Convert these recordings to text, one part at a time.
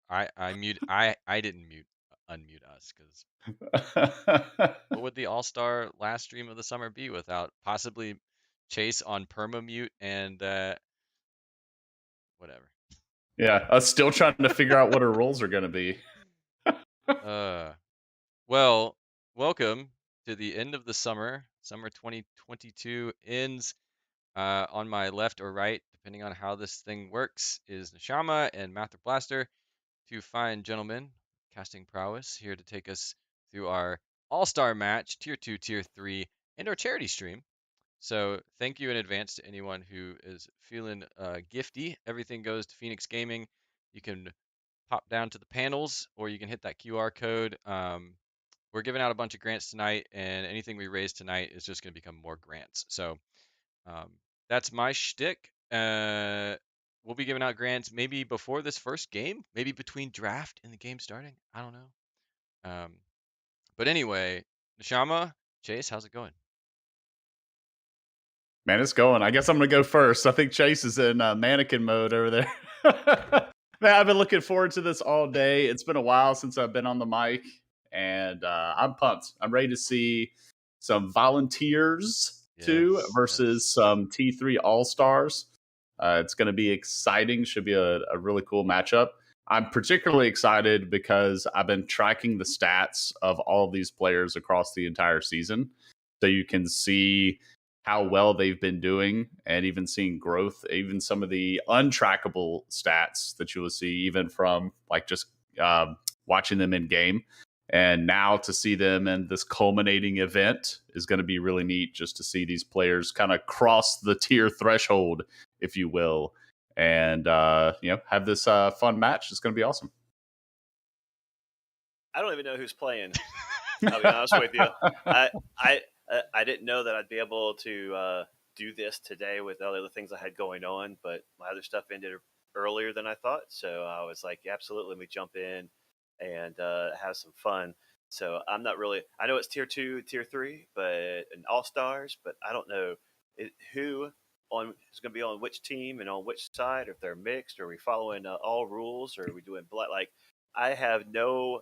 I didn't unmute us because what would the All-Star last stream of the summer be without possibly Chase on perma-mute and whatever. Yeah, us still trying to figure out what our roles are going to be. Uh, well, welcome to the end of the summer. Summer 2022 ends. On my left or right, depending on how this thing works, is Nishama and Mather Blaster, two fine gentlemen, casting prowess, here to take us through our All-Star match, Tier 2, Tier 3, and our charity stream. So thank you in advance to anyone who is feeling gifty. Everything goes to Phoenix Gaming. You can pop down to the panels, or you can hit that QR code. We're giving out a bunch of grants tonight, and anything we raise tonight is just going to become more grants. So um, that's my shtick. We'll be giving out grants maybe before this first game, maybe between draft and the game starting. I don't know. But anyway, Nishama, Chase, how's it going? Man, it's going. I guess I'm going to go first. I think Chase is in mannequin mode over there. Man, I've been looking forward to this all day. It's been a while since I've been on the mic, and I'm pumped. I'm ready to see some volunteers too versus some T3 All Stars. It's going to be exciting. Should be a really cool matchup. I'm particularly excited because I've been tracking the stats of all of these players across the entire season. So you can see how well they've been doing and even seeing growth, even some of the untrackable stats that you will see, even from like just watching them in game. And now to see them in this culminating event is going to be really neat just to see these players kind of cross the tier threshold, if you will, and have this fun match. It's going to be awesome. I don't even know who's playing. I'll be honest with you. I didn't know that I'd be able to do this today with all the other things I had going on, but my other stuff ended earlier than I thought. So I was like, absolutely, let me jump in and have some fun. So I'm not really. I know it's tier 2, tier 3, but an all stars, but I don't know who on is going to be on which team and on which side. Or if they're mixed, or are we following all rules, or are we doing black? Like I have no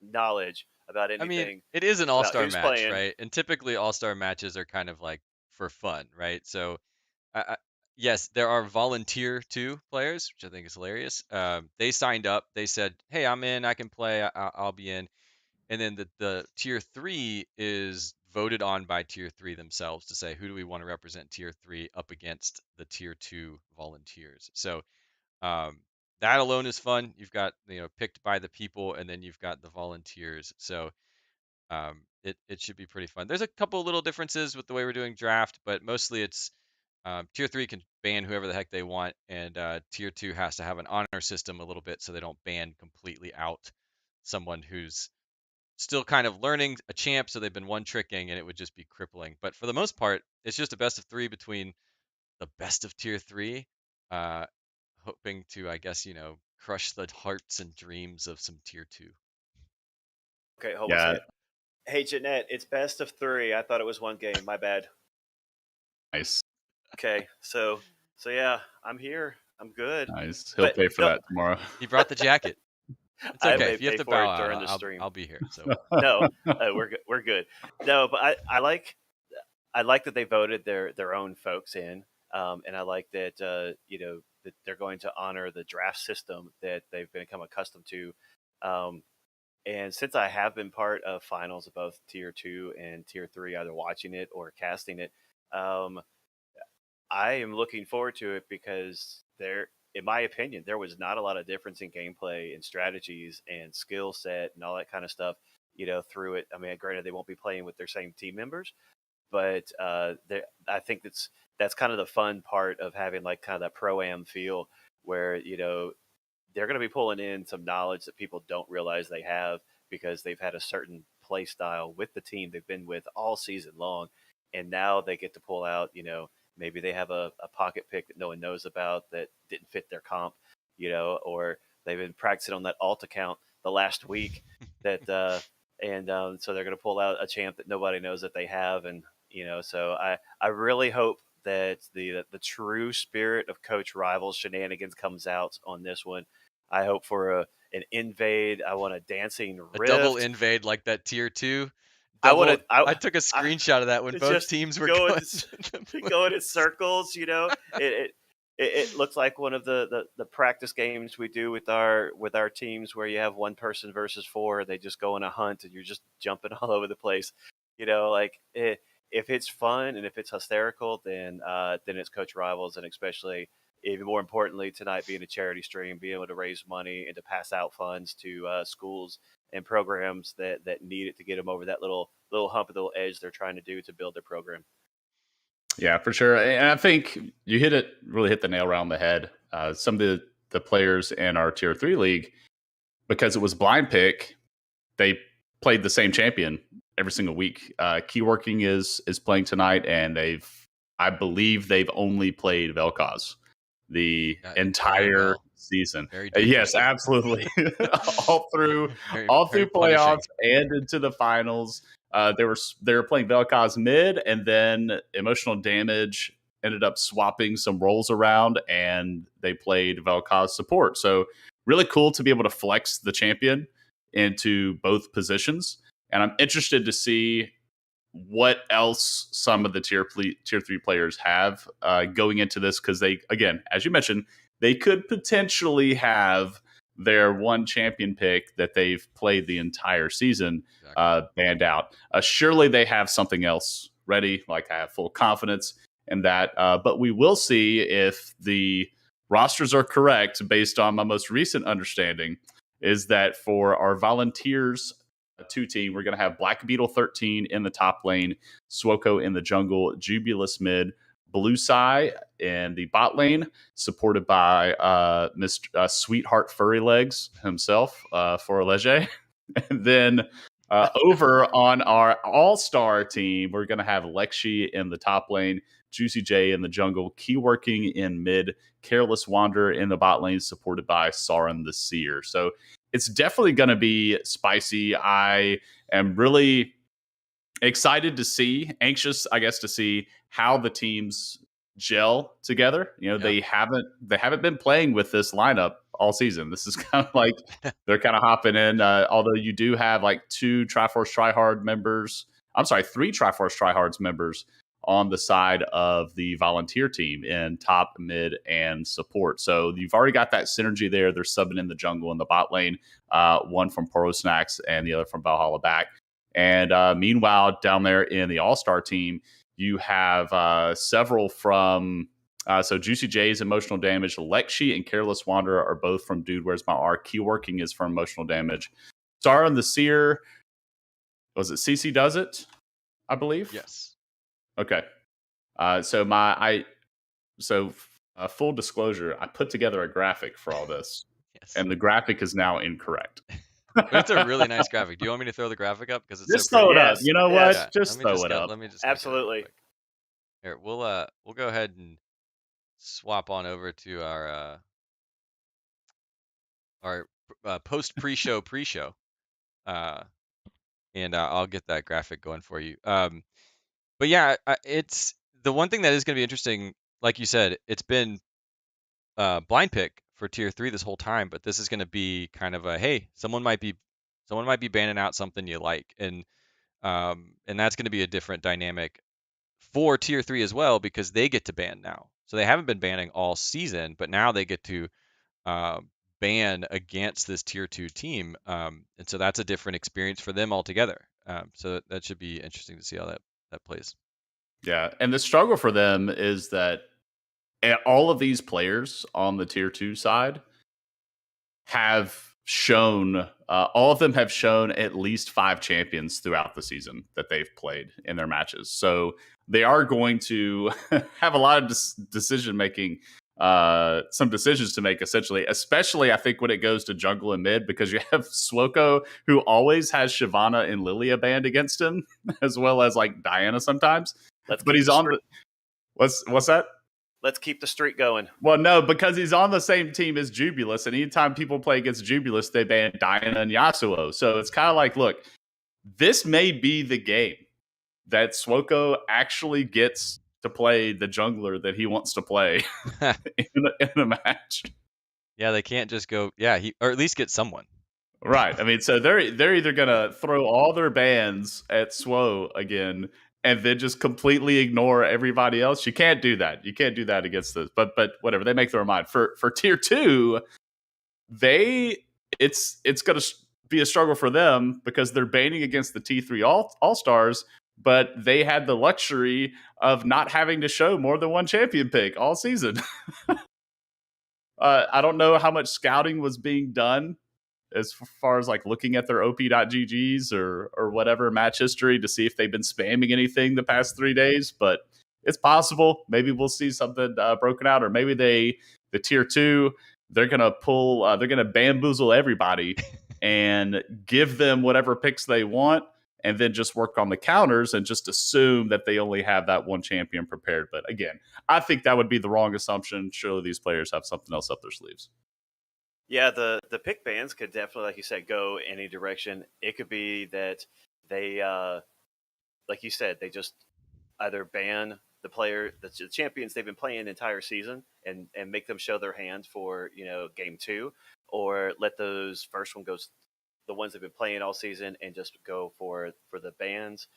knowledge about I mean, anything it is an about all-star who's match, playing. right? And typically all-star matches are kind of like for fun, right? So, yes, there are volunteer two players, which I think is hilarious. They signed up. They said, "Hey, I'm in. I can play. I'll be in." And then the tier 3 is voted on by tier 3 themselves to say who do we want to represent tier 3 up against the tier 2 volunteers. So that alone is fun. You've got picked by the people, and then you've got the volunteers. So it should be pretty fun. There's a couple little differences with the way we're doing draft, but mostly it's tier 3 can ban whoever the heck they want, and tier 2 has to have an honor system a little bit so they don't ban completely out someone who's still kind of learning a champ, so they've been one tricking, and it would just be crippling. But for the most part, it's just a best of 3 between the best of tier 3, uh, hoping to, I guess, crush the hearts and dreams of some tier 2. Okay, hold on a Yeah, second. Hey, Jeanette, it's best of 3. I thought it was one game. My bad. nice. Okay, so yeah, I'm here. I'm good. Nice. He'll But pay for no, that tomorrow. He brought the jacket. It's I okay may if you have pay to for bow it out. during the stream. I'll be here. So No, we're good. We're good. No, but I like that they voted their own folks in, and I like that that they're going to honor the draft system that they've become accustomed to. Um, and since I have been part of finals of both tier 2 and tier 3, either watching it or casting it, um, I am looking forward to it because in my opinion, there was not a lot of difference in gameplay and strategies and skill set and all that kind of stuff. Through it. I mean, granted, they won't be playing with their same team members, but I think that's kind of the fun part of having like kind of that pro am feel where they're going to be pulling in some knowledge that people don't realize they have because they've had a certain play style with the team they've been with all season long, and now they get to pull out. Maybe they have a pocket pick that no one knows about that didn't fit their comp, or they've been practicing on that alt account the last week that and so they're going to pull out a champ that nobody knows that they have, and so I really hope that the true spirit of Coach Rivals shenanigans comes out on this one. I hope for an invade. I want a dancing A double rift. invade like that tier 2. I want Double. to. I took a screenshot of that when both Just teams were go going. going in circles. It looks like one of the practice games we do with our teams where you have one person versus four. They just go on a hunt and you're just jumping all over the place. If it's fun and if it's hysterical, then it's Coach Rivals, and especially even more importantly tonight being a charity stream, being able to raise money and to pass out funds to schools and programs that need it to get them over that little hump, little edge they're trying to do to build their program. Yeah, for sure. And I think you really hit the nail right on the head. Some of the players in our Tier 3 league, because it was blind pick, they played the same champion every single week. Keyworking is playing tonight, and I believe they've only played Vel'Koz the entire season. Yes, absolutely. all through playoffs and into the finals. They were playing Vel'Koz mid, and then Emotional Damage ended up swapping some roles around, and they played Vel'Koz support. So really cool to be able to flex the champion into both positions. And I'm interested to see what else some of the tier 3 players have going into this, because they, again, as you mentioned, they could potentially have their one champion pick that they've played the entire season banned out. Surely they have something else ready. Like, I have full confidence in that. But we will see if the rosters are correct based on my most recent understanding, is that for our Volunteers 2 team, we're going to have Black Beetle 13 in the top lane, Swoko in the jungle, Jubulus mid, Blue Sai in the bot lane, supported by Mr. Sweetheart Furry Legs himself for Leger. And then over on our all-star team, we're going to have Lexi in the top lane, Juicy J in the jungle, Keyworking in mid, Careless Wanderer in the bot lane, supported by Sauron the Seer. So it's definitely going to be spicy. I am really excited to see, anxious, I guess, to see how the teams gel together. They haven't been playing with this lineup all season. This is kind of like they're kind of hopping in. Although you do have like 2 Triforce Tryhard members. I'm sorry, 3 Triforce Tryhards members on the side of the Volunteer team in top, mid, and support. So you've already got that synergy there. They're subbing in the jungle and the bot lane, one from Poro Snacks and the other from Valhalla Back. And meanwhile, down there in the All-Star team, you have several from so Juicy J's Emotional Damage, Lexi and Careless Wanderer are both from Dude Where's My R. Keyworking is from Emotional Damage. Sauron the Seer, was it CC Does It, I believe? Yes. Okay. Full disclosure, I put together a graphic for all this. Yes. And the graphic is now incorrect. It's a really nice graphic. Do you want me to throw the graphic up? Because it's just so throw it pretty. up. You know what? Yeah, just throw it up. Let me just absolutely. Here, we'll go ahead and swap on over to our post pre-show and I'll get that graphic going for you. But yeah, it's the one thing that is going to be interesting. Like you said, it's been blind pick for tier 3 this whole time, but this is going to be kind of a, hey, someone might be banning out something you like, and that's going to be a different dynamic for tier 3 as well, because they get to ban now. So they haven't been banning all season, but now they get to ban against this tier 2 team, and so that's a different experience for them altogether. So that should be interesting to see how that plays. Yeah, and the struggle for them is that all of these players on the tier 2 side have shown, all of them have shown at least 5 champions throughout the season that they've played in their matches. So they are going to have a lot of decision making, some decisions to make, essentially, especially I think when it goes to jungle and mid, because you have Swoko, who always has Shyvana and Lilia banned against him, as well as like Diana sometimes. But he's on the what's that? Let's keep the streak going. Well, no, because he's on the same team as Jubulus, and anytime people play against Jubulus, they ban Diana and Yasuo. So it's kind of like, look, this may be the game that Swoko actually gets to play the jungler that he wants to play in a match. Yeah, they can't just go. Yeah, or at least get someone. Right. I mean, so they're either gonna throw all their bans at SWO again and then just completely ignore everybody else. You can't do that. You can't do that against this. But whatever. They make their mind. For tier 2, it's gonna be a struggle for them because they're banning against the T3 all stars, but they had the luxury of not having to show more than one champion pick all season. I don't know how much scouting was being done as far as like looking at their op.ggs or whatever match history to see if they've been spamming anything the past 3 days, but it's possible. Maybe we'll see something broken out, or maybe the tier 2, they're gonna bamboozle everybody and give them whatever picks they want, and then just work on the counters and just assume that they only have that one champion prepared. But again, I think that would be the wrong assumption. Surely these players have something else up their sleeves. Yeah, the pick bans could definitely, like you said, go any direction. It could be that they, like you said, they just either ban the champions they've been playing the entire season and make them show their hand for game 2, or let those first one goes, the ones they've been playing all season, and just go for the bans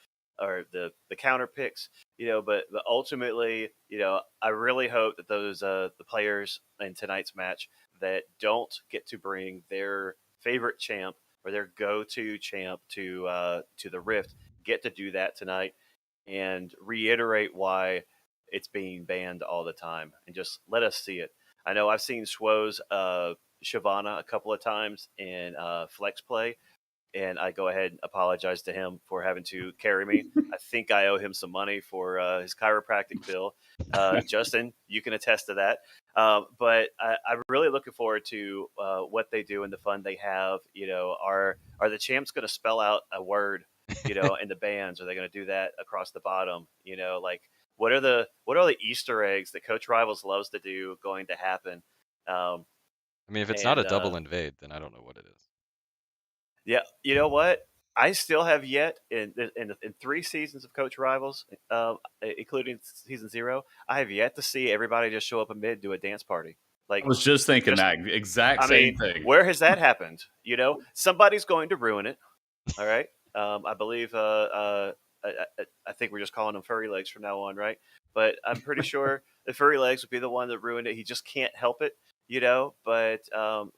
or the counter picks. But ultimately, I really hope that those the players in tonight's match that don't get to bring their favorite champ or their go-to champ to the Rift get to do that tonight, and reiterate why it's being banned all the time, and just let us see it. I know I've seen SWO's Shyvana a couple of times in flex play, and I go ahead and apologize to him for having to carry me. I think I owe him some money for his chiropractic bill. Justin, you can attest to that. But I'm really looking forward to what they do and the fun they have. Are the champs going to spell out a word, in the bans? Are they going to do that across the bottom? Like what are the Easter eggs that Coach Rivals loves to do going to happen? I mean, if it's not a double invade, then I don't know what it is. Yeah, you know what? I still have yet in 3 seasons of Coach Rivals, including season 0, I have yet to see everybody just show up in mid, do a dance party. Like, I was just thinking that exact same thing. Where has that happened? Somebody's going to ruin it. All right. I believe. I think we're just calling him Furry Legs from now on, right? But I'm pretty sure the Furry Legs would be the one that ruined it. He just can't help it. But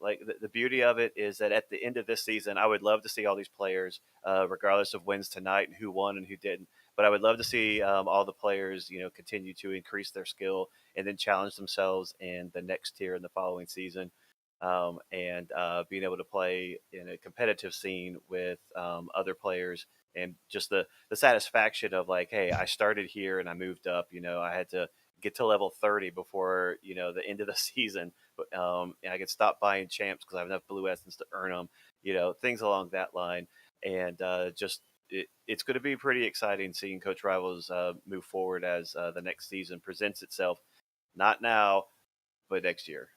like the beauty of it is that at the end of this season, I would love to see all these players, regardless of wins tonight and who won and who didn't. But I would love to see all the players, continue to increase their skill and then challenge themselves in the next tier in the following season, and being able to play in a competitive scene with other players, and just the satisfaction of like, hey, I started here and I moved up. I had to get to level 30 before the end of the season, but I can stop buying champs because I have enough blue essence to earn them. Things along that line, and it's going to be pretty exciting seeing Coach Rivals move forward as the next season presents itself. Not now, but next year.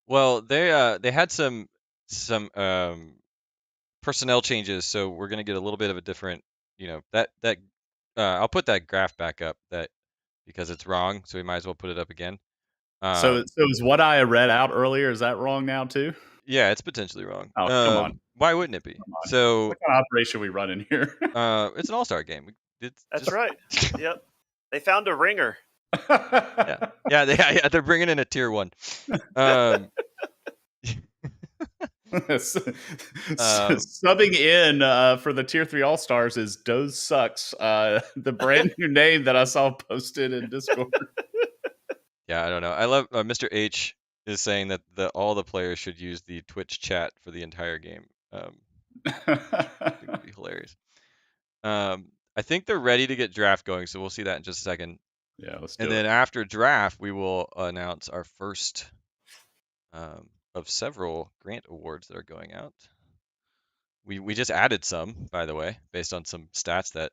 Well, they had some personnel changes, so we're gonna get a little bit of a different, that I'll put that graph back up because it's wrong, so we might as well put it up again. So is what I read out earlier, is that wrong now too? Yeah, it's potentially wrong. Oh, come on. Why wouldn't it be? So what kind of operation we run in here? It's an all-star game. That's right. Yep. They found a ringer. Yeah, they're bringing in a tier 1. Subbing in for the tier 3 all stars is Doze Sucks, the brand new name that I saw posted in Discord. Yeah, I don't know. I love Mr. H is saying that all the players should use the Twitch chat for the entire game. It would be hilarious. I think they're ready to get draft going, so we'll see that in just a second. Yeah, let's do it. And then after draft, we will announce our first of several grant awards that are going out. We just added some, by the way, based on some stats that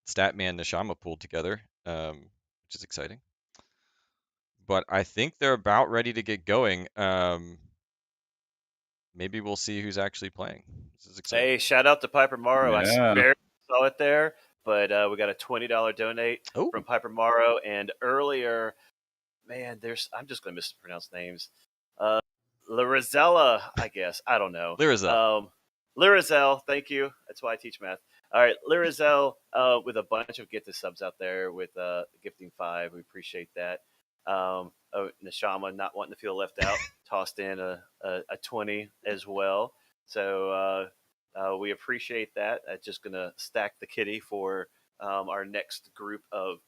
Statman Nishama pulled together, which is exciting. But I think they're about ready to get going. Maybe we'll see who's actually playing. This is exciting. Hey, shout out to Piper Morrow. Yeah. I barely saw it there, but we got a $20 donate from Piper Morrow. And earlier, man, I'm just going to mispronounce names. Larizella, I guess. I don't know. Lyrizel. Lirizel, thank you. That's why I teach math. All right, Lirizel, with a bunch of Get the subs out there with Gifting 5. We appreciate that. Neshama not wanting to feel left out, tossed in a 20 as well. So we appreciate that. Just going to stack the kitty for our next group of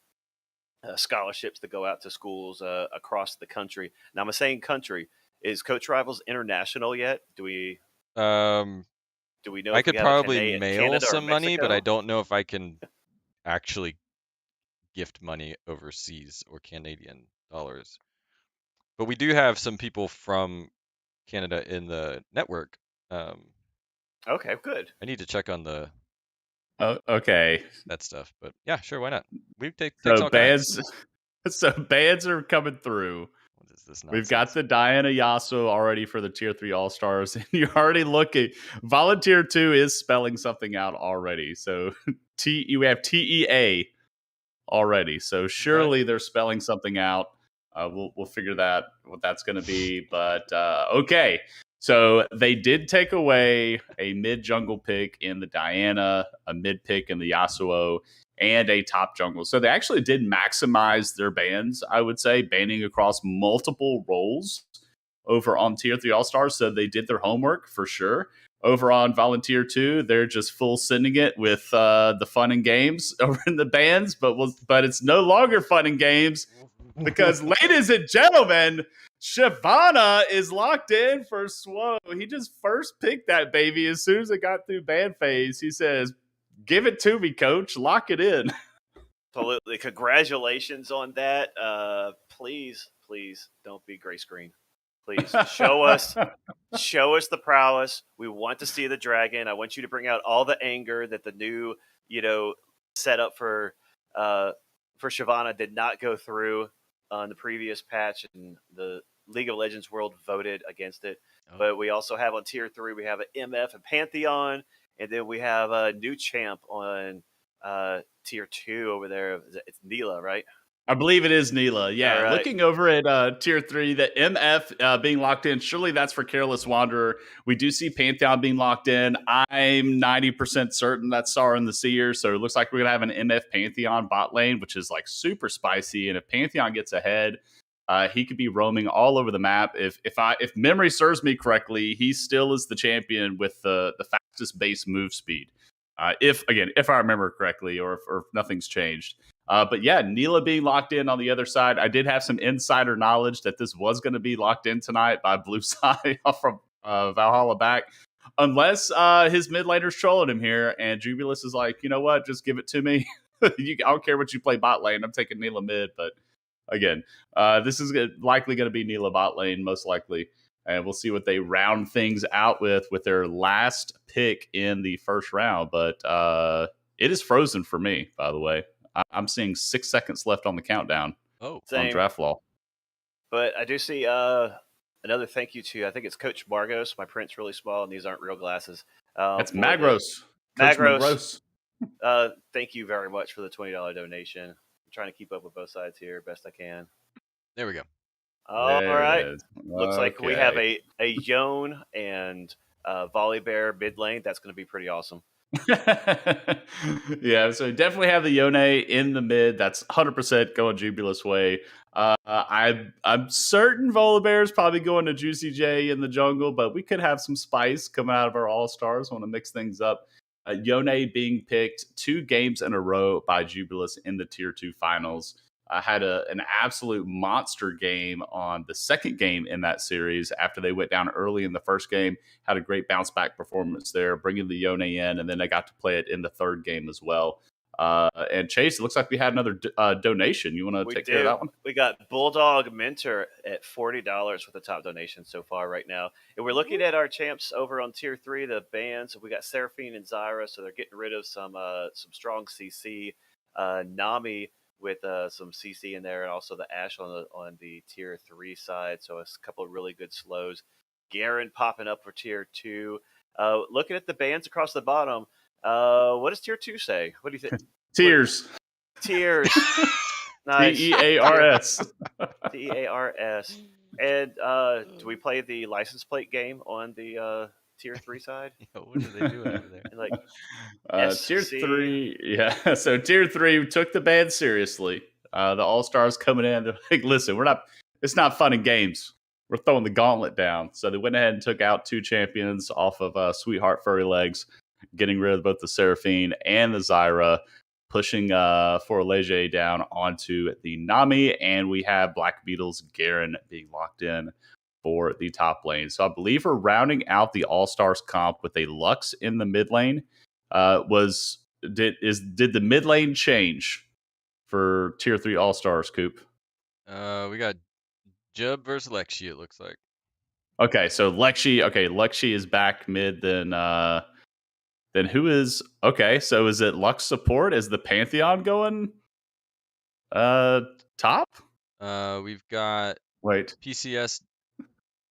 scholarships to go out to schools across the country. Now, I'm saying country. Is Coach Rivals international yet? Do we Um, know I if we could have a probably mail Canada or some money, but I Mexico? don't know if I can actually gift money overseas or Canadian dollars. But we do have some people from Canada in the network. Okay, good. I need to check on Oh, okay. that stuff, but yeah, sure, why not? We takes So all kinds. bands are coming through. What is this We've nonsense? got the Diana Yasuo already for the Tier 3 All-Stars, and you're already looking. Volunteer 2 is spelling something out already. So we have TEA already. So surely they're spelling something out. We'll figure that what that's going to be. But okay. So they did take away a mid jungle pick in the Diana, a mid pick in the Yasuo, and a top jungle. So they actually did maximize their bans, I would say, banning across multiple roles over on Tier 3 All Stars. So they did their homework for sure. Over on Volunteer 2, they're just full sending it with the fun and games over in the bans, but it's no longer fun and games because, ladies and gentlemen, Shyvana is locked in for Swo. He just first picked that baby as soon as it got through ban phase. He says, "Give it to me, coach. Lock it in." Absolutely. Congratulations on that. Please don't be gray screen. Please show us the prowess. We want to see the dragon. I want you to bring out all the anger that the new, setup for Shyvana did not go through on the previous patch, and the League of Legends world voted against it. Oh. But we also have on Tier 3, we have an MF and Pantheon, and then we have a new champ on Tier 2 over there. It's Neela, right? I believe it is Neela. Yeah, Right. Looking over at Tier 3, the MF being locked in, surely that's for Careless Wanderer. We do see Pantheon being locked in. I'm 90% certain that's Sar and the Seer, so it looks like we're going to have an MF Pantheon bot lane, which is like super spicy, and if Pantheon gets ahead, he could be roaming all over the map. If memory serves me correctly, he still is the champion with the fastest base move speed. If I remember correctly, or if nothing's changed. But yeah, Neela being locked in on the other side. I did have some insider knowledge that this was going to be locked in tonight by Blue Side from Valhalla back. Unless his mid laner's trolling him here, and Jubilus is like, you know what, just give it to me. I don't care what you play bot lane. I'm taking Neela mid. But again, this is likely going to be Neela bot lane, most likely. And we'll see what they round things out with their last pick in the first round. But it is frozen for me, by the way. I'm seeing 6 seconds left on the countdown on Draft Law. But I do see another thank you to, I think it's Coach Margos. My print's really small, and these aren't real glasses. That's Magros. Magros. Thank you very much for the $20 donation. I'm trying to keep up with both sides here best I can. There we go. All right. Looks like we have a Yone and Volibear mid lane. That's going to be pretty awesome. Yeah, so definitely have the Yone in the mid. That's 100% going Jubilus way. I'm certain Volibear is probably going to Juicy J in the jungle, but we could have some spice coming out of our All-Stars. Want to mix things up. Yone being picked 2 games in a row by Jubilus in the Tier 2 finals. Had an absolute monster game on the second game in that series after they went down early in the first game. Had a great bounce back performance there, bringing the Yone in, and then they got to play it in the third game as well. And Chase, it looks like we had another donation. You want to take care of that one? We got Bulldog Mentor at $40 for the top donation so far right now. And we're looking at our champs over on Tier 3, the bands. We got Seraphine and Zyra, so they're getting rid of some strong CC. Nami with some CC in there, and also the Ashe on the Tier 3 side. So a couple of really good slows. Garen popping up for Tier 2. Looking at the bands across the bottom, what does Tier 2 say? What do you think? Tears. Nice. TEARS. TEARS. And do we play the license plate game on the tier 3 side? Yo, what are they doing over there? And like Tier SC. 3, yeah. So Tier 3 took the ban seriously. The All Stars coming in, they're like, listen, it's not fun and games. We're throwing the gauntlet down. So they went ahead and took out 2 champions off of Sweetheart Furry Legs, getting rid of both the Seraphine and the Zyra, pushing Forlege down onto the Nami, and we have Black Beetle's Garen being locked in for the top lane. So I believe we're rounding out the All Stars comp with a Lux in the mid lane. Did the mid lane change for Tier 3 All Stars, Coop? We got Jub versus Lexi, it looks like. Okay, so Lexi is back mid, then who is okay, so is it Lux support? Is the Pantheon going top? We've got Wait. PCS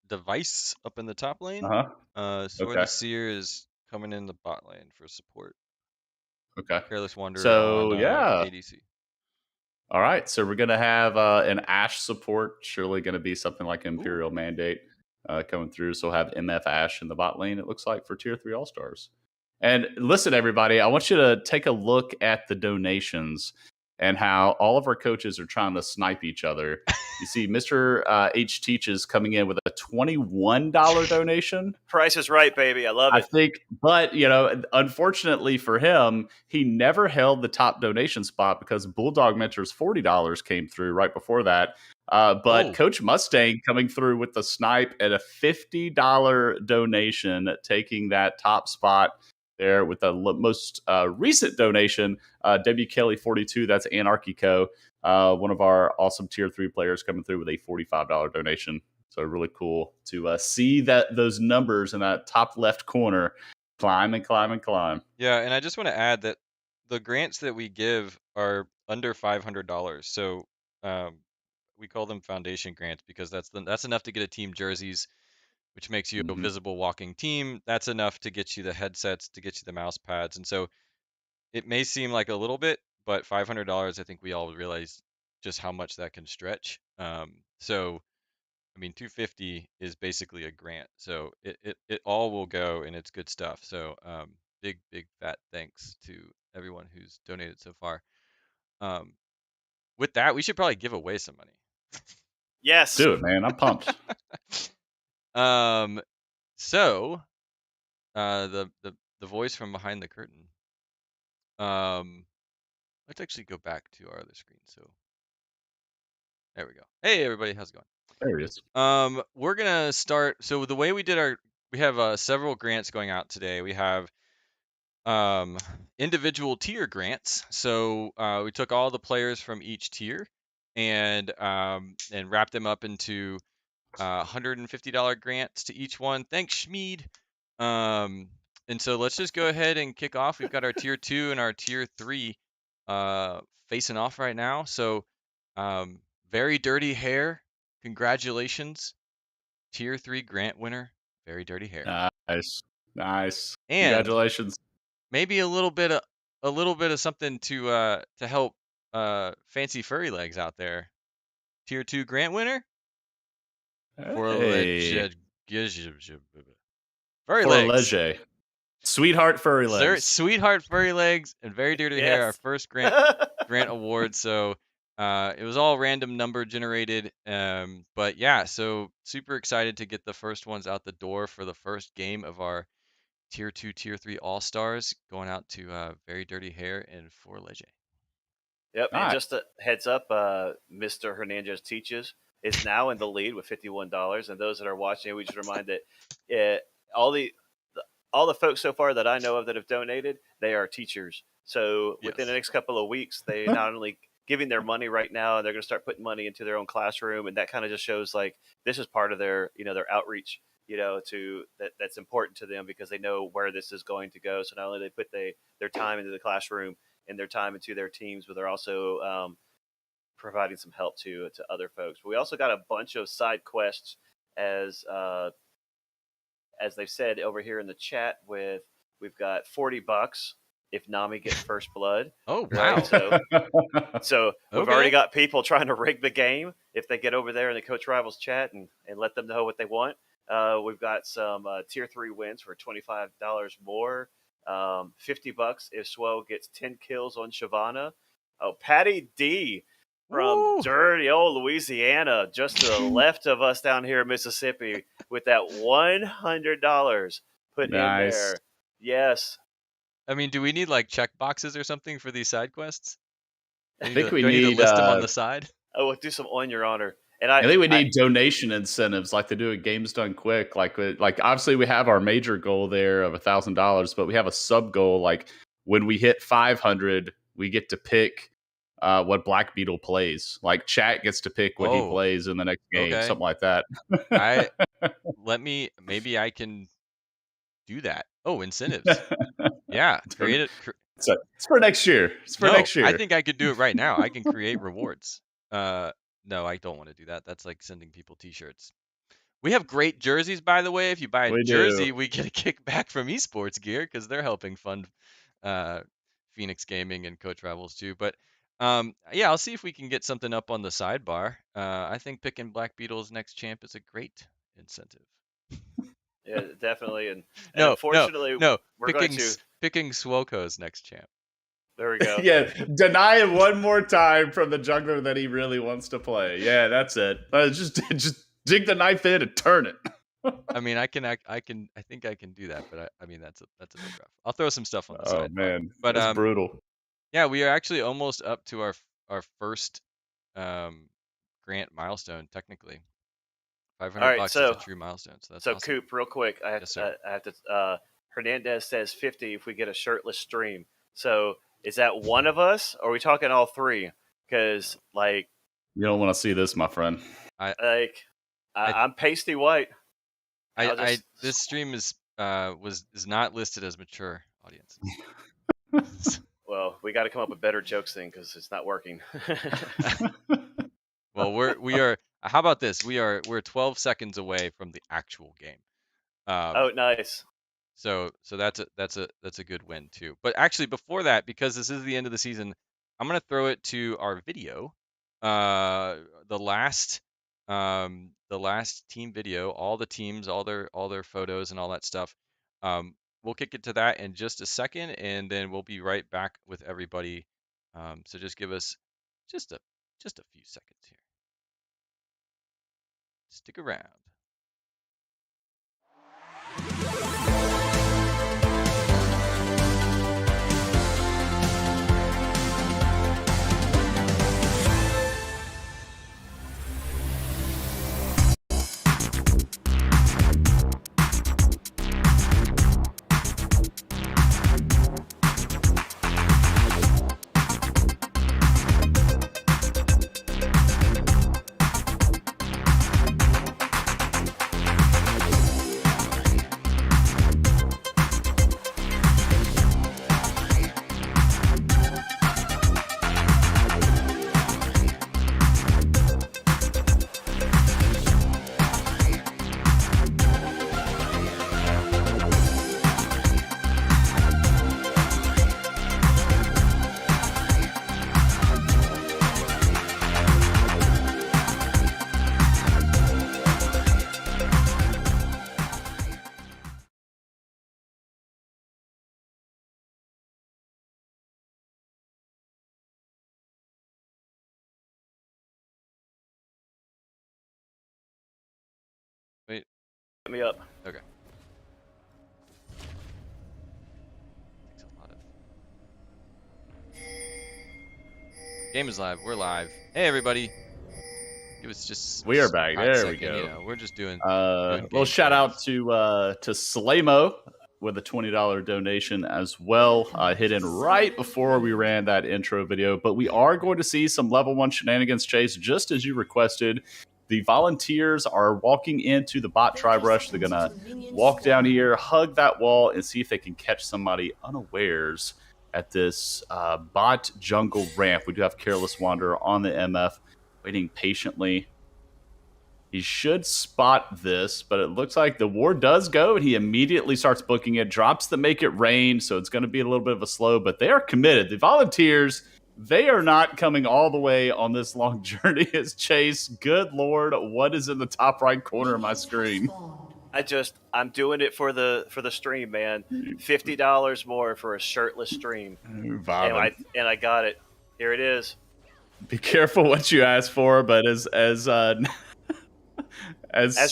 Device up in the top lane. Sword Okay. the Seer is coming in the bot lane for support. Okay. Careless Wonder So on yeah. ADC. All right, so we're gonna have an Ashe support. Surely gonna be something like Imperial Mandate coming through. So we'll have MF Ashe in the bot lane. It looks like for Tier 3 All Stars. And listen, everybody, I want you to take a look at the donations and how all of our coaches are trying to snipe each other. You see, Mr. H Teaches coming in with a $21 donation. Price is right, baby. I love it. I think, but unfortunately for him, he never held the top donation spot because Bulldog Mentor's $40 came through right before that. But Coach Mustang coming through with the snipe at a $50 donation, taking that top spot there with the most recent donation. W. Kelly 42, that's Anarchico, one of our awesome Tier 3 players coming through with a $45 donation. So really cool to see that those numbers in that top left corner climb and climb and climb. Yeah, and I just want to add that the grants that we give are under $500. So we call them foundation grants because that's enough to get a team jerseys, which makes you a visible walking team. That's enough to get you the headsets, to get you the mouse pads. And so it may seem like a little bit, but $500, I think we all realize just how much that can stretch. So I mean, 250 is basically a grant, so it all will go, and it's good stuff. So big fat thanks to everyone who's donated so far. With that, we should probably give away some money. Yes, do it, man. I'm pumped. So the voice from behind the curtain. Let's actually go back to our other screen. So there we go. Hey everybody, how's it going? There it is. We're gonna start. So the way we did we have several grants going out today. We have individual tier grants. So we took all the players from each tier and wrapped them up into $150 grants to each one. Thanks, Schmeed. And so let's just go ahead and kick off. We've got our tier 2 and our tier 3 facing off right now. So Very Dirty Hair. Congratulations, tier 3 grant winner, Very Dirty Hair. Nice. And congratulations. Maybe a little bit of something to help Fancy Furry Legs out there. Tier 2 grant winner for Furry Legs. Sweetheart Furry Legs. Sweetheart Furry Legs and Very Dirty Hair, our first grant award. So it was all random number generated. But yeah, so super excited to get the first ones out the door for the first game of our tier 2, tier 3 all-stars, going out to Very Dirty Hair and Forlege. Yep, and just a heads up, Mr. Hernandez Teaches is now in the lead with $51. And those that are watching, we just remind that all the folks so far that I know of that have donated, they are teachers. So within the next couple of weeks, they not only giving their money right now, and they're going to start putting money into their own classroom, and that kind of just shows like this is part of their their outreach, to that's important to them because they know where this is going to go. So not only they put their time into the classroom and their time into their teams, but they're also providing some help to other folks. But we also got a bunch of side quests as they've said over here in the chat. We've got $40 if Nami gets first blood. Oh, Right. wow. So we've Okay. already got people trying to rig the game. If they get over there in the Coach Rivals chat and let them know what they want, we've got some tier 3 wins for $25 more. $50 if Swell gets 10 kills on Shyvana. Oh, Patty D from Woo. dirty old Louisiana, just to the left of us down here in Mississippi, with that $100 put in Nice. there. Yes. I mean, do we need like check boxes or something for these side quests? I think we do I need to need. list them on the side? Oh, we'll do some on your honor. And I think we need donation incentives like they do at Games Done Quick. Like obviously we have our major goal there of $1,000, but we have a sub goal. Like when we hit 500, we get to pick what Black Beetle plays. Like chat gets to pick what he Whoa. plays in the next game, Okay. something like that. Maybe I can do that. Oh, incentives. Yeah, create it. So it's for next year. It's for next year. I think I could do it right now. I can create rewards. No, I don't want to do that. That's like sending people t-shirts. We have great jerseys, by the way. If you buy a jersey, we get a kickback from Esports Gear because they're helping fund Phoenix Gaming and Coach Rivals too. But yeah, I'll see if we can get something up on the sidebar. I think picking Black Beetle's next champ is a great incentive. Yeah, definitely. And no, unfortunately, no, we're picking Swoko's next champ. There we go. Yeah, deny him one more time from the jungler that he really wants to play. Yeah, that's it. Just dig the knife in and turn it. I mean, I think I can do that, but I mean that's a bit rough. I'll throw some stuff on the side. Oh man, but that's brutal. Yeah, we are actually almost up to our first grant milestone technically. $500 is a true milestone. So that's awesome. Coop, real quick, I have to. Hernandez says 50 if we get a shirtless stream. So is that one of us, or are we talking all three? Because like you don't want to see this, my friend. I'm pasty white. This stream is not listed as mature audience. Well, we got to come up with better jokes then because it's not working. Well, we are. How about this? We're 12 seconds away from the actual game. Oh, nice. So that's a good win too. But actually, before that, because this is the end of the season, I'm gonna throw it to our video. The last team video, all the teams, all their photos and all that stuff. We'll kick it to that in just a second, and then we'll be right back with everybody. So just give us just a few seconds here. Stick around. Wait. Get me up. Okay. Takes a lot of. Game is live. We're live. Hey everybody. It was just. We are back. There we go. You know, we're just doing. Little shout out to Slaymo with a $20 donation as well. Hit in right before we ran that intro video, but we are going to see some level 1 shenanigans, Chase, just as you requested. The volunteers are walking into the bot tribe rush. They're going to walk down here, hug that wall, and see if they can catch somebody unawares at this bot jungle ramp. We do have Careless Wanderer on the MF, waiting patiently. He should spot this, but it looks like the ward does go, and he immediately starts booking it, drops the Make It Rain, so it's going to be a little bit of a slow, but they are committed. The Volunteers, they are not coming all the way on this long journey as Chase. Good Lord, what is in the top right corner of my screen? I'm doing it for the stream, man. $50 more for a shirtless stream. And I got it. Here it is. Be careful what you ask for, but as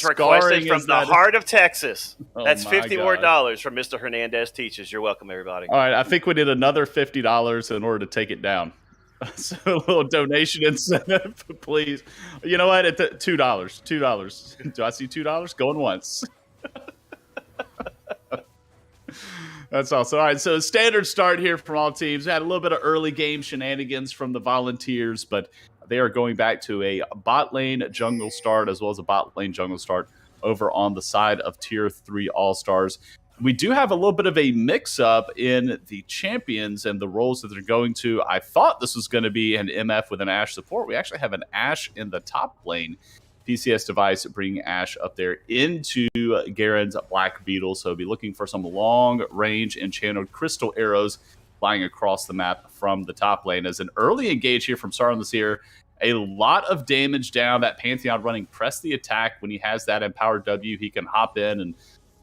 requested from the heart of Texas. Oh, that's $50 more from Mr. Hernandez Teaches. You're welcome, everybody. All right, I think we need another $50 in order to take it down. So a little donation incentive, please. You know what? It's $2. $2. Do I see $2 going once? That's awesome. All right, so standard start here from all teams. We had a little bit of early game shenanigans from the Volunteers, but they are going back to a bot lane jungle start as well as a bot lane jungle start over on the side of Tier 3 All-Stars. We do have a little bit of a mix-up in the champions and the roles that they're going to. I thought this was going to be an MF with an Ashe support. We actually have an Ashe in the top lane. PCS Device bringing Ashe up there into Garen's Black Beetle. So be looking for some long-range enchanted crystal arrows flying across the map from the top lane. As an early engage here from Sauron the Seer, a lot of damage down. That Pantheon running press the attack. When he has that empowered W, he can hop in and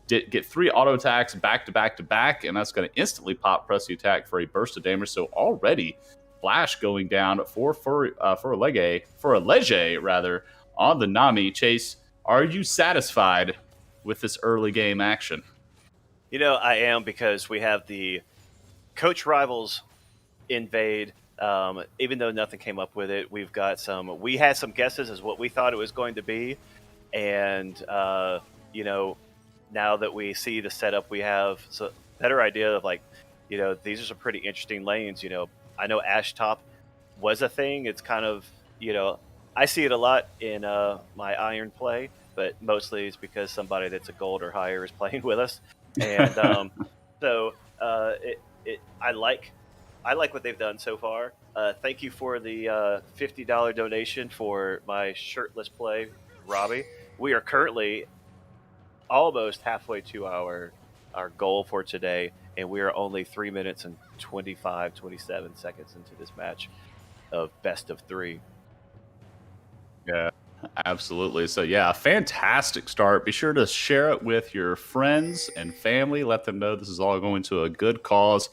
get 3 auto attacks back to back to back, and that's going to instantly pop press the attack for a burst of damage. So already Flash going down for a Lege rather on the Nami. Chase, are you satisfied with this early game action? You know, I am, because we have the coach rivals invade. Even though nothing came up with it, we had some guesses as what we thought it was going to be, and you know, now that we see the setup, we have a better idea of, like, you know, these are some pretty interesting lanes. You know, I know Ashe top was a thing. It's kind of, you know, I see it a lot in my Iron play, but mostly it's because somebody that's a gold or higher is playing with us, and so I like what they've done so far. Thank you for the $50 donation for my shirtless play, Robbie. We are currently almost halfway to our goal for today, and we are only 3 minutes and 27 seconds into this match of best of 3. Yeah, absolutely. So yeah, a fantastic start. Be sure to share it with your friends and family. Let them know this is all going to a good cause.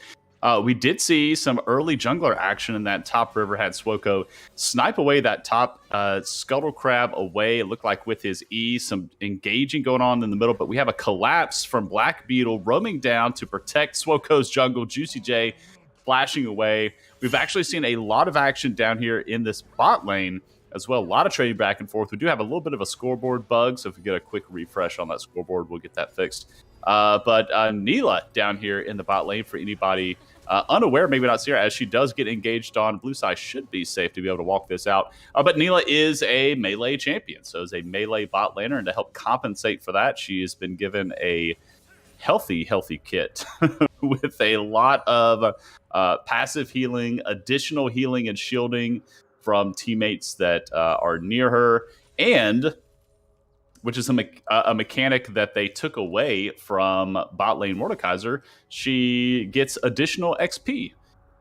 We did see some early jungler action in that top river. Had Swoko snipe away that top Scuttle Crab away. It looked like with his E, some engaging going on in the middle, but we have a collapse from Black Beetle roaming down to protect Swoko's jungle. Juicy J flashing away. We've actually seen a lot of action down here in this bot lane as well. A lot of trading back and forth. We do have a little bit of a scoreboard bug, so if we get a quick refresh on that scoreboard, we'll get that fixed. But Neela down here in the bot lane, for anybody unaware, maybe not see her, as she does get engaged on blue side, should be safe to be able to walk this out. But Neela is a melee champion, so is a melee bot laner, and to help compensate for that, she has been given a healthy kit with a lot of passive healing, additional healing and shielding from teammates that are near her, and which is a mechanic that they took away from bot lane Mordekaiser. She gets additional XP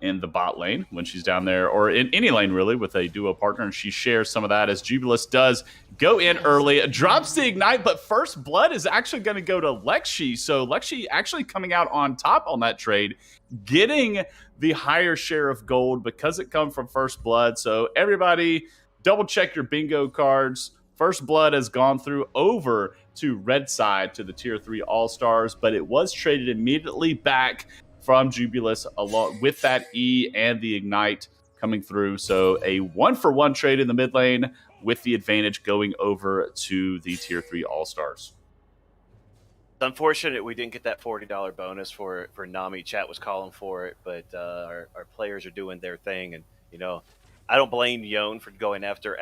in the bot lane when she's down there, or in any lane really, with a duo partner, and she shares some of that as Jubilus does go in early, drops the Ignite, but first blood is actually going to go to Lexi. So Lexi actually coming out on top on that trade, getting the higher share of gold because it comes from first blood. So everybody double check your bingo cards. First blood has gone through over to red side to the tier 3 All-Stars, but it was traded immediately back from Jubilus along with that E and the Ignite coming through. So a 1-for-1 trade in the mid lane with the advantage going over to the tier 3 All-Stars. It's unfortunate we didn't get that $40 bonus for Nami. Chat was calling for it, but our players are doing their thing, and you know, I don't blame Yone for going after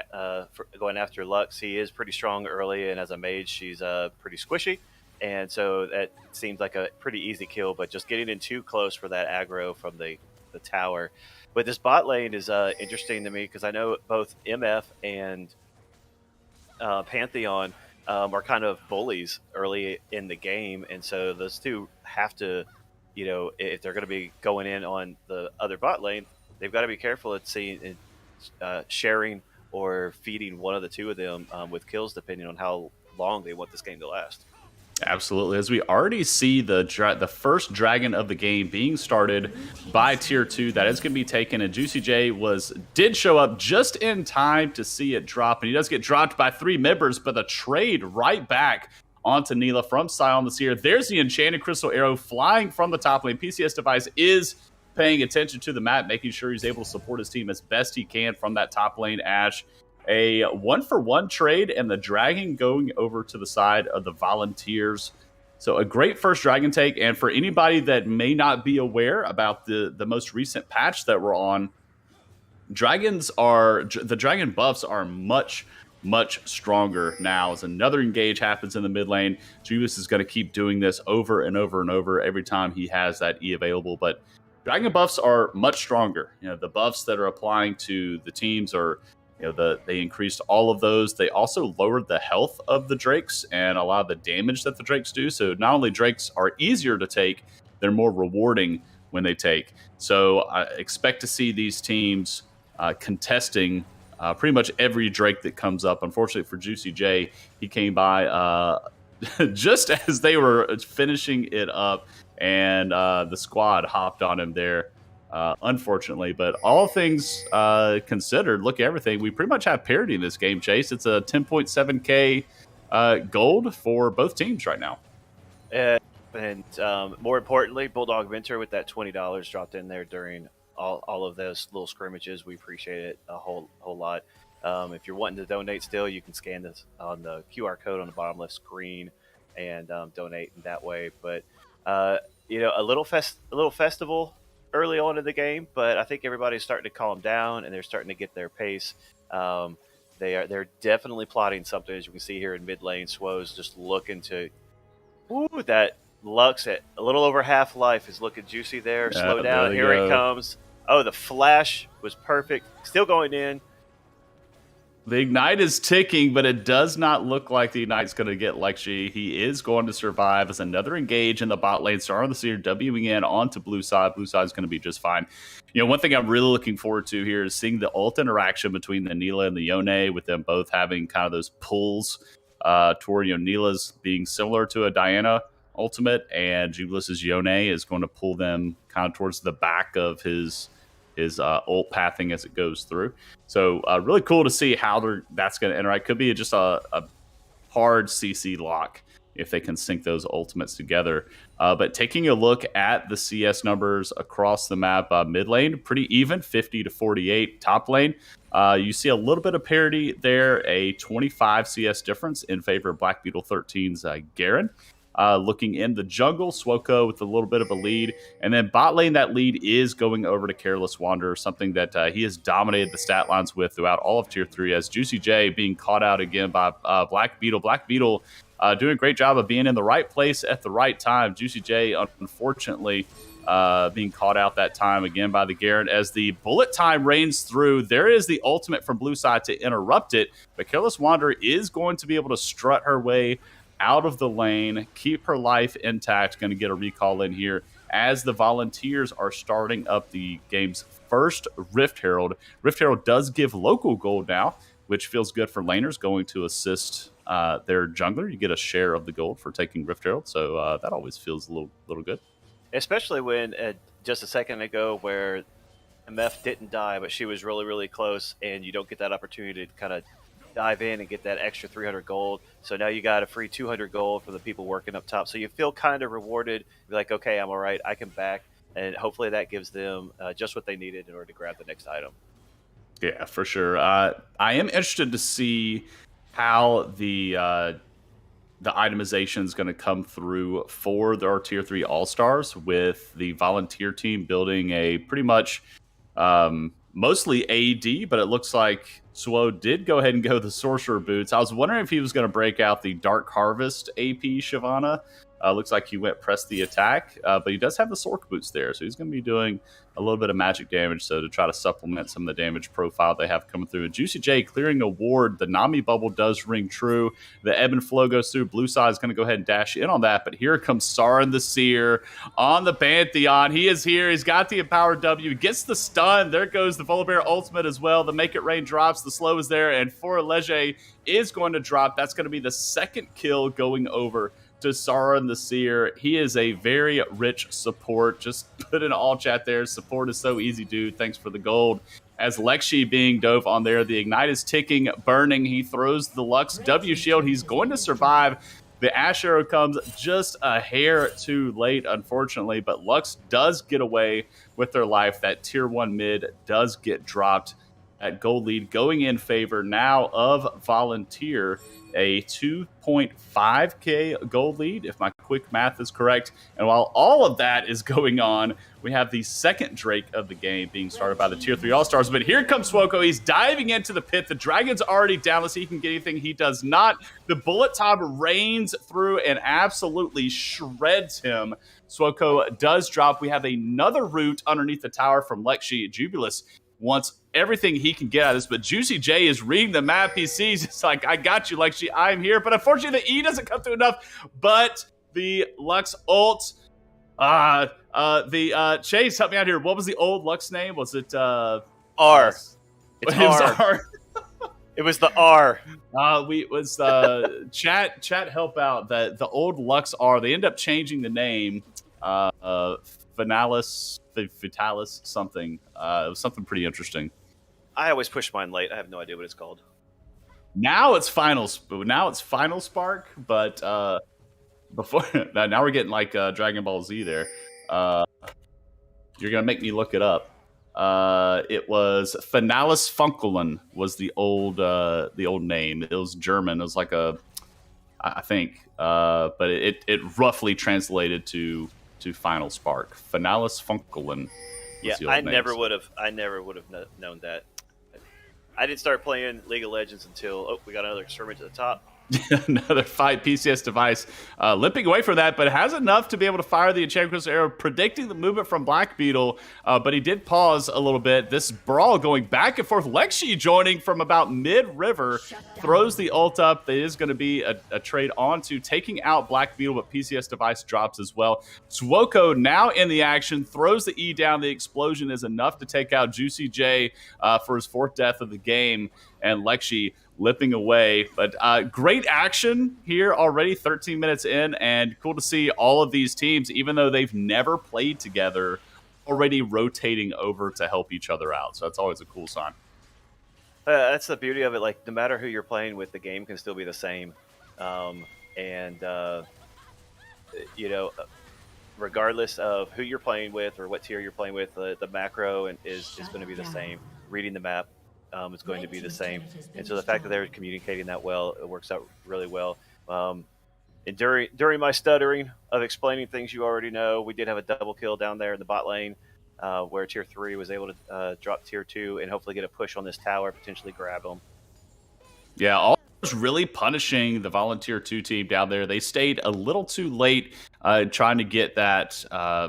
Lux. He is pretty strong early, and as a mage, she's pretty squishy, and so that seems like a pretty easy kill. But just getting in too close for that aggro from the tower. But this bot lane is interesting to me because I know both MF and Pantheon are kind of bullies early in the game, and so those two have to, if they're going to be going in on the other bot lane, they've got to be careful at seeing, sharing or feeding one of the two of them with kills, depending on how long they want this game to last. Absolutely. As we already see the first dragon of the game being started by tier 2, that is going to be taken, and Juicy J did show up just in time to see it drop, and he does get dropped by 3 members, but the trade right back onto Nilah from Sion the Seer. There's the Enchanted Crystal Arrow flying from the top lane. PCS Device is paying attention to the map, making sure he's able to support his team as best he can from that top lane. Ashe, a 1-for-1 trade, and the dragon going over to the side of the Volunteers. So a great first dragon take. And for anybody that may not be aware about the most recent patch that we're on, the dragon buffs are much stronger now. As another engage happens in the mid lane, Julius is going to keep doing this over and over and over every time he has that E available. But dragon buffs are much stronger. The buffs that are applying to the teams are, they increased all of those. They also lowered the health of the Drakes and a lot of the damage that the Drakes do. So not only Drakes are easier to take, they're more rewarding when they take. So I expect to see these teams contesting pretty much every Drake that comes up. Unfortunately for Juicy J, he came by just as they were finishing it up, and the squad hopped on him there. Unfortunately, but all things considered, look at everything. We pretty much have parity in this game, Chase. It's a 10.7k gold for both teams right now. And more importantly, Bulldog Venture with that $20 dropped in there during all of those little scrimmages. We appreciate it a whole lot. If you're wanting to donate still, you can scan this on the QR code on the bottom left screen and donate in that way. But a little festival early on in the game, but I think everybody's starting to calm down and they're starting to get their pace. They're definitely plotting something, as you can see here in mid lane. Swo's just looking to that Lux at a little over half life is looking juicy there. Slow down, here it comes. Oh, the flash was perfect. Still going in. The Ignite is ticking, but it does not look like the Ignite's going to get Lexi. He is going to survive as another engage in the bot lane. Star on the Seer Wing in onto Blue Side. Blue Side's going to be just fine. One thing I'm really looking forward to here is seeing the ult interaction between the Nilah and the Yone, with them both having kind of those pulls toward Nilah's being similar to a Diana ultimate, and Julius's Yone is going to pull them kind of towards the back of his ult pathing as it goes through. So really cool to see how that's going to interact. Could be just a hard CC lock if they can sync those ultimates together. But taking a look at the CS numbers across the map, mid lane, pretty even, 50 to 48. Top lane, you see a little bit of parity there, a 25 CS difference in favor of Black Beetle 13's Garen. Looking in the jungle, Swoko with a little bit of a lead. And then bot lane, that lead is going over to Careless Wanderer, something that he has dominated the stat lines with throughout all of Tier 3, as Juicy J being caught out again by Black Beetle. Black Beetle doing a great job of being in the right place at the right time. Juicy J, unfortunately, being caught out that time again by the Garen. As the bullet time rains through, there is the ultimate from Blue Side to interrupt it, but Careless Wanderer is going to be able to strut her way out of the lane, keep her life intact. Going to get a recall in here as the Volunteers are starting up the game's first Rift Herald. Rift Herald does give local gold now, which feels good for laners going to assist their jungler. You get a share of the gold for taking Rift Herald, so that always feels a little good. Especially when just a second ago where MF didn't die, but she was really close, and you don't get that opportunity to kind of dive in and get that extra 300 gold. So now you got a free 200 gold for the people working up top. So you feel kind of rewarded. You're like, okay, I'm all right. I can back. And hopefully that gives them just what they needed in order to grab the next item. Yeah, for sure. I am interested to see how the itemization is going to come through for our Tier 3 All-Stars, with the Volunteer team building a pretty much mostly AD, but it looks like Swo did go ahead and go the Sorcerer Boots. I was wondering if he was going to break out the Dark Harvest AP Shyvana Looks like he went press the attack, but he does have the Sork boots there, so he's going to be doing a little bit of magic damage, so to try to supplement some of the damage profile they have coming through. And Juicy J clearing a ward. The Nami bubble does ring true. The ebb and flow goes through. Blue side is going to go ahead and dash in on that, but here comes Sauron the Seer on the Pantheon. He is here. He's got the empowered W. Gets the stun. There goes the Volibear ultimate as well. The Make It Rain drops. The slow is there, and Foreleje is going to drop. That's going to be the second kill going over to Sauron the Seer. He is a very rich support. Just put in all chat there. Support is so easy, dude. Thanks for the gold. As Lexi being dove on there, the Ignite is ticking, burning. He throws the Lux W shield. He's going to survive. The Ash Arrow comes just a hair too late, unfortunately, but Lux does get away with their life. That tier 1 mid does get dropped. At gold lead going in favor now of Volunteer, a 2.5k gold lead, if my quick math is correct. And while all of that is going on, we have the second Drake of the game being started by the tier 3 All-Stars. But here comes Swoko. He's diving into the pit. The Dragon's already down. Let's see if he can get anything. He does not. The bullet time rains through and absolutely shreds him. Swoko does drop. We have another root underneath the tower from Lexi. Jubilus wants everything he can get out of this, but Juicy J is reading the map. He sees, it's like, I got you, Lexi, I'm here. But unfortunately, the E doesn't come through enough. But the Lux ult, Chase, help me out here. What was the old Lux name? Was it R? It's it was R. It was the R. Chat help out. That the old Lux R, they end up changing the name. Vitalis something. It was something pretty interesting. I always push mine late. I have no idea what it's called. Now it's Final Spark, but before now we're getting like Dragon Ball Z there. You're gonna make me look it up. It was Finalis Funkelen was the old name. It was German. It was like I think, but it roughly translated to Final Spark. Finalis Funkelen. Yeah, I never would have known that. I didn't start playing League of Legends until we got another experiment at the top. Another fight PCS device limping away from that, but has enough to be able to fire the Enchantment Crystal Arrow, predicting the movement from Black Beetle, but he did pause a little bit. This brawl going back and forth. Lexi joining from about mid-river, throws the ult up. There is going to be a trade onto taking out Black Beetle, but PCS device drops as well. Swoko now in the action, throws the E down. The explosion is enough to take out Juicy J for his 4th death of the game, and Lexi lipping away. But great action here already, 13 minutes in, and cool to see all of these teams, even though they've never played together, already rotating over to help each other out. So that's always a cool sign. That's the beauty of it. Like, no matter who you're playing with, the game can still be the same. Regardless of who you're playing with or what tier you're playing with, the macro is going to be the same. Reading the map, it's going to be the same. And so the fact that they're communicating that well, it works out really well. And during my stuttering of explaining things you already know, we did have a double kill down there in the bot lane, where tier 3 was able to drop tier 2 and hopefully get a push on this tower, potentially grab them. Yeah, all was really punishing the Volunteer 2 team down there. They stayed a little too late trying to get that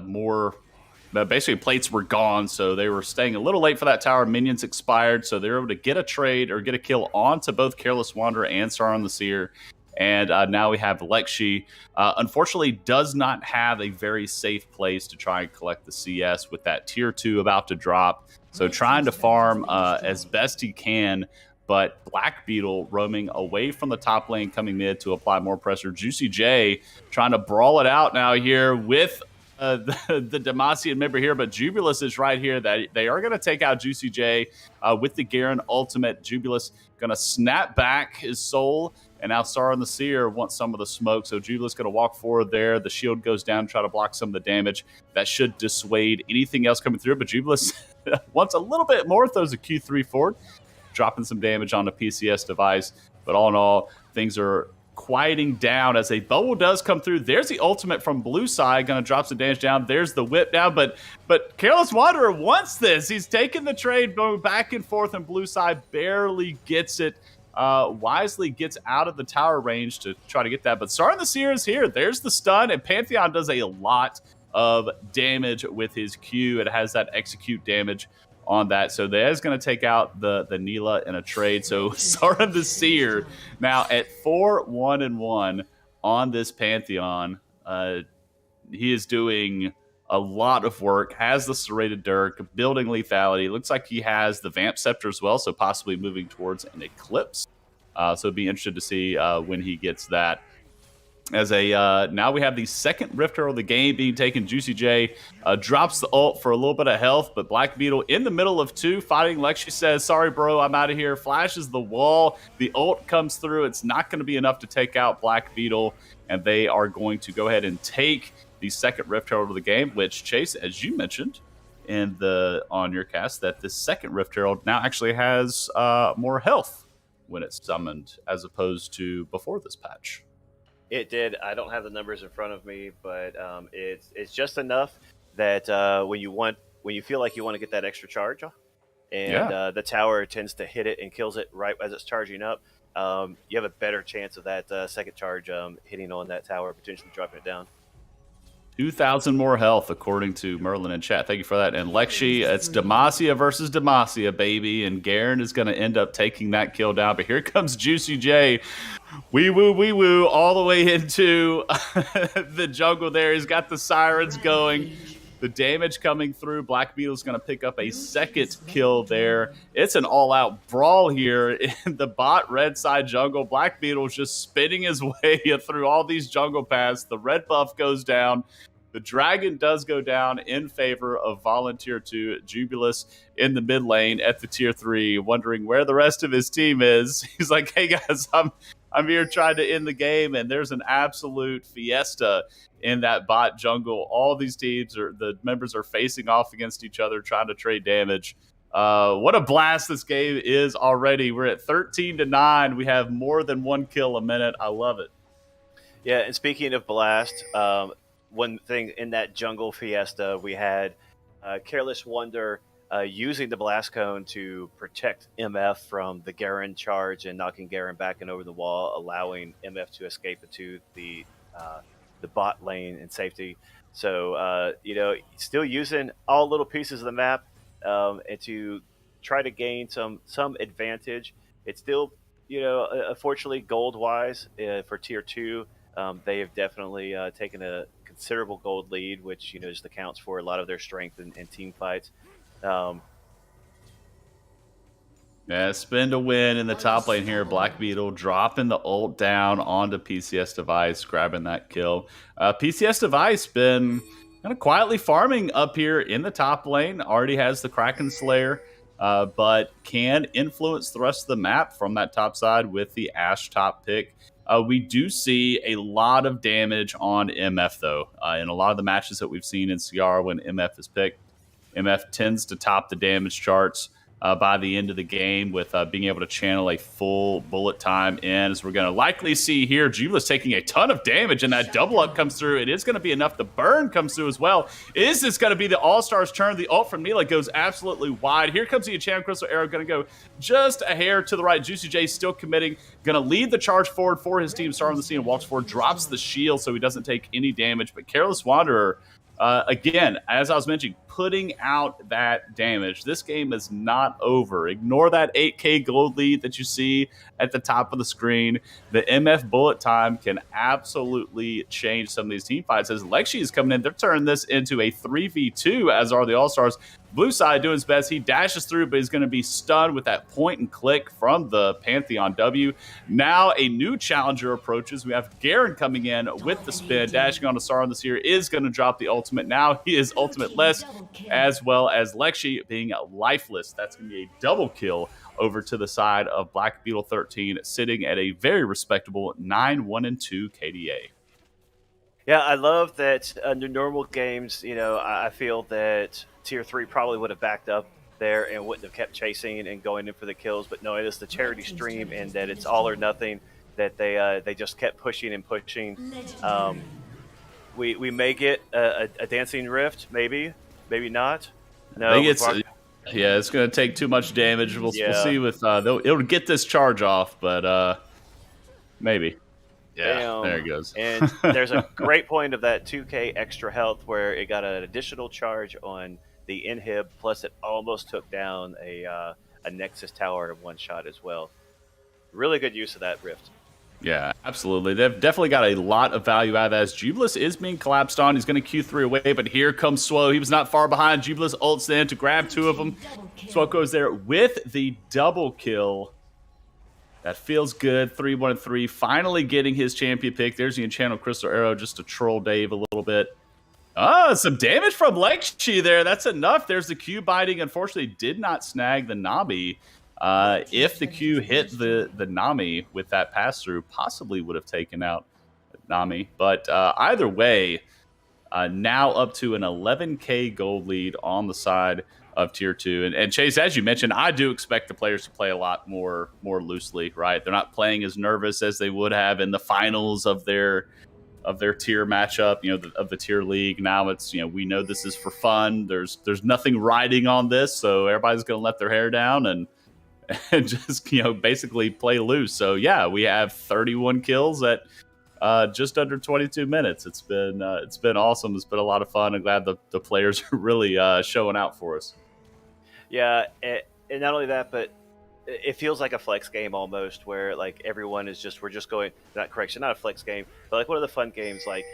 more... Basically, plates were gone, so they were staying a little late for that tower. Minions expired, so they were able to get a trade or get a kill onto both Careless Wanderer and Sauron the Seer. And now we have Lexi. Unfortunately, does not have a very safe place to try and collect the CS with that tier 2 about to drop. So trying to farm as best he can, but Black Beetle roaming away from the top lane, coming mid to apply more pressure. Juicy J trying to brawl it out now here with the Demacian member here, but Jubilus is right here. That they are going to take out Juicy J with the Garen ultimate. Jubilus going to snap back his soul, and now Sauron the Seer wants some of the smoke, so Jubilus going to walk forward there. The shield goes down, try to block some of the damage. That should dissuade anything else coming through, but Jubilus wants a little bit more, throws a Q3 forward, dropping some damage on the PCS device. But all in all, things are quieting down as a bubble does come through. There's the ultimate from blue side, gonna drop some damage down. There's the whip down, but Careless Wanderer wants this. He's taking the trade, going back and forth, and blue side barely gets it. wisely gets out of the tower range to try to get that. But Star the Seer is here. There's the stun, and Pantheon does a lot of damage with his Q. It has that execute damage on that. So that is going to take out the Neela in a trade. So Sara the Seer now at 4-1-1 on this Pantheon. He is doing a lot of work, has the Serrated Dirk, building lethality. Looks like he has the Vamp Scepter as well, so possibly moving towards an Eclipse. So it'd be interested to see when he gets that. As a now we have the second Rift Herald of the game being taken. Juicy J drops the ult for a little bit of health, but Black Beetle in the middle of two fighting. Lexi says, sorry, bro, I'm out of here. Flashes the wall. The ult comes through. It's not going to be enough to take out Black Beetle, and they are going to go ahead and take the second Rift Herald of the game, which, Chase, as you mentioned on your cast, that the second Rift Herald now actually has more health when it's summoned as opposed to before this patch. It did. I don't have the numbers in front of me, but it's just enough that when you feel like you want to get that extra charge, and the tower tends to hit it and kills it right as it's charging up, you have a better chance of that second charge hitting on that tower, potentially dropping it down. 2,000 more health, according to Merlin in chat. Thank you for that. And Lexi, it's Demacia versus Demacia, baby. And Garen is going to end up taking that kill down. But here comes Juicy J. Wee woo, all the way into the jungle there. He's got the sirens going. The damage coming through. Black Beetle's going to pick up a second kill there. It's an all-out brawl here in the bot red side jungle. Black Beetle's just spinning his way through all these jungle paths. The red buff goes down. The dragon does go down in favor of Volunteer 2. Jubilus in the mid lane at the tier 3, wondering where the rest of his team is. He's like, hey guys, I'm here trying to end the game, and there's an absolute fiesta in that bot jungle. All these teams, the members are facing off against each other, trying to trade damage. What a blast this game is already. We're at 13-9. We have more than one kill a minute. I love it. Yeah, and speaking of blast, one thing in that jungle fiesta, we had Careless Wonder using the blast cone to protect MF from the Garen charge and knocking Garen back and over the wall, allowing MF to escape into the bot lane in safety. So, still using all little pieces of the map and to try to gain some advantage. It's still, unfortunately, gold-wise for Tier 2, they have definitely taken a considerable gold lead, which, just accounts for a lot of their strength in team fights. Spin to win in the top lane here. Black Beetle dropping the ult down onto PCS Device, grabbing that kill. PCS Device been kind of quietly farming up here in the top lane. Already has the Kraken Slayer, but can influence the rest of the map from that top side with the Ashe top pick. We do see a lot of damage on MF, though. In a lot of the matches that we've seen in CR when MF is picked, MF tends to top the damage charts by the end of the game with being able to channel a full bullet time in. As we're going to likely see here, Jubilus taking a ton of damage, and that double up comes through. It is going to be enough. The burn comes through as well. Is this going to be the All-Stars turn? The ult from Neela goes absolutely wide. Here comes the Enchanted Crystal Arrow, going to go just a hair to the right. Juicy J still committing, going to lead the charge forward for his team. Star on the scene, walks forward, drops the shield so he doesn't take any damage. But Careless Wanderer, again, as I was mentioning, putting out that damage. This game is not over. Ignore that 8K gold lead that you see at the top of the screen. The MF bullet time can absolutely change some of these team fights. As Lexi is coming in, they're turning this into a 3v2, as are the All-Stars. Blue side doing his best. He dashes through, but he's going to be stunned with that point and click from the Pantheon W. Now a new challenger approaches. We have Garen coming in with the spin, dashing on to Sauron this year, is going to drop the ultimate. Now he is ultimate-less, as well as Lexi being lifeless. That's going to be a double kill over to the side of Black Beetle 13, sitting at a very respectable 9-1-2 KDA. Yeah, I love that under normal games, I feel that Tier 3 probably would have backed up there and wouldn't have kept chasing and going in for the kills. But no, it is the charity stream, and that it's all or nothing, that they just kept pushing and pushing. We may get a Dancing Rift, maybe not. No, Yeah, it's going to take too much damage. We'll Yeah. see with it'll get this charge off, but maybe. Yeah, Damn. there it goes. And there's a great point of that 2k extra health where it got an additional charge on the inhib, plus it almost took down a Nexus tower in one shot as well. Really good use of that rift. Yeah, absolutely. They've definitely got a lot of value out of that. As Jubilis is being collapsed on, he's going to Q3 away, but here comes Swo. He was not far behind. Jubilis ults in to grab two of them. Swo goes there with the double kill. That feels good. 3-1-3. Finally getting his champion pick. There's the Enchanted Crystal Arrow just to troll Dave a little bit. Oh, some damage from Lexi there. That's enough. There's the Q biting. Unfortunately, did not snag the Nami. If the Q hit the Nami with that pass-through, possibly would have taken out Nami. But either way, now up to an 11K gold lead on the side of Tier 2. And Chase, as you mentioned, I do expect the players to play a lot more loosely, right? They're not playing as nervous as they would have in the finals of their tier matchup, of the tier league. Now it's, we know this is for fun. There's nothing riding on this, so everybody's going to let their hair down and just, basically play loose. So yeah, we have 31 kills at just under 22 minutes. It's been awesome. It's been a lot of fun. I'm glad the players are really showing out for us. Yeah, and not only that, but it feels like a flex game almost, where like everyone is we're just going, not a flex game, but like one of the fun games like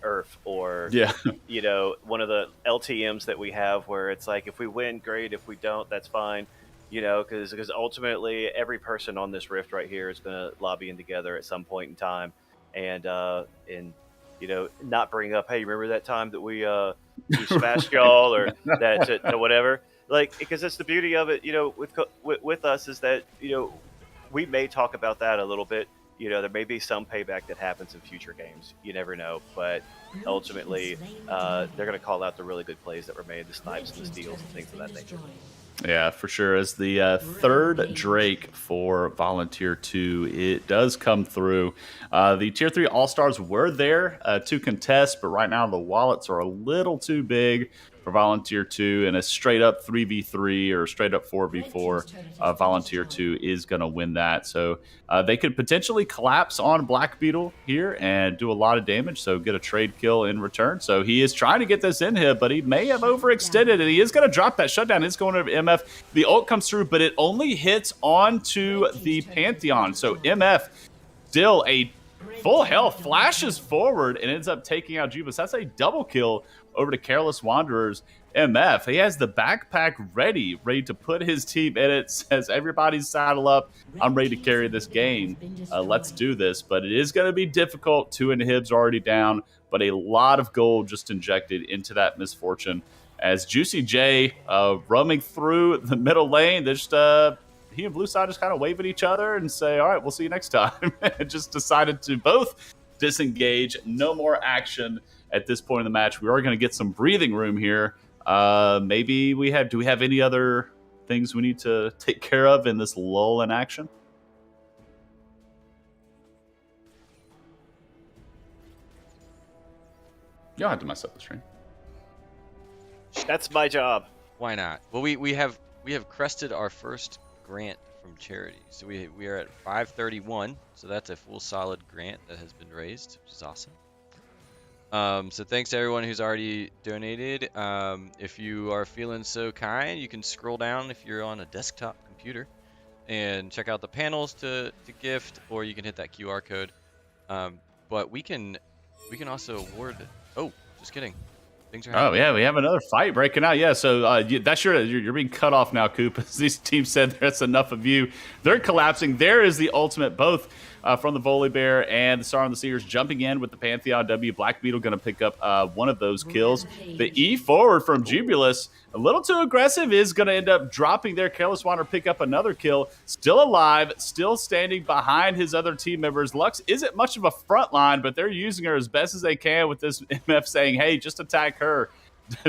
Earth or one of the LTMs that we have where it's like if we win, great. If we don't, that's fine. Because ultimately every person on this rift right here is going to lobby in together at some point in time, and not bring up, hey, remember that time that we smashed y'all or that whatever. Like, because that's the beauty of it, with us is that we may talk about that a little bit. There may be some payback that happens in future games. You never know, but ultimately they're going to call out the really good plays that were made, the snipes and the steals and things of that nature. Yeah, for sure. As the third Drake for Volunteer 2, it does come through. The Tier 3 All-Stars were there to contest, but right now the wallets are a little too big for Volunteer 2, and a straight-up 3v3 or straight-up 4v4, Volunteer 2 is going to win that. So they could potentially collapse on Black Beetle here and do a lot of damage, so get a trade kill in return. So he is trying to get this inhib, but he may have overextended, and he is going to drop that shutdown. It's going over to MF. The ult comes through, but it only hits onto the Pantheon. So MF, still a full health, flashes forward and ends up taking out Jubilis. That's a double kill over to Careless Wanderers. MF, he has the backpack ready to put his team in it. Says, everybody's saddle up. I'm ready to carry this game. Let's do this. But it is going to be difficult. 2 inhibs already down, but a lot of gold just injected into that misfortune. As Juicy J roaming through the middle lane, they just he and Blue Side just kind of wave at each other and say, all right, we'll see you next time. Just decided to both disengage. No more action at this point in the match. We are going to get some breathing room here. Do we have any other things we need to take care of in this lull in action? You don't have to mess up the stream. That's my job. Why not? Well, we have crested our first grant from charity. So we are at 531. So that's a full solid grant that has been raised, which is awesome. So thanks to everyone who's already donated. If you are feeling so kind, you can scroll down if you're on a desktop computer and check out the panels to gift, or you can hit that QR code. But we can also award. Oh, just kidding. Things are happening. Oh yeah, we have another fight breaking out. Yeah, so that's you're being cut off now, Coop. As these teams said, that's enough of you. They're collapsing. There is the ultimate, both from the Volibear and the Star on the Seers jumping in with the Pantheon W. Black Beetle going to pick up one of those kills. The E forward from Jubilis, a little too aggressive, is going to end up dropping there. Careless Wander pick up another kill. Still alive, still standing behind his other team members. Lux isn't much of a front line, but they're using her as best as they can with this MF saying, hey, just attack her.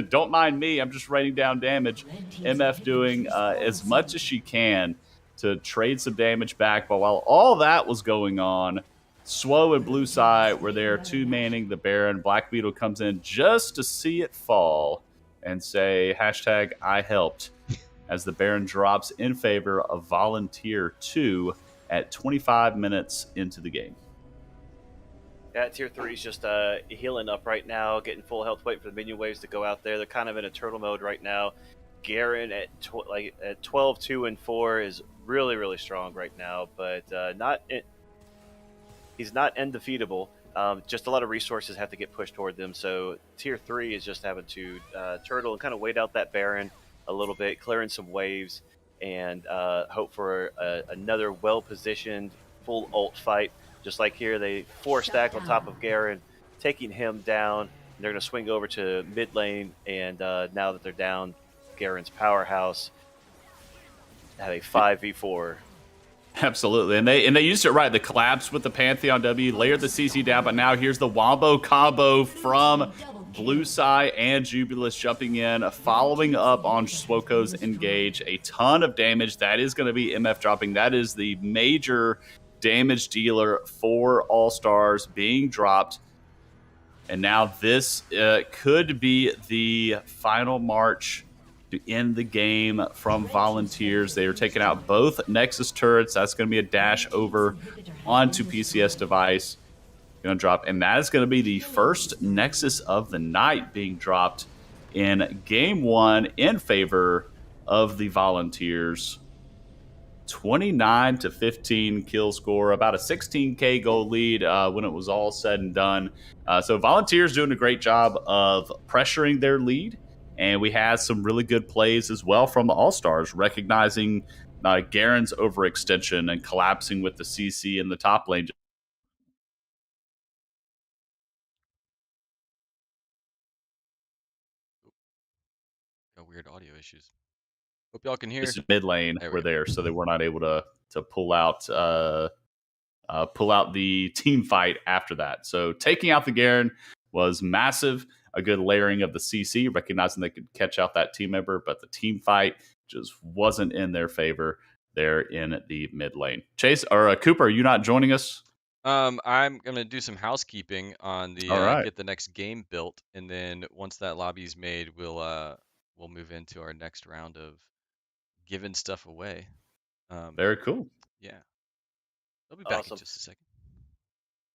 Don't mind me. I'm just writing down damage. MF doing as much as she can to trade some damage back. But while all that was going on, Swo and Blue Side were there two-manning the Baron. Black Beetle comes in just to see it fall and say hashtag I helped as the Baron drops in favor of Volunteer 2 at 25 minutes into the game. Yeah, tier 3 is just healing up right now, getting full health, waiting for the minion waves to go out there. They're kind of in a turtle mode right now. Garen at 12, 2, and 4 is really, really strong right now, but he's not undefeatable. Just a lot of resources have to get pushed toward them. So tier 3 is just having to turtle and kind of wait out that Baron a little bit, clearing some waves, and hope for another well-positioned full ult fight. Just like here, they 4-stack on top of Garen, taking him down. They're going to swing over to mid lane, and now that they're down, Garen's powerhouse have a 5v4. Absolutely, and they used it right. The collapse with the Pantheon W, layered the CC down, but now here's the Wombo combo from Blueseye and Jubilus jumping in, following up on Swoko's engage. A ton of damage. That is going to be MF dropping. That is the major damage dealer for All-Stars being dropped. And now this could be the final march to end the game from Volunteers. They are taking out both Nexus turrets. That's going to be a dash over onto PCS device. Going to drop, and that is going to be the first Nexus of the night being dropped in game 1 in favor of the Volunteers. 29-15 kill score, about a 16k goal lead when it was all said and done. So Volunteers doing a great job of pressuring their lead, and we had some really good plays as well from the All-Stars, recognizing Garen's overextension and collapsing with the CC in the top lane. Got weird audio issues. Hope y'all can hear. This is mid lane were there, so they were not able to pull out the team fight after that. So taking out the Garen was massive. A good layering of the CC, recognizing they could catch out that team member, but the team fight just wasn't in their favor there in the mid lane. Chase or Cooper, are you not joining us? I'm gonna do some housekeeping on the get the next game built, and then once that lobby's made, we'll move into our next round of giving stuff away. Very cool. Yeah, I'll be back in just a second.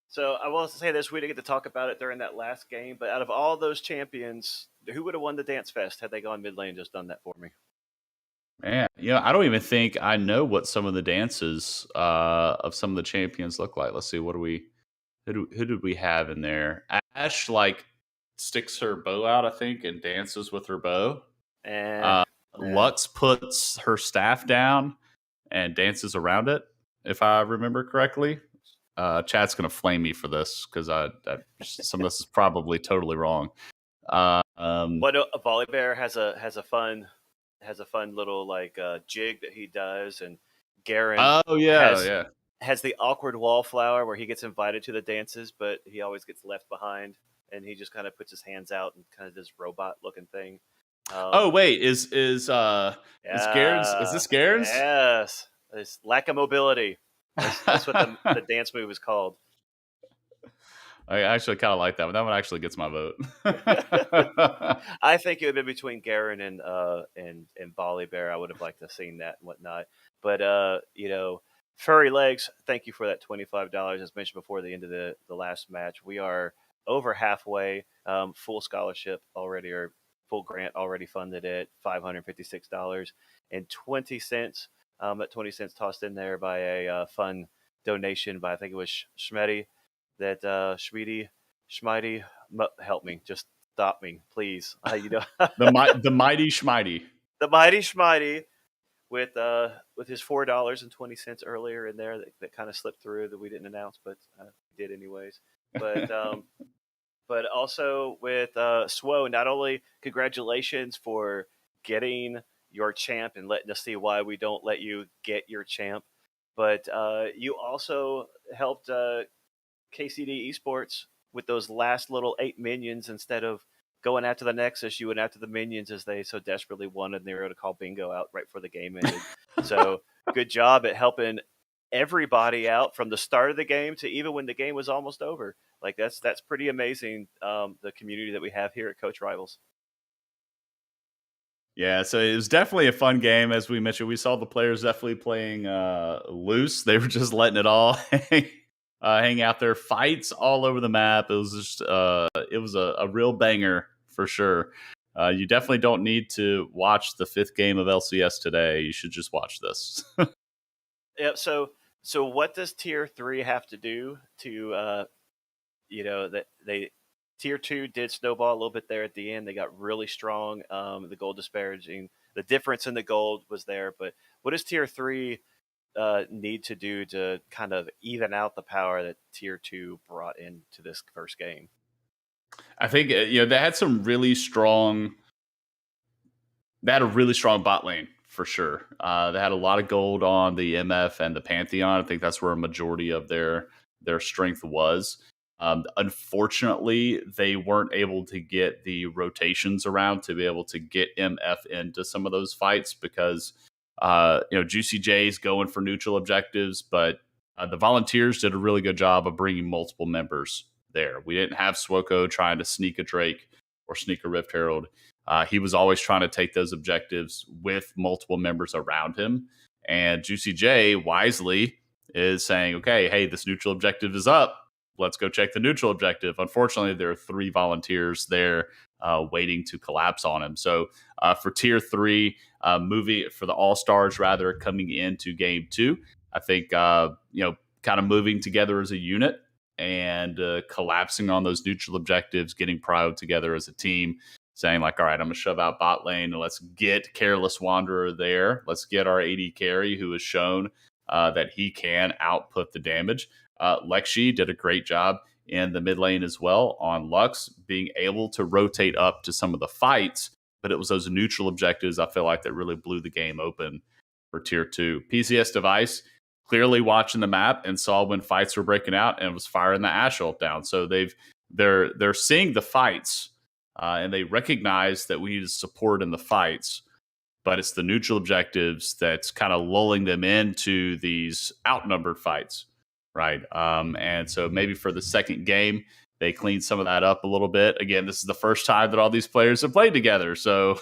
So I will say this: we didn't get to talk about it during that last game, but out of all those champions, who would have won the Dance Fest had they gone mid lane and just done that for me? Man, I don't even think I know what some of the dances of some of the champions look like. Let's see, who did we have in there? Ash sticks her bow out, I think, and dances with her bow. Lux puts her staff down and dances around it, if I remember correctly. Chat's gonna flame me for this because some of this is probably totally wrong. But Volibear has a fun little jig that he does, and Garen has the awkward wallflower where he gets invited to the dances, but he always gets left behind, and he just kind of puts his hands out and kind of this robot looking thing. Wait, is Garen's? Is this Garen's? Yes, it's lack of mobility. That's what the dance move is called. I actually kind of like that one. That one actually gets my vote. I think it would have been between Garen and Volibear. I would have liked to have seen that and whatnot. But Furry Legs, thank you for that $25. As mentioned before the end of the last match, we are over halfway. Full scholarship already, or full grant already funded at $556 and 20 cents. At 20 cents tossed in there by a fun donation by, I think it was Schmitty. That Schmitty, help me, just stop me, please. The mighty Schmitty. The mighty Schmitty with his $4.20 earlier in there that kind of slipped through that we didn't announce, but we did anyways. But but also with Swo, not only congratulations for getting your champ and letting us see why we don't let you get your champ, but you also helped KCD Esports with those last little 8 minions. Instead of going after the Nexus, you went after the minions as they so desperately wanted, and they were able to call bingo out right before the game ended. So good job at helping everybody out from the start of the game to even when the game was almost over. That's pretty amazing, the community that we have here at Coach Rivals. Yeah, so it was definitely a fun game. As we mentioned, we saw the players definitely playing loose. They were just letting it all hang out there. Fights all over the map. It was just it was a real banger for sure. You definitely don't need to watch the 5th game of LCS today. You should just watch this. Yeah. So what does tier 3 have to do to that they tier 2 did snowball a little bit there at the end. They got really strong. The gold disparaging, the difference in the gold was there, but what does tier 3 need to do to kind of even out the power that tier 2 brought into this first game? I think they had some really strong. They had a really strong bot lane for sure. They had a lot of gold on the MF and the Pantheon. I think that's where a majority of their strength was. Unfortunately, they weren't able to get the rotations around to be able to get MF into some of those fights because Juicy J's going for neutral objectives, but the Volunteers did a really good job of bringing multiple members there. We didn't have Swoko trying to sneak a Drake or sneak a Rift Herald. He was always trying to take those objectives with multiple members around him. And Juicy J wisely is saying, okay, hey, this neutral objective is up. Let's go check the neutral objective. Unfortunately, there are 3 Volunteers there waiting to collapse on him. So for tier 3, moving for the All-Stars rather coming into game 2, I think, kind of moving together as a unit and collapsing on those neutral objectives, getting Prio together as a team, saying like, all right, I'm going to shove out bot lane and let's get Careless Wanderer there. Let's get our AD carry who has shown that he can output the damage. Lexi did a great job in the mid lane as well on Lux, being able to rotate up to some of the fights, but it was those neutral objectives I feel like that really blew the game open for tier 2. PCS Device clearly watching the map and saw when fights were breaking out and was firing the Ashe ult down. So they're seeing the fights and they recognize that we need to support in the fights, but it's the neutral objectives that's kind of lulling them into these outnumbered fights, right? And so maybe for the second game, they cleaned some of that up a little bit. Again, this is the first time that all these players have played together. So,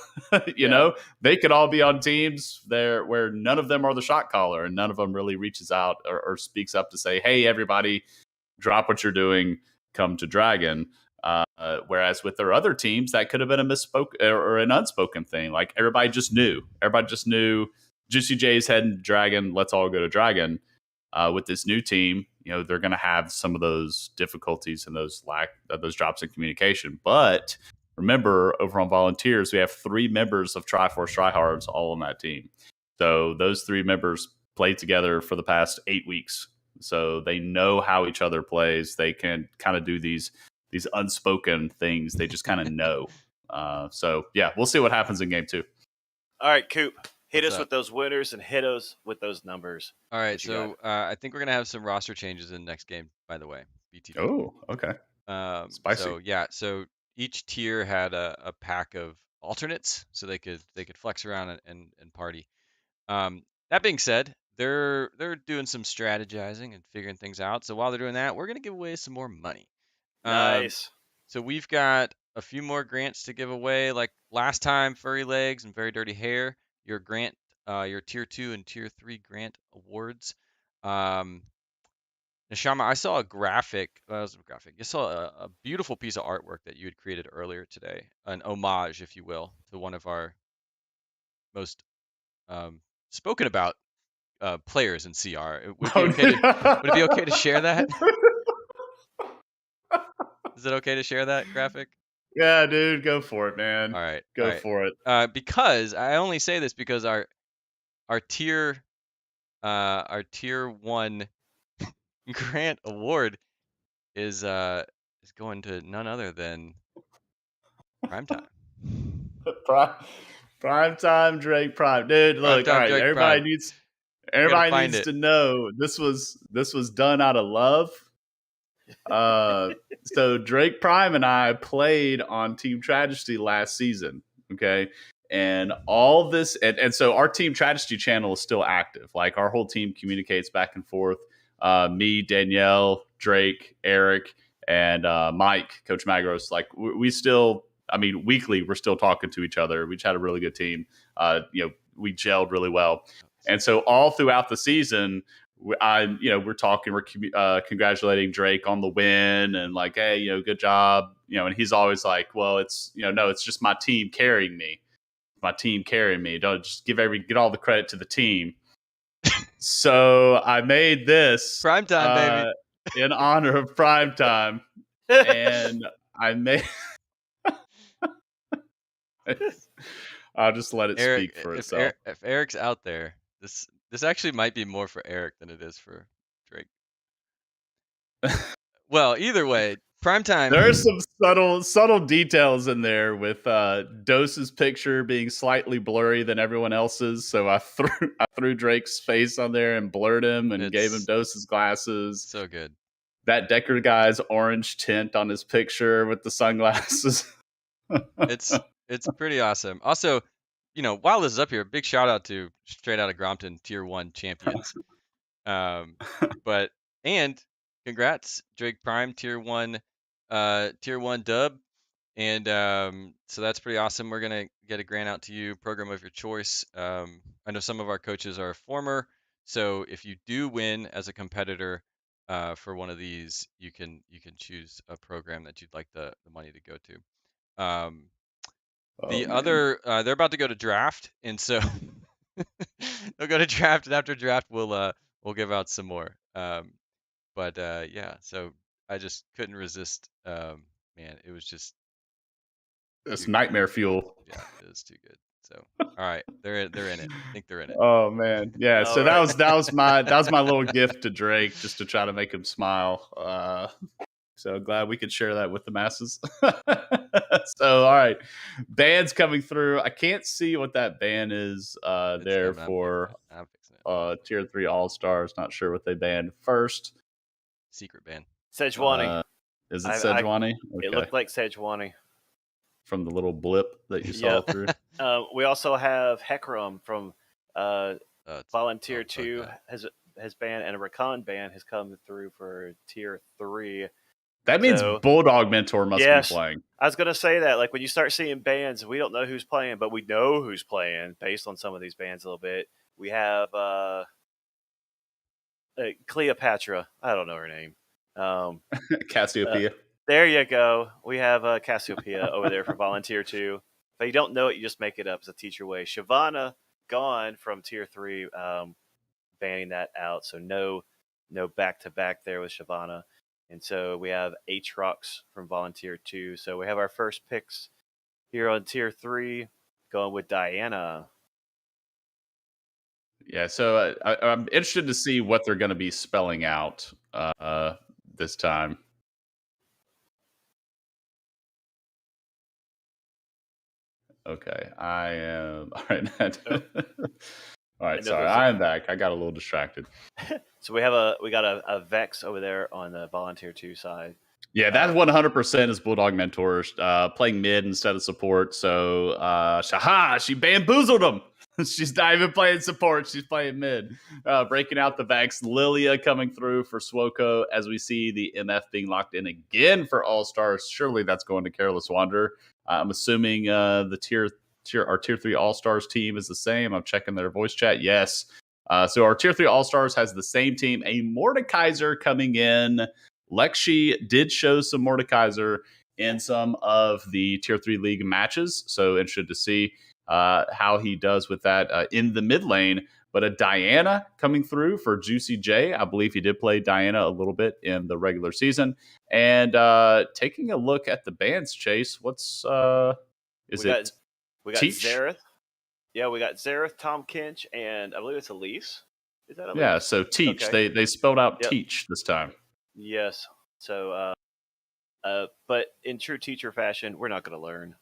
they could all be on teams there where none of them are the shot caller and none of them really reaches out or speaks up to say, hey, everybody, drop what you're doing, come to Dragon. Whereas with their other teams, that could have been a misspoken or an unspoken thing. Like everybody just knew. Juicy J's heading Dragon. Let's all go to Dragon. With this new team, they're going to have some of those difficulties and those drops in communication. But remember, over on Volunteers, we have 3 members of Triforce Tryhards all on that team. So those 3 members played together for the past 8 weeks. So they know how each other plays. They can kind of do these unspoken things. They just kind of know. So yeah, we'll see what happens in game 2. All right, Coop, hit What's us up? with those winners and hit us with those numbers. All right, What you so I think we're gonna have some roster changes in the next game. By the way, BTB. Oh, okay. Spicy. So each tier had a pack of alternates, so they could flex around and party. That being said, they're doing some strategizing and figuring things out. So while they're doing that, we're gonna give away some more money. Nice. So we've got a few more grants to give away. Like last time, Furry Legs and Very Dirty Hair, your grant, your tier 2 and tier 3 grant awards. Neshama, I saw a graphic. That was a graphic. You saw a beautiful piece of artwork that you had created earlier today, an homage, if you will, to one of our most spoken about players in CR. Would it be okay to share that? Is it okay to share that graphic? Yeah, dude, go for it, man. All right. Go for it. Because I only say this because our tier 1 grant award is going to none other than Primetime. Primetime Drake Prime. Dude, look, Primetime all right, Drake everybody Prime. needs to know this was done out of love. So Drake Prime and I played on Team Tragedy last season, okay? And all this and so our Team Tragedy channel is still active. Like our whole team communicates back and forth. Me, Danielle, Drake, Eric, and Mike, Coach Magros. Like we still I mean, weekly we're still talking to each other. We just had a really good team. We gelled really well, and so all throughout the season, we're talking, we're congratulating Drake on the win, and like, hey, good job, and he's always like, well, it's no, it's just my team carrying me. My team carrying me. Don't just get all the credit to the team. So I made this Primetime, baby. in honor of Primetime, and I made. I'll just let it Eric, speak for itself. if Eric's out there, this actually might be more for Eric than it is for Drake. Well, either way, Primetime. There are some subtle details in there with Dose's picture being slightly blurry than everyone else's. So I threw Drake's face on there and blurred him and gave him Dose's glasses. So good. That Decker guy's orange tint on his picture with the sunglasses. It's pretty awesome. Also, while this is up here, big shout out to Straight Outta Grompton Tier 1 champions. And congrats, Drake Prime Tier 1 dub. And so that's pretty awesome. We're gonna get a grant out to you, program of your choice. I know some of our coaches are former, so if you do win as a competitor for one of these, you can choose a program that you'd like the money to go to. They're about to go to draft, and so they'll go to draft, and after draft we'll give out some more. So I just couldn't resist. Man, it was just it's nightmare fuel. Yeah, it was too good. So all right, they're in it. I think they're in it. Oh man, yeah. So that was my little gift to Drake, just to try to make him smile. So glad we could share that with the masses. So, all right. Bands coming through. I can't see what that band is there for Tier 3 All-Stars. Not sure what they banned first. Secret band. Sejuani. Is it Sejuani? Okay. It looked like Sejuani. From the little blip that you saw through. We also have Hekram from Volunteer 2 has banned, and a Rakan band has come through for Tier 3. That means Bulldog Mentor must be playing. I was going to say that. Like, when you start seeing bands, we don't know who's playing, but we know who's playing based on some of these bands a little bit. We have Cleopatra. I don't know her name. Cassiopeia. There you go. We have Cassiopeia over there for Volunteer 2. If you don't know it, you just make it up. It's a teacher way. Shyvana gone from Tier 3, banning that out. So no back-to-back there with Shyvana. And so we have Aatrox from Volunteer 2. So we have our first picks here on Tier 3, going with Diana. Yeah, so I'm interested to see what they're going to be spelling out this time. Okay, I am. All right. All right, sorry, I am back. I got a little distracted. So we got a Vex over there on the Volunteer 2 side. Yeah, that 100% is Bulldog Mentors playing mid instead of support. So she bamboozled him. She's not even playing support. She's playing mid. Breaking out the Vex. Lilia coming through for Swoko as we see the MF being locked in again for All-Stars. Surely that's going to Careless Wanderer. I'm assuming the Tier 3 All-Stars team is the same. I'm checking their voice chat. Yes. So our Tier 3 All-Stars has the same team. A Mordekaiser coming in. Lexi did show some Mordekaiser in some of the Tier 3 League matches. So interested to see how he does with that in the mid lane. But a Diana coming through for Juicy J. I believe he did play Diana a little bit in the regular season. And taking a look at the bands, Chase, what's we got Teach? Xerath. Yeah, we got Xerath, Tom Kinch, and I believe it's Elise. Is that Elise? Yeah, so Teach. Okay. They spelled out Teach this time. Yes. So, but in true teacher fashion, we're not going to learn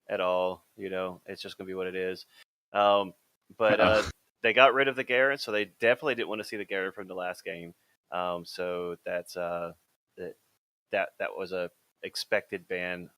at all. It's just going to be what it is. But they got rid of the Garen, so they definitely didn't want to see the Garen from the last game. So that's that was a expected ban.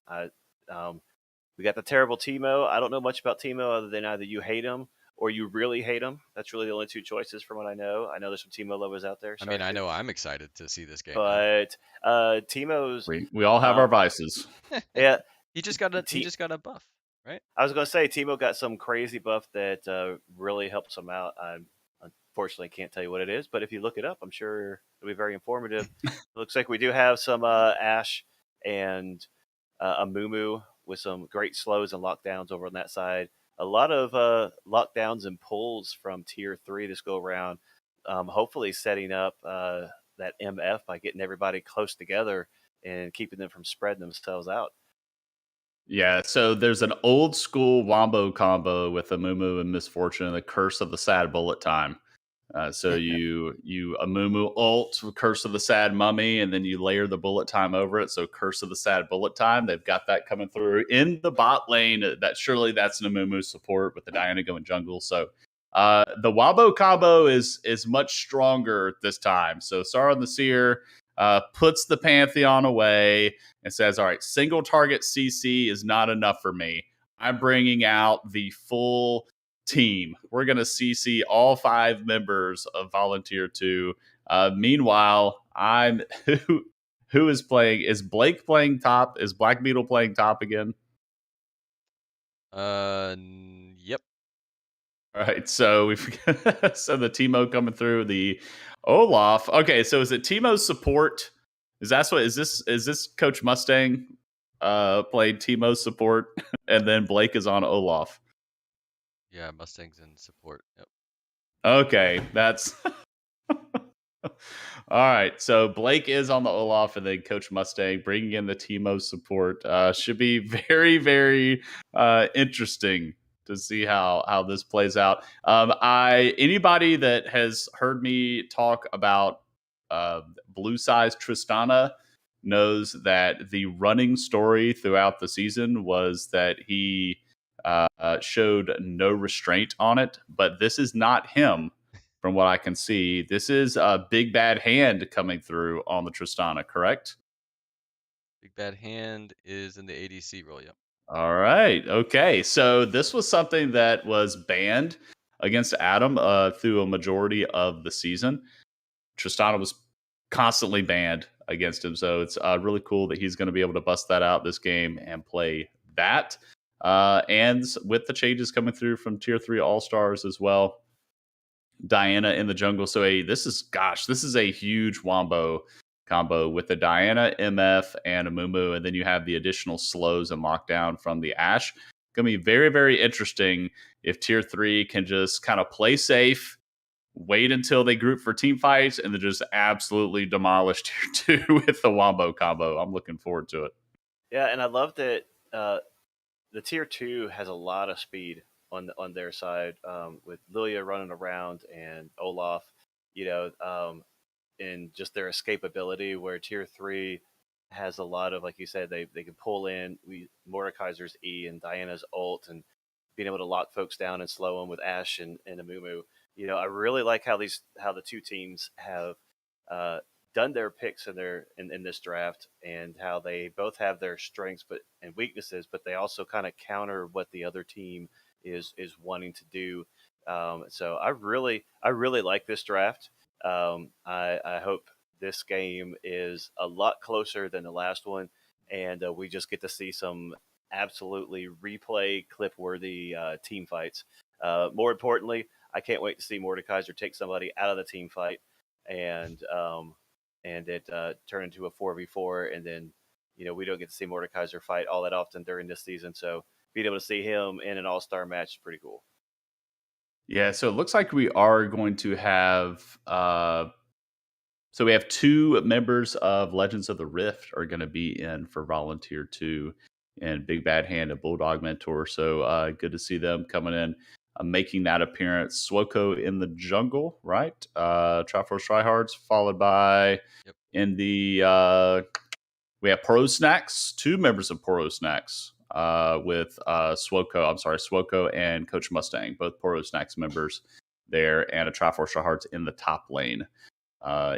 We got the terrible Teemo. I don't know much about Teemo other than either you hate him or you really hate him. That's really the only two choices from what I know. I know there's some Teemo lovers out there. I know I'm excited to see this game. But Teemo's... We all have our vices. Yeah. He just got T- a buff, right? I was going to say Timo got some crazy buff that really helps him out. I unfortunately can't tell you what it is, but if you look it up, I'm sure it'll be very informative. Looks like we do have some Ash and a Mumu with some great slows and lockdowns over on that side. A lot of lockdowns and pulls from tier 3 this go around. Hopefully setting up that MF by getting everybody close together and keeping them from spreading themselves out. Yeah, so there's an old school wombo combo with Amumu and Misfortune and the Curse of the Sad Bullet Time. So you Amumu ult Curse of the Sad Mummy, and then you layer the bullet time over it. So Curse of the Sad Bullet Time. They've got that coming through in the bot lane. That surely that's an Amumu support with the Diana going jungle. So the Wabo combo is much stronger this time. So Sauron the Seer puts the Pantheon away and says, "All right, single target CC is not enough for me. I'm bringing out the full team. We're going to CC all 5 members of Volunteer 2. Meanwhile, I'm who is playing? Is Blake playing top? Is Black Beetle playing top again? Yep. All right, so we've so the Timo coming through the Olaf. Okay, so is it Timo's support? Is this Coach Mustang played Timo's support and then Blake is on Olaf? Yeah, Mustangs in support. Yep. Okay, that's all right. So Blake is on the Olaf, and then Coach Mustang bringing in the Timo support. Should be very, very interesting to see how this plays out. Anybody that has heard me talk about Blue Size Tristana knows that the running story throughout the season was that he showed no restraint on it, but this is not him. From what I can see, this is a big bad hand coming through on the Tristana, correct? Big Bad Hand is in the ADC role. Yep. All right. Okay. So this was something that was banned against Adam through a majority of the season. Tristana was constantly banned against him. So it's really cool that he's going to be able to bust that out this game and play that. And with the changes coming through from Tier 3 All-Stars as well, Diana in the jungle. So this is a huge wombo combo with the Diana, MF, and a Mumu, and then you have the additional slows and lockdown from the Ashe. Going to be very, very interesting if Tier 3 can just kind of play safe, wait until they group for team fights, and then just absolutely demolish Tier 2 with the wombo combo. I'm looking forward to it. Yeah, and I love that the tier 2 has a lot of speed on their side, with Lilia running around and Olaf, and just their escapability. Where tier 3 has a lot of, like you said, they can pull in Mordekaiser's E and Diana's ult, and being able to lock folks down and slow them with Ashe and Amumu. I really like how the two teams have done their picks in this draft, and how they both have their strengths and weaknesses, but they also kind of counter what the other team is wanting to do. So I really like this draft. I hope this game is a lot closer than the last one, and we just get to see some absolutely replay clip worthy team fights. More importantly, I can't wait to see Mordekaiser take somebody out of the team fight and it turn into a 4v4, and then we don't get to see Mordekaiser fight all that often during this season, so being able to see him in an all-star match is pretty cool. Yeah, so it looks like we are going to have so we have 2 members of Legends of the Rift are going to be in for Volunteer 2, and Big Bad Hand and Bulldog Mentor. So good to see them coming in, making that appearance. Swoko in the jungle, right? Triforce Tryhards, followed by in the we have Poro Snacks, 2 members of Poro Snacks with Swoko and Coach Mustang, both Poro Snacks members there, and a Triforce Tryhards in the top lane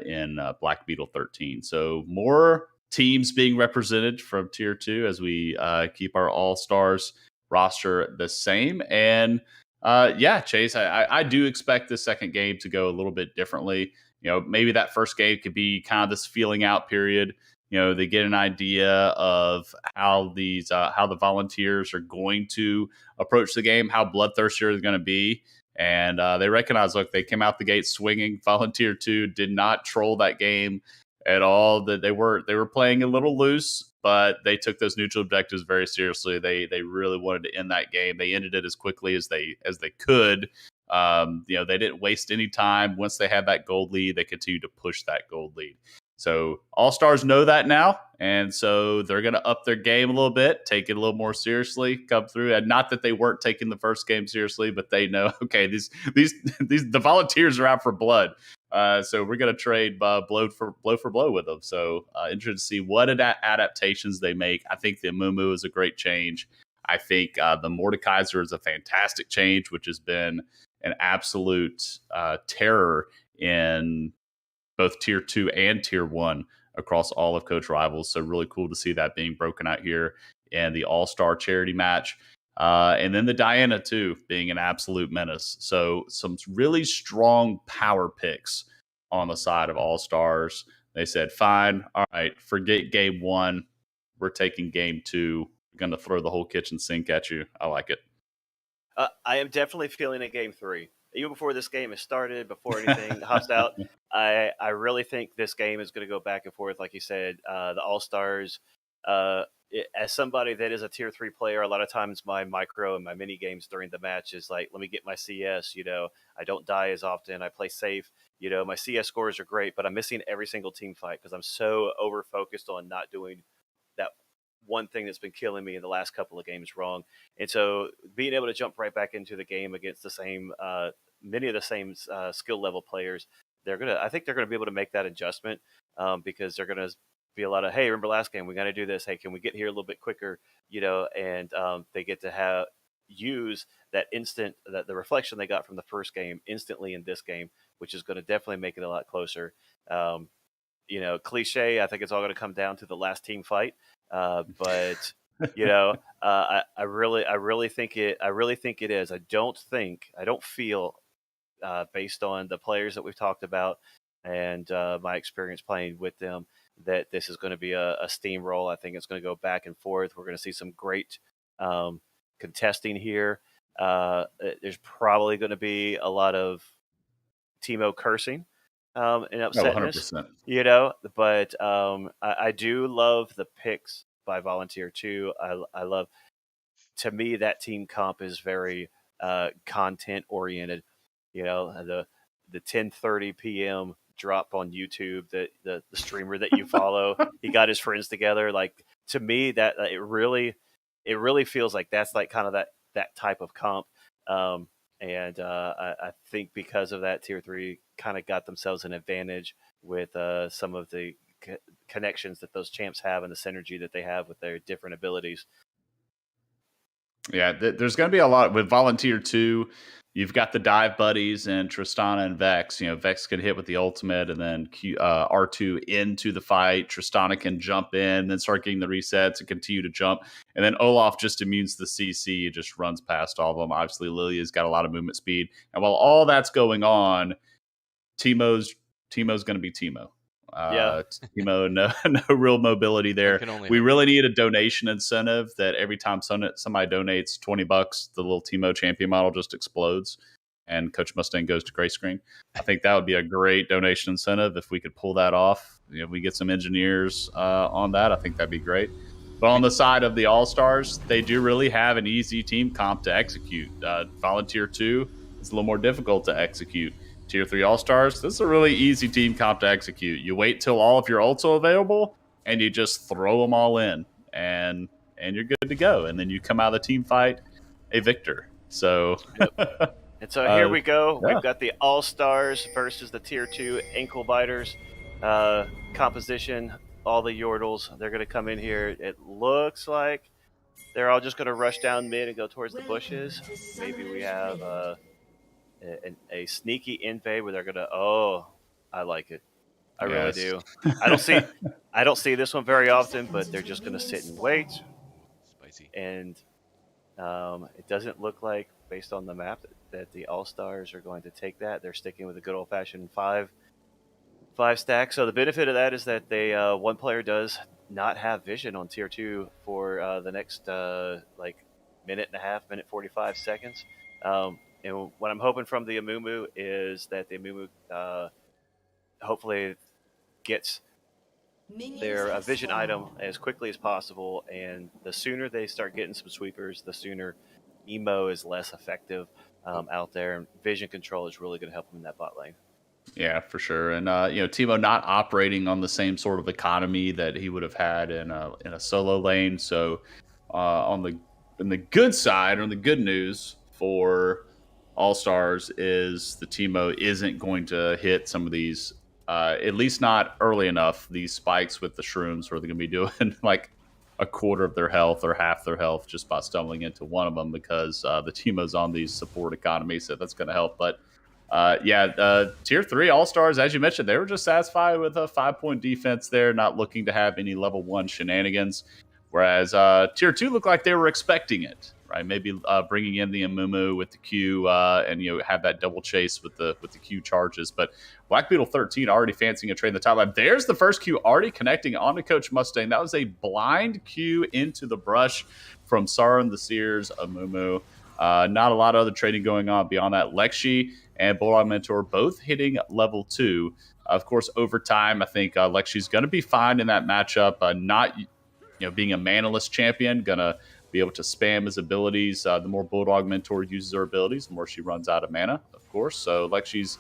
in Black Beetle 13. So more teams being represented from Tier 2 as we keep our All-Stars roster the same. And Chase, I do expect this second game to go a little bit differently. Maybe that first game could be kind of this feeling out period. They get an idea of how the Volunteers are going to approach the game, how bloodthirsty they're going to be. And they recognize, look, they came out the gate swinging. Volunteer 2 did not troll that game at all. That they were playing a little loose, but they took those neutral objectives very seriously. They really wanted to end that game. They ended it as quickly as they could. They didn't waste any time. Once they had that gold lead, they continued to push that gold lead. So All Stars know that now, and so they're going to up their game a little bit, take it a little more seriously, come through. And not that they weren't taking the first game seriously, but they know, okay, the Volunteers are out for blood. So we're going to trade blow for blow with them. So interested to see what adaptations they make. I think the Amumu is a great change. I think the Mordekaiser is a fantastic change, which has been an absolute terror in both Tier 2 and Tier 1 across all of Coach Rivals. So really cool to see that being broken out here in the All-Star charity match. And then the Diana, too, being an absolute menace. So some really strong power picks on the side of All-Stars. They said, fine, all right, forget game 1. We're taking game 2. We're going to throw the whole kitchen sink at you. I like it. I am definitely feeling a game 3. Even before this game has started, before anything hops out, I really think this game is going to go back and forth. Like you said, the All-Stars, as somebody that is a Tier 3 player, a lot of times my micro and my mini games during the match is like, let me get my CS. I don't die as often. I play safe. My CS scores are great, but I'm missing every single team fight because I'm so over-focused on not doing that one thing that's been killing me in the last couple of games wrong. And so being able to jump right back into the game against the same, many of the same skill level players, I think they're going to be able to make that adjustment because they're going to be a lot of, hey, remember last game, we got to do this. Hey, can we get here a little bit quicker? And they get to use that the reflection they got from the first game instantly in this game, which is going to definitely make it a lot closer. Cliche, I think it's all going to come down to the last team fight. But I really think it is. I don't feel based on the players that we've talked about and my experience playing with them that this is going to be a steamroll. I think it's going to go back and forth. We're going to see some great contesting here. There's probably going to be a lot of Teemo cursing and upsetness, 100%. But I do love the picks by Volunteer 2. I love, to me, that team comp is very content oriented. The 10:30 p.m. drop on YouTube that the streamer that you follow, he got his friends together. Like, to me, that it really feels like that's like kind of that type of comp. And I think because of that, Tier 3 kind of got themselves an advantage with some of the connections that those champs have and the synergy that they have with their different abilities. Yeah, there's going to be a lot with Volunteer 2. You've got the dive buddies and Tristana and Vex. Vex can hit with the ultimate, and then R2 into the fight. Tristana can jump in, then start getting the resets and continue to jump. And then Olaf just immunes the CC, just runs past all of them. Obviously, Lilia's got a lot of movement speed. And while all that's going on, Teemo's going to be Teemo. Teemo, no real mobility there. We really need a donation incentive that every time somebody donates $20, the little Teemo champion model just explodes and Coach Mustang goes to gray screen. I think that would be a great donation incentive if we could pull that off. We get some engineers on that. I think that'd be great. But on the side of the All-Stars, they do really have an easy team comp to execute. Volunteer 2 is a little more difficult to execute. Tier 3 All-Stars, this is a really easy team comp to execute. You wait till all of your ults are available, and you just throw them all in, and you're good to go. And then you come out of the team fight a victor. So, yep. And so here we go. Yeah. We've got the All-Stars versus the Tier 2 Ankle Biters composition. All the Yordles, they're going to come in here. It looks like they're all just going to rush down mid and go towards the bushes. Maybe we have a sneaky invade where they're gonna. Oh, I like it. I really do. I don't see this one very often, but they're just gonna sit and wait. Spicy. And it doesn't look like, based on the map, that the All Stars are going to take that. They're sticking with a good old fashioned 5. 5 stacks. So the benefit of that is that they one player does not have vision on tier 2 for the next like minute and a half, minute 45 seconds. And what I'm hoping from the Amumu is that the Amumu hopefully gets their vision item as quickly as possible, and the sooner they start getting some sweepers, the sooner emo is less effective out there, and vision control is really going to help them in that bot lane. Yeah, for sure. And Timo not operating on the same sort of economy that he would have had in a solo lane. So on the good side, or the good news for All Stars, is the Timo isn't going to hit some of these, at least not early enough, these spikes with the shrooms, where they're going to be doing like a quarter of their health or half their health just by stumbling into one of them, because the Timo's on these support economies, so that's going to help. But tier 3 All Stars, as you mentioned, they were just satisfied with a 5-point defense there, not looking to have any level 1 shenanigans. Whereas tier 2 looked like they were expecting it, right? Maybe bringing in the Amumu with the Q and have that double chase with the Q charges. But Black Beetle 13 already fancying a trade in the top line. There's the first Q already connecting onto Coach Mustang. That was a blind Q into the brush from Sauron the Seer's Amumu. Not a lot of other trading going on beyond that. Lexi and Bulldog Mentor both hitting level 2. Of course, over time, I think Lexi's going to be fine in that matchup. Not being a manaless champion, going to be able to spam his abilities. The more Bulldog Mentor uses her abilities, the more she runs out of mana, of course. So Lexi's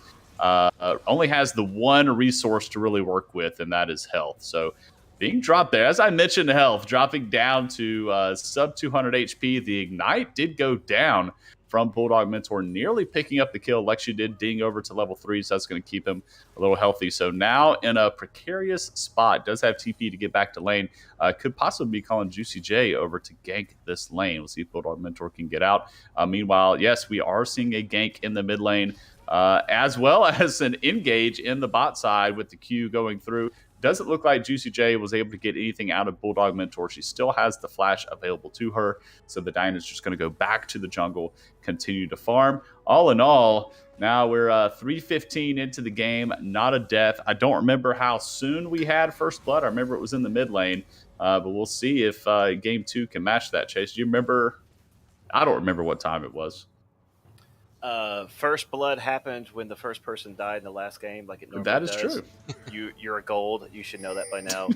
only has the one resource to really work with, and that is health. So being dropped there, as I mentioned, health dropping down to sub 200 HP. The Ignite did go down from Bulldog Mentor, nearly picking up the kill. Lexi did ding over to level 3, so that's going to keep him a little healthy. So now in a precarious spot, does have TP to get back to lane. Could possibly be calling Juicy J over to gank this lane. We'll see if Bulldog Mentor can get out. Meanwhile, yes, we are seeing a gank in the mid lane, as well as an engage in the bot side with the Q going through. Doesn't look like Juicy J was able to get anything out of Bulldog Mentor. She still has the flash available to her. So the Dyna's just going to go back to the jungle, continue to farm. All in all, now we're 3:15 into the game. Not a death. I don't remember how soon we had first blood. I remember it was in the mid lane. But we'll see if game 2 can match that, Chase. Do you remember? I don't remember what time it was. First blood happened when the first person died in the last game, like it normally does. That is true. You're a gold. You should know that by now.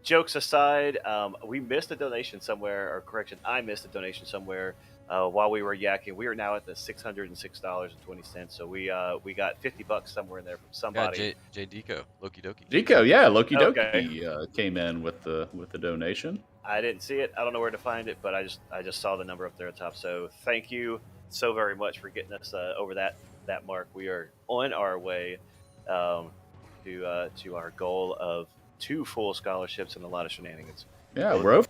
Jokes aside, we missed a donation somewhere, or correction, I missed a donation somewhere while we were yakking. We are now at the $606.20. So we got $50 somewhere in there from somebody. Yeah, Jay Deco, Loki Doki. Deco, yeah, Loki Doki came in with the donation. I didn't see it. I don't know where to find it, but I just saw the number up there at the top. So thank you so very much for getting us over that mark. We are on our way to our goal of 2 full scholarships and a lot of shenanigans. Yeah, we're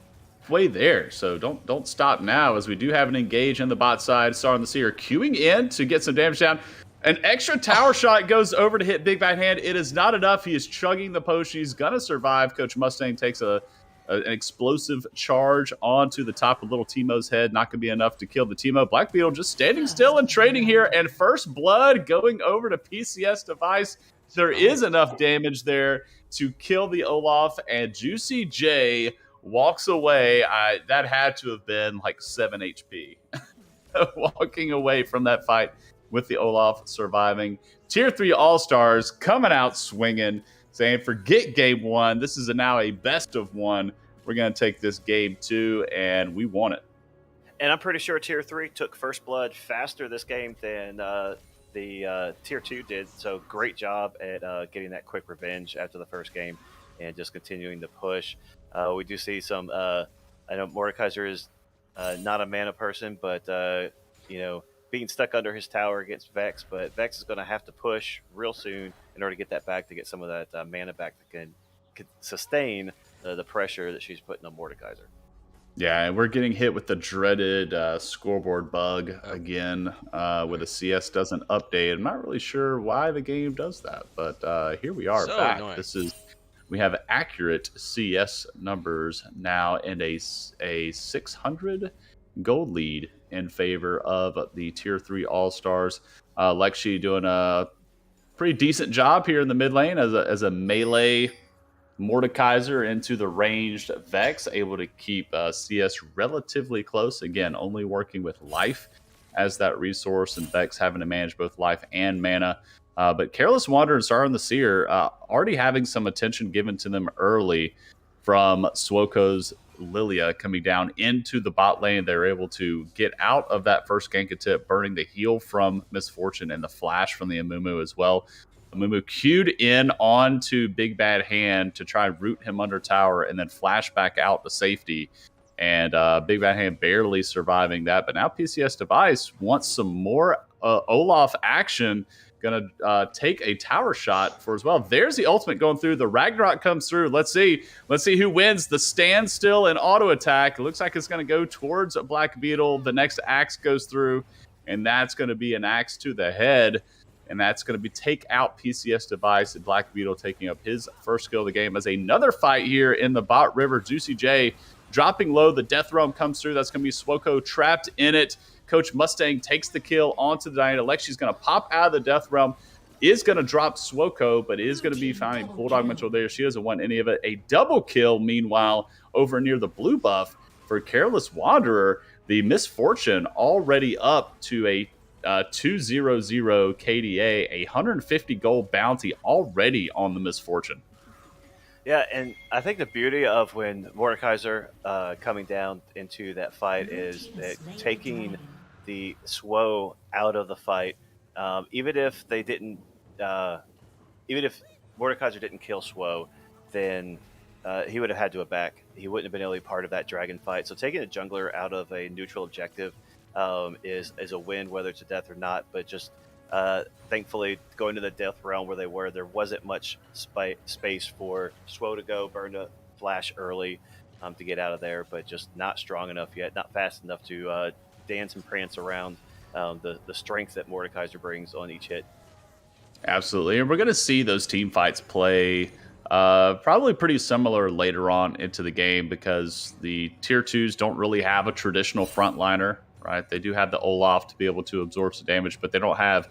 way there. So don't stop now, as we do have an engage in the bot side. Sauron the Seer queuing in to get some damage down. An extra tower shot goes over to hit Big Bad Hand. It is not enough. He is chugging the potion. He's gonna survive. Coach Mustang takes an explosive charge onto the top of little Timo's head. Not going to be enough to kill the Timo. Black Beetle just standing still and trading here. And first blood going over to PCS device. There is enough damage there to kill the Olaf. And Juicy J walks away. That had to have been like 7 HP. Walking away from that fight with the Olaf surviving. Tier 3 All-Stars coming out swinging, saying, forget game 1. This is now a best of 1. We're going to take this game 2, and we won it. And I'm pretty sure Tier 3 took first blood faster this game than the Tier 2 did. So great job at getting that quick revenge after the first game and just continuing to push. We do see some, I know Mordekaiser is not a mana person, but, being stuck under his tower against Vex. But Vex is going to have to push real soon in order to get that back, to get some of that mana back that can sustain the pressure that she's putting on Mordekaiser. Yeah, and we're getting hit with the dreaded scoreboard bug again, where the CS doesn't update. I'm not really sure why the game does that, but here we are back. Annoying. We have accurate CS numbers now, and a 600 gold lead in favor of the Tier 3 All-Stars. Lexi doing a pretty decent job here in the mid lane as a melee Mordekaiser into the ranged Vex, able to keep CS relatively close. Again, only working with life as that resource, and Vex having to manage both life and mana. But Careless Wanderer and Star and the Seer already having some attention given to them early from Swoko's Lilia coming down into the bot lane. They're able to get out of that first gank attempt, burning the heal from Miss Fortune and the flash from the Amumu as well. Amumu queued in onto Big Bad Hand to try and root him under tower and then flash back out to safety. And Big Bad Hand barely surviving that. But now PCS Device wants some more Olaf action. Going to take a tower shot for as well. There's the ultimate going through. The Ragnarok comes through. Let's see who wins the standstill and auto attack. It looks like it's going to go towards Black Beetle. The next axe goes through, and that's going to be an axe to the head. And that's going to be take out PCS Device, and Black Beetle taking up his first kill of the game. As another fight here in the bot river, Juicy J dropping low. The Death Realm comes through. That's going to be Swoko trapped in it. Coach Mustang takes the kill onto the Diana. Lexi's going to pop out of the Death Realm, is going to drop Swoko, but is going to be finding Bulldog Mentor there. She doesn't want any of it. A double kill, meanwhile, over near the blue buff for Careless Wanderer. The Misfortune already up to a 200 KDA, a 150 gold bounty already on the Misfortune. Yeah, and I think the beauty of when Mordekaiser coming down into that fight is that taking the SWO out of the fight, even if they didn't, even if Mordekaiser didn't kill SWO, then he would have had to have back. He wouldn't have been able to be part of that dragon fight. So taking a jungler out of a neutral objective is a win, whether it's a death or not. But just thankfully, going to the Death Realm where they were, there wasn't much space for SWO to go, burn a flash early to get out of there, but just not strong enough yet, not fast enough to dance and prance around the strength that Mordekaiser brings on each hit. Absolutely. And we're going to see those team fights play probably pretty similar later on into the game, because the tier 2s don't really have a traditional frontliner, right? They do have the Olaf to be able to absorb some damage, but they don't have,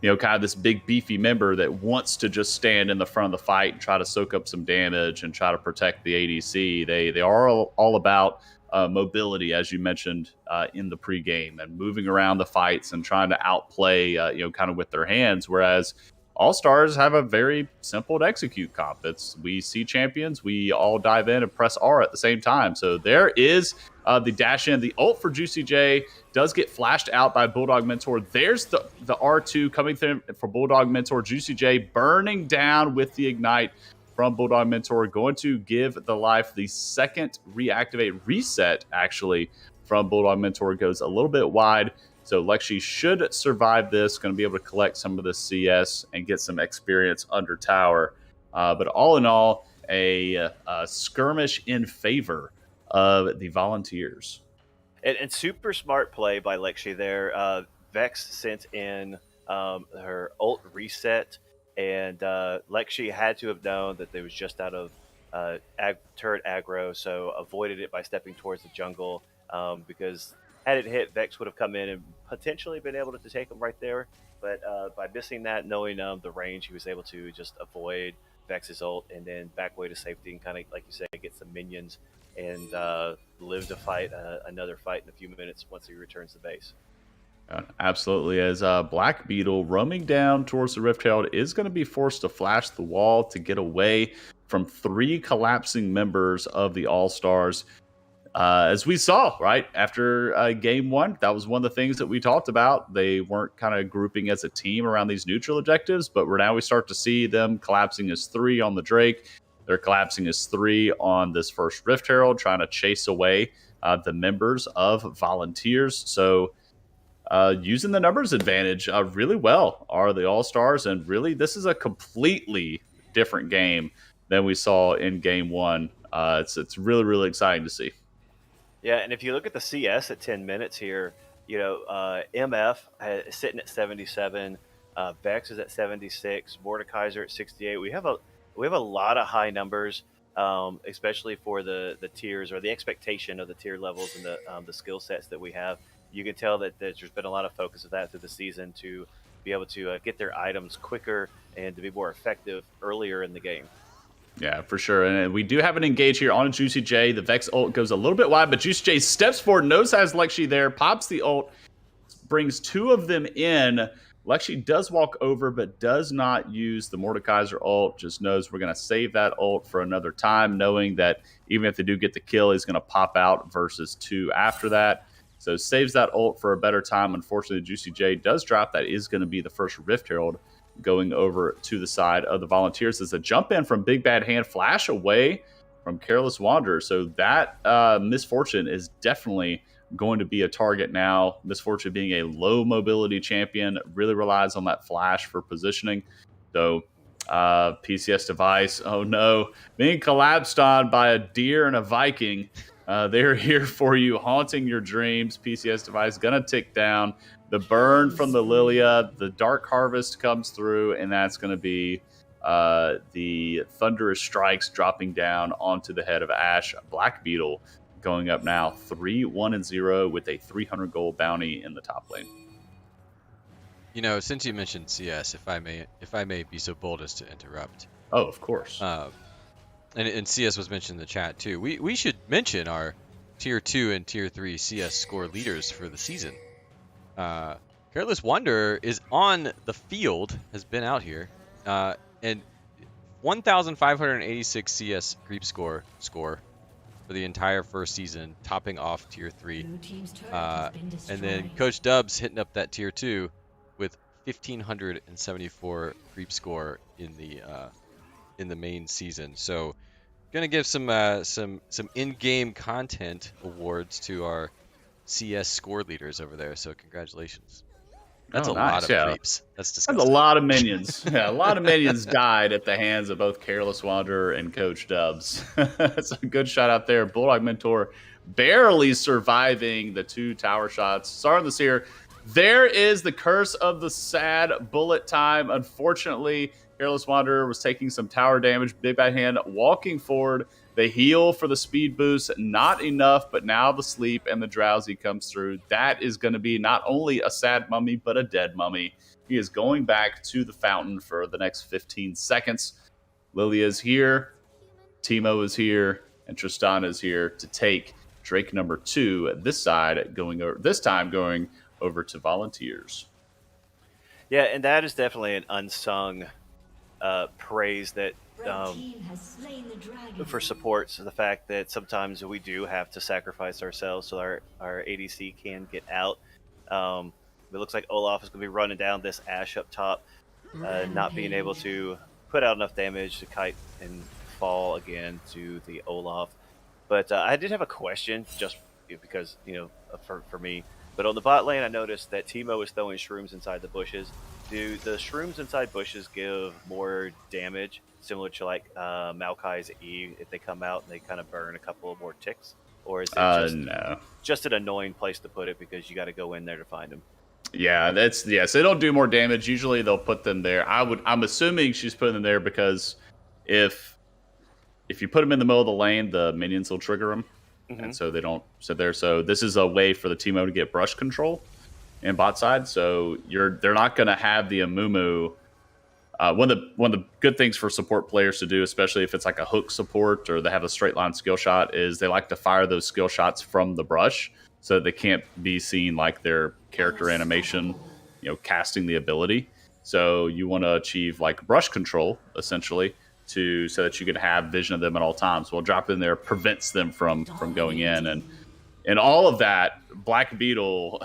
kind of this big beefy member that wants to just stand in the front of the fight and try to soak up some damage and try to protect the ADC. They are all about mobility, as you mentioned in the pregame, and moving around the fights and trying to outplay, kind of with their hands. Whereas All-Stars have a very simple to execute comp. We see champions, we all dive in and press R at the same time. So there is the dash in. The ult for Juicy J does get flashed out by Bulldog Mentor. There's the R2 coming through for Bulldog Mentor. Juicy J burning down with the ignite from Bulldog Mentor, going to give the life. The second reset, actually, from Bulldog Mentor goes a little bit wide. So Lexi should survive this, going to be able to collect some of the CS and get some experience under tower. But all in all, a skirmish in favor of the Volunteers. And super smart play by Lexi there. Vex sent in her ult reset, and Lexi had to have known that they was just out of turret aggro, so avoided it by stepping towards the jungle, because had it hit, Vex would have come in and potentially been able to take him right there. But by missing that, knowing the range, he was able to just avoid Vex's ult and then back away to safety and kind of, like you say, get some minions and live to fight another fight in a few minutes once he returns to base. Absolutely. As Black Beetle roaming down towards the Rift Herald is going to be forced to flash the wall to get away from 3 collapsing members of the All-Stars. As we saw, right, after game 1, that was one of the things that we talked about. They weren't kind of grouping as a team around these neutral objectives, but we start to see them collapsing as 3 on the Drake. They're collapsing as 3 on this first Rift Herald, trying to chase away the members of Volunteers. So using the numbers advantage really well are the All-Stars, and really this is a completely different game than we saw in game 1. It's really, really exciting to see. Yeah, and if you look at the CS at 10 minutes here, MF is sitting at 77, Vex is at 76, Mordekaiser at 68. We have a lot of high numbers. especially for the tiers or the expectation of the tier levels and the skill sets that we have. You can tell that there's been a lot of focus of that through the season to be able to get their items quicker and to be more effective earlier in the game. Yeah, for sure. And we do have an engage here on a Juicy J. The Vex ult goes a little bit wide, but Juicy J steps forward, knows has Lexi there, pops the ult, brings two of them in. Lexi does walk over, but does not use the Mordekaiser ult. Just knows we're going to save that ult for another time, knowing that even if they do get the kill, he's going to pop out versus 2 after that. So saves that ult for a better time. Unfortunately, Juicy J does drop. That is going to be the first Rift Herald going over to the side of the Volunteers. As a jump in from Big Bad Hand, flash away from Careless Wanderer. So that Misfortune is definitely going to be a target now. Misfortune being a low mobility champion, really relies on that flash for positioning. So PCS device, oh no, being collapsed on by a deer and a Viking. They're here for you, haunting your dreams. PCS device gonna tick down. The burn from the Lilia, the Dark Harvest comes through, and that's going to be the Thunderous Strikes dropping down onto the head of Ashe. Black Beetle going up now 3-1-0 with a 300 gold bounty in the top lane. You know, since you mentioned CS, if I may be so bold as to interrupt. Oh, of course. And CS was mentioned in the chat too. We should mention our tier 2 and tier 3 CS score leaders for the season. Careless Wanderer is on the field, has been out here, and 1,586 CS creep score for the entire first season, topping off tier 3. And then Coach Dubs hitting up that tier 2 with 1,574 creep score in the main season. So, gonna give some in-game content awards to our CS score leaders over there, so congratulations. That's a lot of creeps. That's disgusting. That's a lot of minions. Yeah, a lot of minions died at the hands of both Careless Wanderer and Coach Dubs. That's a good shot out there. Bulldog Mentor barely surviving the 2 tower shots. Sorry this here. There is the curse of the sad bullet time. Unfortunately, Careless Wanderer was taking some tower damage. Big Bad Hand walking forward. The heal for the speed boost, not enough, but now the sleep and the drowsy comes through. That is going to be not only a sad mummy, but a dead mummy. He is going back to the fountain for the next 15 seconds. Lilia is here, Teemo is here, and Tristana is here to take Drake number 2. This time going over to Volunteers. Yeah, and that is definitely an unsung praise that for support. So the fact that sometimes we do have to sacrifice ourselves so our ADC can get out. It looks like Olaf is going to be running down this Ashe up top, not being able to put out enough damage to kite and fall again to the Olaf. But I did have a question, just because, for me. But on the bot lane, I noticed that Teemo is throwing shrooms inside the bushes. Do the shrooms inside bushes give more damage, similar to like Maokai's E, if they come out and they kind of burn a couple of more ticks? Or is it just an annoying place to put it because you got to go in there to find them? Yeah, so they don't do more damage. Usually they'll put them there. I'm assuming she's putting them there because if you put them in the middle of the lane, the minions will trigger them. Mm-hmm. And so they don't sit there. So this is a way for the Teemo to get brush control in bot side. So they're not going to have the Amumu. One of the good things for support players to do, especially if it's like a hook support or they have a straight line skill shot, is they like to fire those skill shots from the brush so that they can't be seen like their character animation, casting the ability. So you want to achieve like brush control essentially so that you can have vision of them at all times. Well, drop in there prevents them from going in, and all of that. Black Beetle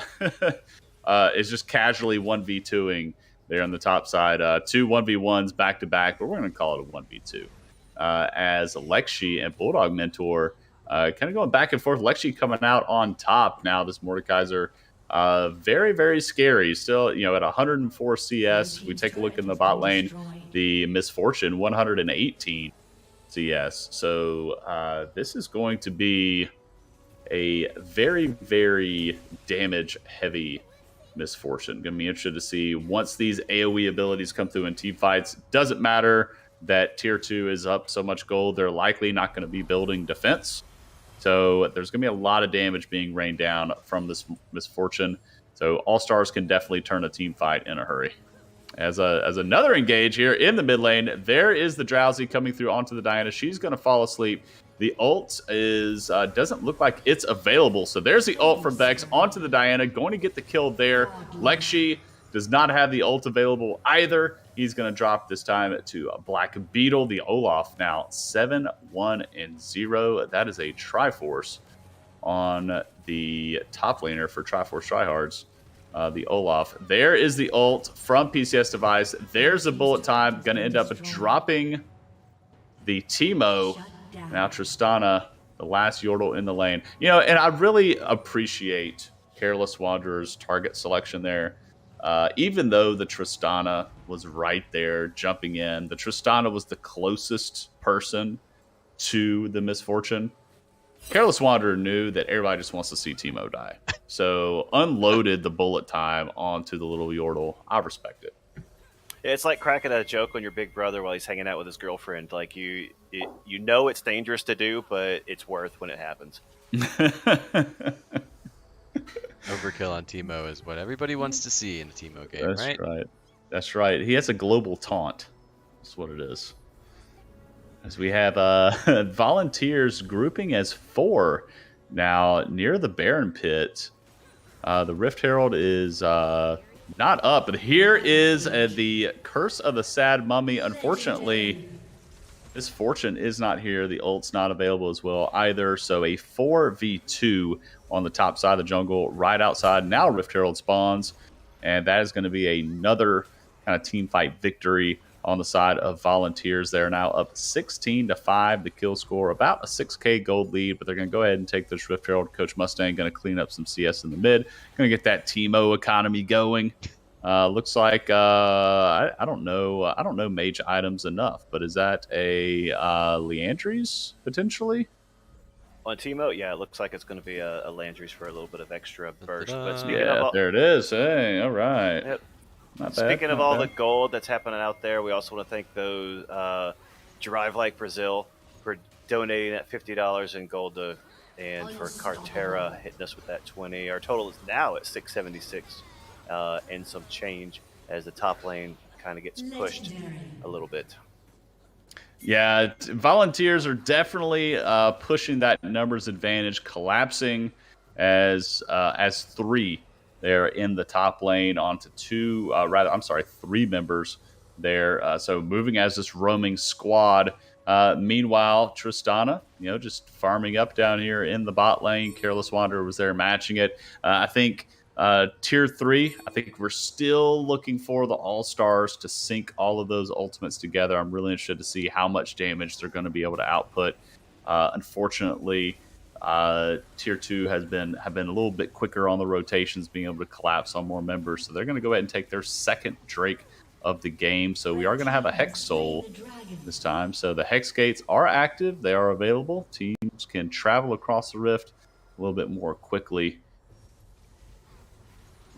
is just casually 1v2ing there on the top side. 2 1v1s back to back, but we're going to call it a 1v2 as Lexi and Bulldog Mentor kind of going back and forth. Lexi coming out on top now. This Mordekaiser, very, very scary. Still, at 104 CS. We take a look in the bot lane. The Misfortune, 118 CS. So this is going to be a very, very damage-heavy Misfortune. Going to be interested to see once these AoE abilities come through in team fights. Doesn't matter that tier 2 is up so much gold, they're likely not going to be building defense. So there's going to be a lot of damage being rained down from this misfortune. So All-Stars can definitely turn a team fight in a hurry. As another engage here in the mid lane, there is the Drowsy coming through onto the Diana. She's going to fall asleep. The ult is doesn't look like it's available. So there's the ult from Vex onto the Diana, going to get the kill there. Lexi does not have the ult available either. He's going to drop this time to Black Beetle. The Olaf now 7-1-0. That is a Triforce on the top laner for Triforce Tryhards. The Olaf. There is the ult from PCS Device. There's a bullet time. Going to end up dropping the Teemo. Now Tristana, the last Yordle in the lane. You know, and I really appreciate Careless Wanderer's target selection there. Even though the Tristana was right there jumping in, the Tristana was the closest person to the misfortune. Careless Wanderer knew that everybody just wants to see Teemo die. So unloaded the bullet time onto the little Yordle. I respect it. It's like cracking a joke on your big brother while he's hanging out with his girlfriend. Like you know it's dangerous to do, but it's worth when it happens. Overkill on Teemo is what everybody wants to see in a Teemo game, That's right? right. That's right. He has a global taunt. That's what it is. As we have Volunteers grouping as 4 now near the Baron Pit. The Rift Herald is not up, but here is the Curse of the Sad Mummy. Unfortunately, this Fortune is not here. The ult's not available as well either. So a 4v2 on the top side of the jungle, right outside. Now Rift Herald spawns, and that is going to be another kind of team fight victory on the side of Volunteers. They're now up 16-5. The kill score, about a 6k gold lead, but they're going to go ahead and take this Rift Herald. Coach Mustang going to clean up some CS in the mid. Going to get that Teemo economy going. Looks like I don't know. I don't know mage items enough, but is that a Leandries potentially? On Teemo, yeah, it looks like it's going to be a Landry's for a little bit of extra burst. But Ta-da. speaking Yeah, of all, there it is. Hey, all right. Yep. Not bad, Speaking of not all bad. the gold that's happening out there, we also want to thank those Drive Like Brazil for donating that $50 in gold and for Cartera hitting us with that 20. Our total is now at 676 and some change as the top lane kind of gets pushed a little bit. Yeah, Volunteers are definitely pushing that numbers advantage, collapsing as 3 there in the top lane onto 3 members there. So moving as this roaming squad. Meanwhile, Tristana, just farming up down here in the bot lane. Careless Wanderer was there matching it. I think tier 3, I think we're still looking for the All-Stars to sync all of those ultimates together. I'm really interested to see how much damage they're going to be able to output. Unfortunately, tier 2 have been a little bit quicker on the rotations, being able to collapse on more members. So they're going to go ahead and take their second Drake of the game. So we are going to have a Hex Soul this time. So the Hex Gates are active. They are available. Teams can travel across the rift a little bit more quickly.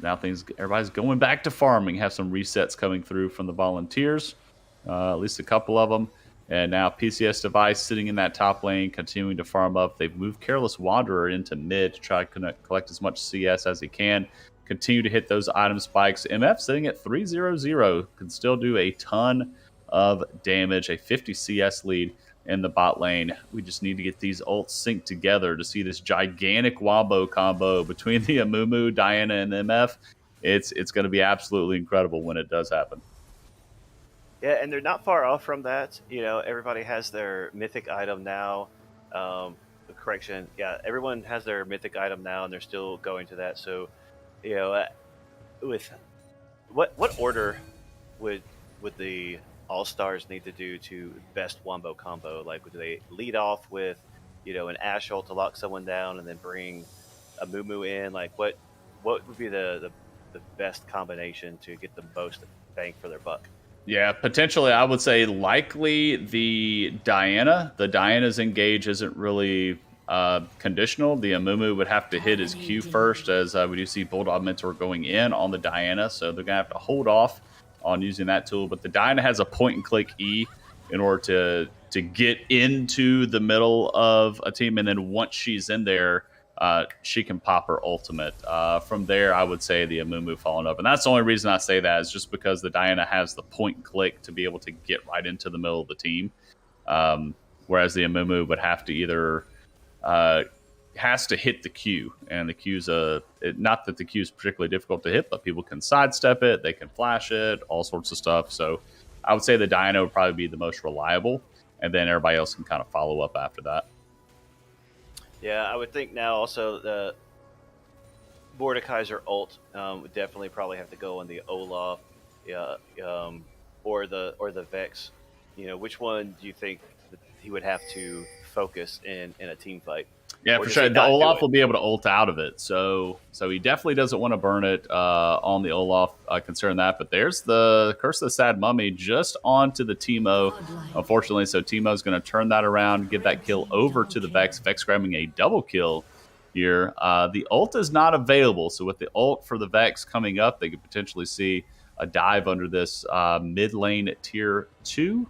Now everybody's going back to farming. Have some resets coming through from the Volunteers, at least a couple of them. And now PCS Device sitting in that top lane, continuing to farm up. They've moved Careless Wanderer into mid to try to collect as much CS as he can. Continue to hit those item spikes. MF sitting at 3-0-0. Can still do a ton of damage. A 50 CS lead in the bot lane. We just need to get these ults synced together to see this gigantic wombo combo between the Amumu, Diana, and MF. It's going to be absolutely incredible when it does happen. Yeah, and they're not far off from that. Everybody has their mythic item now. Correction, yeah, everyone has their mythic item now, and they're still going to that. So, with what order would the All-Stars need to do to best wombo combo? Like, would they lead off with, an Ashe ult to lock someone down, and then bring a Mumu in? Like, what would be the best combination to get the most bang for their buck? Yeah, potentially, I would say likely the Diana. The Diana's engage isn't really conditional. The Amumu would have to hit his Q first, as we do see Bulldog Mentor going in on the Diana, so they're going to have to hold off on using that tool. But the Diana has a point-and-click E in order to get into the middle of a team. And then once she's in there, she can pop her ultimate. From there, I would say the Amumu following up. And that's the only reason I say that is just because the Diana has the point and click to be able to get right into the middle of the team. Whereas the Amumu would have to either has to hit the Q, and the Q's not that the Q is particularly difficult to hit, but people can sidestep it, they can flash it, all sorts of stuff. So I would say the Diana would probably be the most reliable, and then everybody else can kind of follow up after that. Yeah, I would think now also the Mordekaiser ult would definitely probably have to go on the Olaf, or the Vex. Which one do you think that he would have to focus in a team fight? Yeah, for sure. The Olaf will be able to ult out of it, so he definitely doesn't want to burn it on the Olaf, considering that. But there's the Curse of the Sad Mummy just onto the Teemo, unfortunately. So Teemo's going to turn that around, give that kill over to the Vex. Vex grabbing a double kill here. The ult is not available, so with the ult for the Vex coming up, they could potentially see a dive under this mid lane tier 2.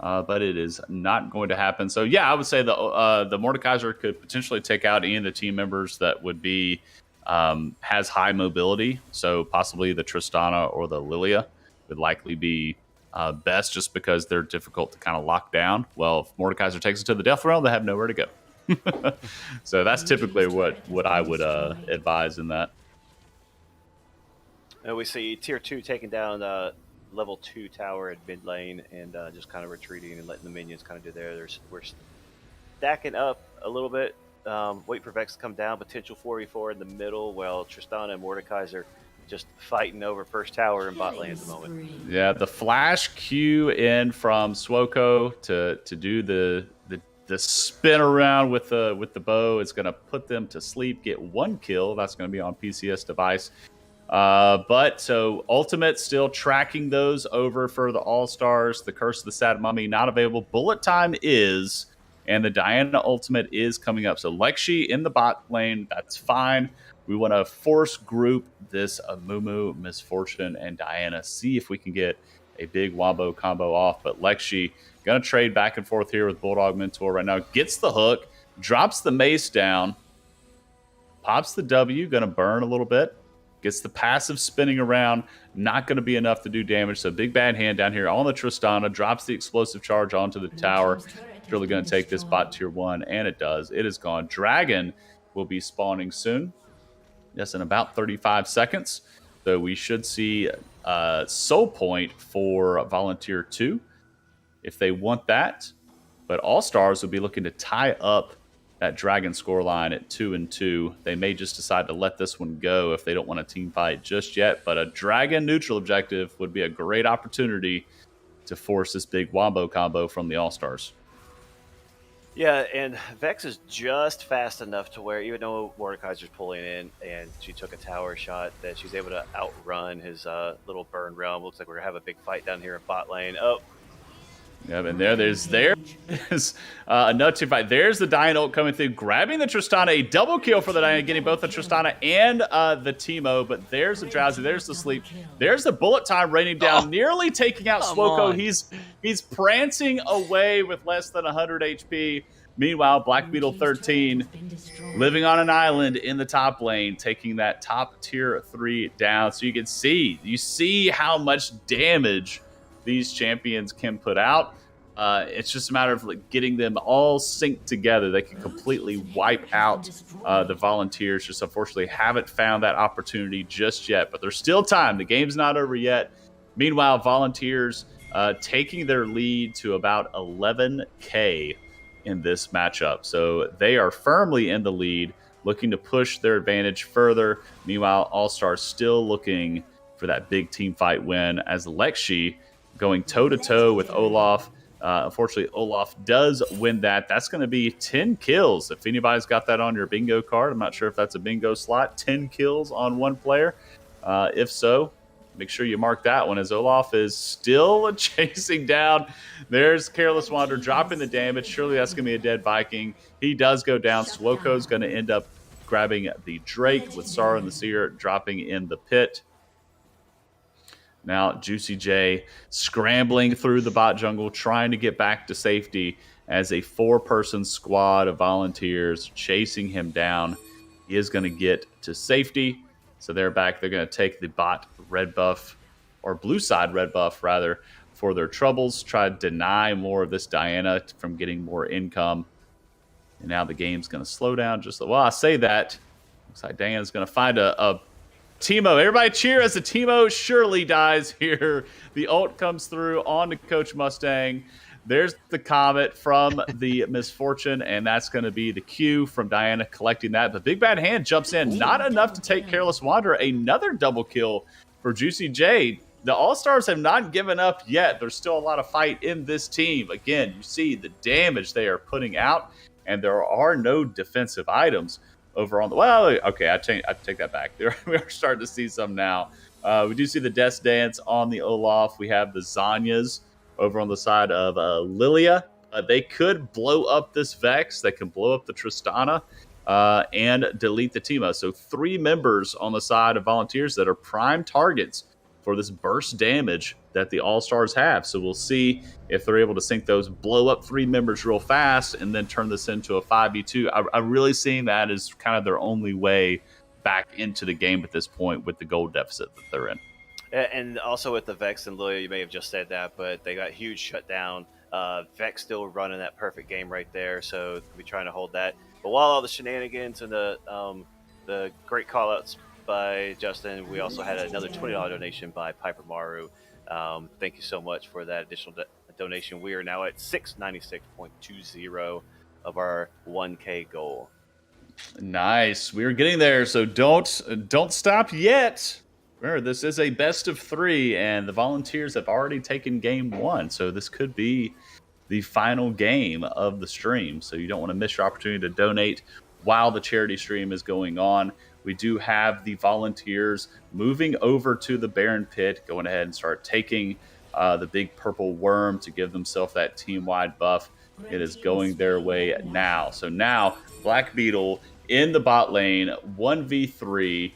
But it is not going to happen. So yeah, I would say the Mordekaiser could potentially take out any of the team members that would be has high mobility. So possibly the Tristana or the Lilia would likely be best, just because they're difficult to kind of lock down. Well, if Mordekaiser takes it to the Death Realm, they have nowhere to go. So that's typically what I would advise in that. And we see tier 2 taking down level 2 tower at mid lane and just kind of retreating and letting the minions kind of do we're stacking up a little bit, wait for Vex to come down, potential 4v4 in the middle, while Tristana and Mordekaiser just fighting over first tower in bot lane at the moment. Yeah, the flash Q in from Swoko to do the spin around with the bow is going to put them to sleep, get 1 kill. That's going to be on PCS device. But so Ultimate still tracking those over for the All-Stars. The Curse of the Sad Mummy not available. Bullet Time is, and the Diana Ultimate is coming up. So Lexi in the bot lane, that's fine. We want to force group this Amumu, Miss Fortune, and Diana. See if we can get a big wombo combo off. But Lexi going to trade back and forth here with Bulldog Mentor right now. Gets the hook, drops the mace down, pops the W, going to burn a little bit. Gets the passive spinning around, not going to be enough to do damage. So big bad hand down here on the Tristana, drops the explosive charge onto the tower. It's really going to take this bot tier 1, and it does. It is gone. Dragon will be spawning soon. Yes, in about 35 seconds. So we should see Soul Point for Volunteer 2 if they want that. But All-Stars will be looking to tie up that Dragon scoreline at 2-2. They may just decide to let this one go if they don't want a team fight just yet. But a Dragon neutral objective would be a great opportunity to force this big wombo combo from the All-Stars. Yeah, and Vex is just fast enough to where, even though Mordekaiser's pulling in and she took a tower shot, that she's able to outrun his little burn realm. Looks like we're going to have a big fight down here in bot lane. Oh, yeah, and there's another team fight. There's the Diana ult coming through, grabbing the Tristana. A double kill for the Diana, getting both the Tristana and the Teemo. But there's the Drowsy, there's the Sleep. There's the Bullet Time raining down, nearly taking out Swoko. He's prancing away with less than 100 HP. Meanwhile, Black Beetle 13 living on an island in the top lane, taking that top tier 3 down. So you see how much damage these champions can put out. It's just a matter of getting them all synced together. They can completely wipe out the Volunteers. Just unfortunately haven't found that opportunity just yet, but there's still time. The game's not over yet. Meanwhile, Volunteers taking their lead to about 11K in this matchup. So they are firmly in the lead, looking to push their advantage further. Meanwhile, All-Stars still looking for that big team fight win, as Lexi going toe-to-toe with Olaf. Unfortunately, Olaf does win that. That's going to be 10 kills. If anybody's got that on your bingo card, I'm not sure if that's a bingo slot, 10 kills on one player. If so, make sure you mark that one, as Olaf is still chasing down. There's Careless Wander dropping the damage. Surely that's going to be a dead Viking. He does go down. Swoko's going to end up grabbing the Drake, with Sara and the Seer dropping in the pit. Now, Juicy J scrambling through the bot jungle, trying to get back to safety as a 4-person squad of volunteers chasing him down. He is going to get to safety. So they're back. They're going to take the bot red buff, or blue side red buff, rather, for their troubles. Try to deny more of this Diana from getting more income. And now the game's going to slow down just well. I say that. Looks like Diana's going to find a Teemo. Everybody cheer as the Teemo surely dies here. The ult comes through onto Coach Mustang. There's the Comet from the Misfortune, and that's going to be the Q from Diana collecting that. But Big Bad Hand jumps in. Not enough to take Careless Wanderer. Another double kill for Juicy J. The All-Stars have not given up yet. There's still a lot of fight in this team. Again, you see the damage they are putting out, and there are no defensive items over on the okay, I take that back. We are starting to see some now. We do see the Death Dance on the Olaf. We have the Zanyas over on the side of Lilia. They could blow up this Vex. They can blow up the Tristana and delete the Teemo. So 3 members on the side of Volunteers that are prime targets for this burst damage that the All-Stars have. So we'll see if they're able to sync those, blow up 3 members real fast, and then turn this into a 5v2. I'm really seeing that as kind of their only way back into the game at this point with the gold deficit that they're in. And also with the Vex and Lilia, you may have just said that, but they got huge shutdown. Vex still running that perfect game right there, so we're trying to hold that. But while all the shenanigans and the great call-outs by Justin, we also had another $20 donation by Piper Maru. Thank you so much for that additional donation. We are now at 696.20 of our 1K goal. Nice. We're getting there, so don't stop yet. Remember, this is a best of 3, and the Volunteers have already taken game 1, so this could be the final game of the stream. So you don't want to miss your opportunity to donate while the charity stream is going on. We do have the Volunteers moving over to the Baron Pit, going ahead and start taking the big purple worm to give themselves that team-wide buff. It is going their way now. So now, Black Beetle in the bot lane, 1v3.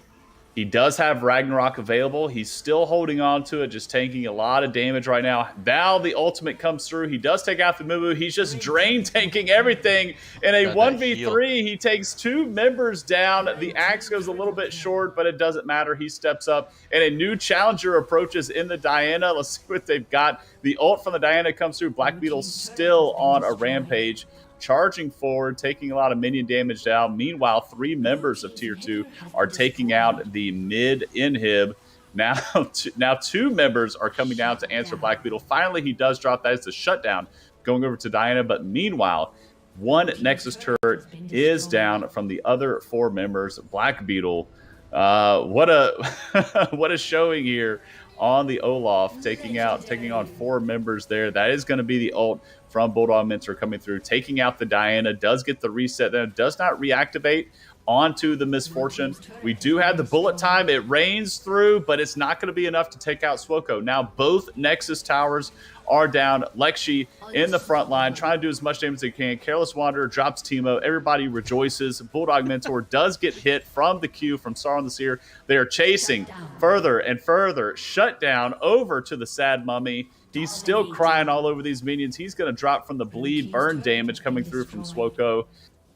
He does have Ragnarok available. He's still holding on to it, just taking a lot of damage right now. Now the ultimate comes through. He does take out the Mumu. He's just drain tanking everything. In a 1v3, he takes 2 members down. The axe goes a little bit short, but it doesn't matter. He steps up, and a new challenger approaches in the Diana. Let's see what they've got. The ult from the Diana comes through. Black Beetle still on a rampage, charging forward, taking a lot of minion damage down. Meanwhile, 3 members of Tier 2 are taking out the mid inhib. Now 2 members are coming down to answer Black Beetle. Finally, he does drop that. It's a shutdown going over to Diana. But meanwhile, 1 Nexus turret is down from the other 4 members. Black Beetle, what a showing here on the Olaf, taking on 4 members there. That is going to be the ult from Bulldog Mentor coming through, taking out the Diana. Does get the reset there, does not reactivate onto the Misfortune. We do have the bullet time. It rains through, but it's not going to be enough to take out Swoko. Now both Nexus towers are down. Lexi in the front line, trying to do as much damage as they can. Careless Wanderer drops Teemo. Everybody rejoices. Bulldog Mentor does get hit from the Q from Sauron the Seer. They are chasing further and further. Shut down over to the Sad Mummy. He's still crying all over these minions. He's going to drop from the bleed, burn damage coming through from Swoko.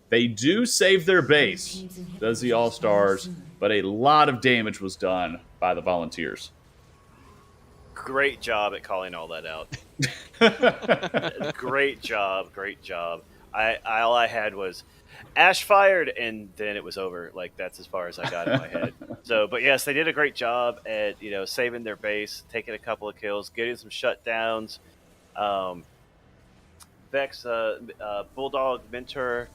They do save their base, does the All-Stars, but a lot of damage was done by the Volunteers. Great job at calling all that out. Great job. All I had was Ash fired, and then it was over. Like, that's as far as I got in my head. So, but yes, they did a great job at, saving their base, taking a couple of kills, getting some shutdowns. Vex, Bulldog Mentor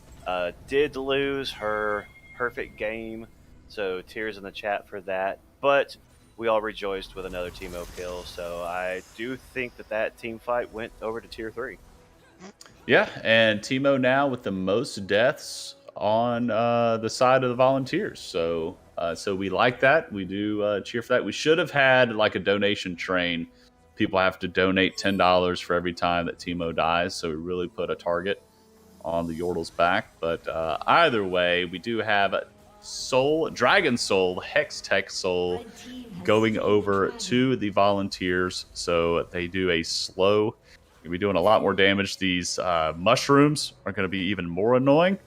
did lose her perfect game, so tears in the chat for that. But we all rejoiced with another Teemo kill, so I do think that team fight went over to Tier 3. Yeah, and Teemo now with the most deaths on the side of the Volunteers. So we like that. We do cheer for that. We should have had like a donation train. People have to donate $10 for every time that Teemo dies. So we really put a target on the Yordle's back. But either way, we do have Dragon Soul, Hextech Soul going over to the Volunteers. So they do a slow. You'll be doing a lot more damage. These mushrooms are going to be even more annoying.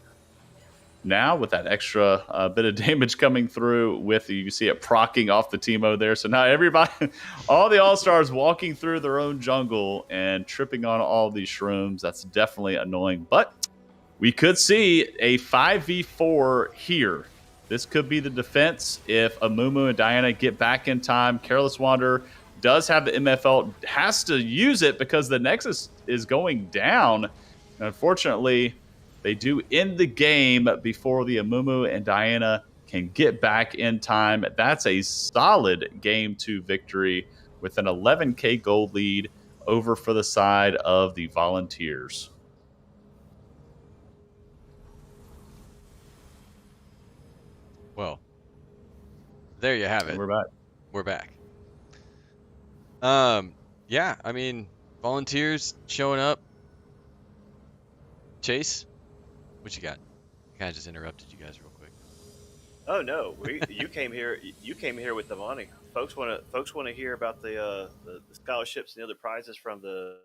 Now with that extra bit of damage coming through with you can see it procking off the Teemo there. So now everybody, all the All-Stars walking through their own jungle and tripping on all these shrooms. That's definitely annoying. But we could see a 5v4 here. This could be the defense if Amumu and Diana get back in time. Careless Wander does have the MFL, has to use it because the Nexus is going down. And unfortunately, they do end the game before the Amumu and Diana can get back in time. That's a solid game 2 victory with an 11K gold lead over for the side of the Volunteers. Well, there you have it. We're back. We're back. Yeah, I mean, Volunteers showing up. Chase, what you got? Kind of just interrupted you guys real quick. Oh no, you came here. You came here with the money. Folks want to hear about the scholarships and the other prizes from the.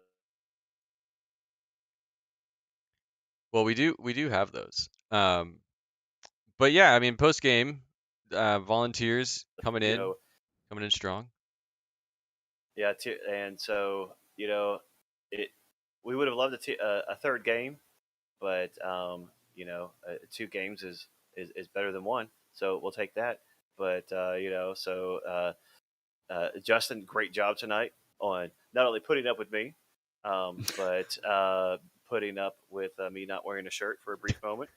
Well, we do have those. But yeah, I mean, post game, Volunteers coming in strong. Yeah, and so we would have loved a third game, but 2 games is better than 1, so we'll take that. But Justin, great job tonight on not only putting up with me, but putting up with me not wearing a shirt for a brief moment.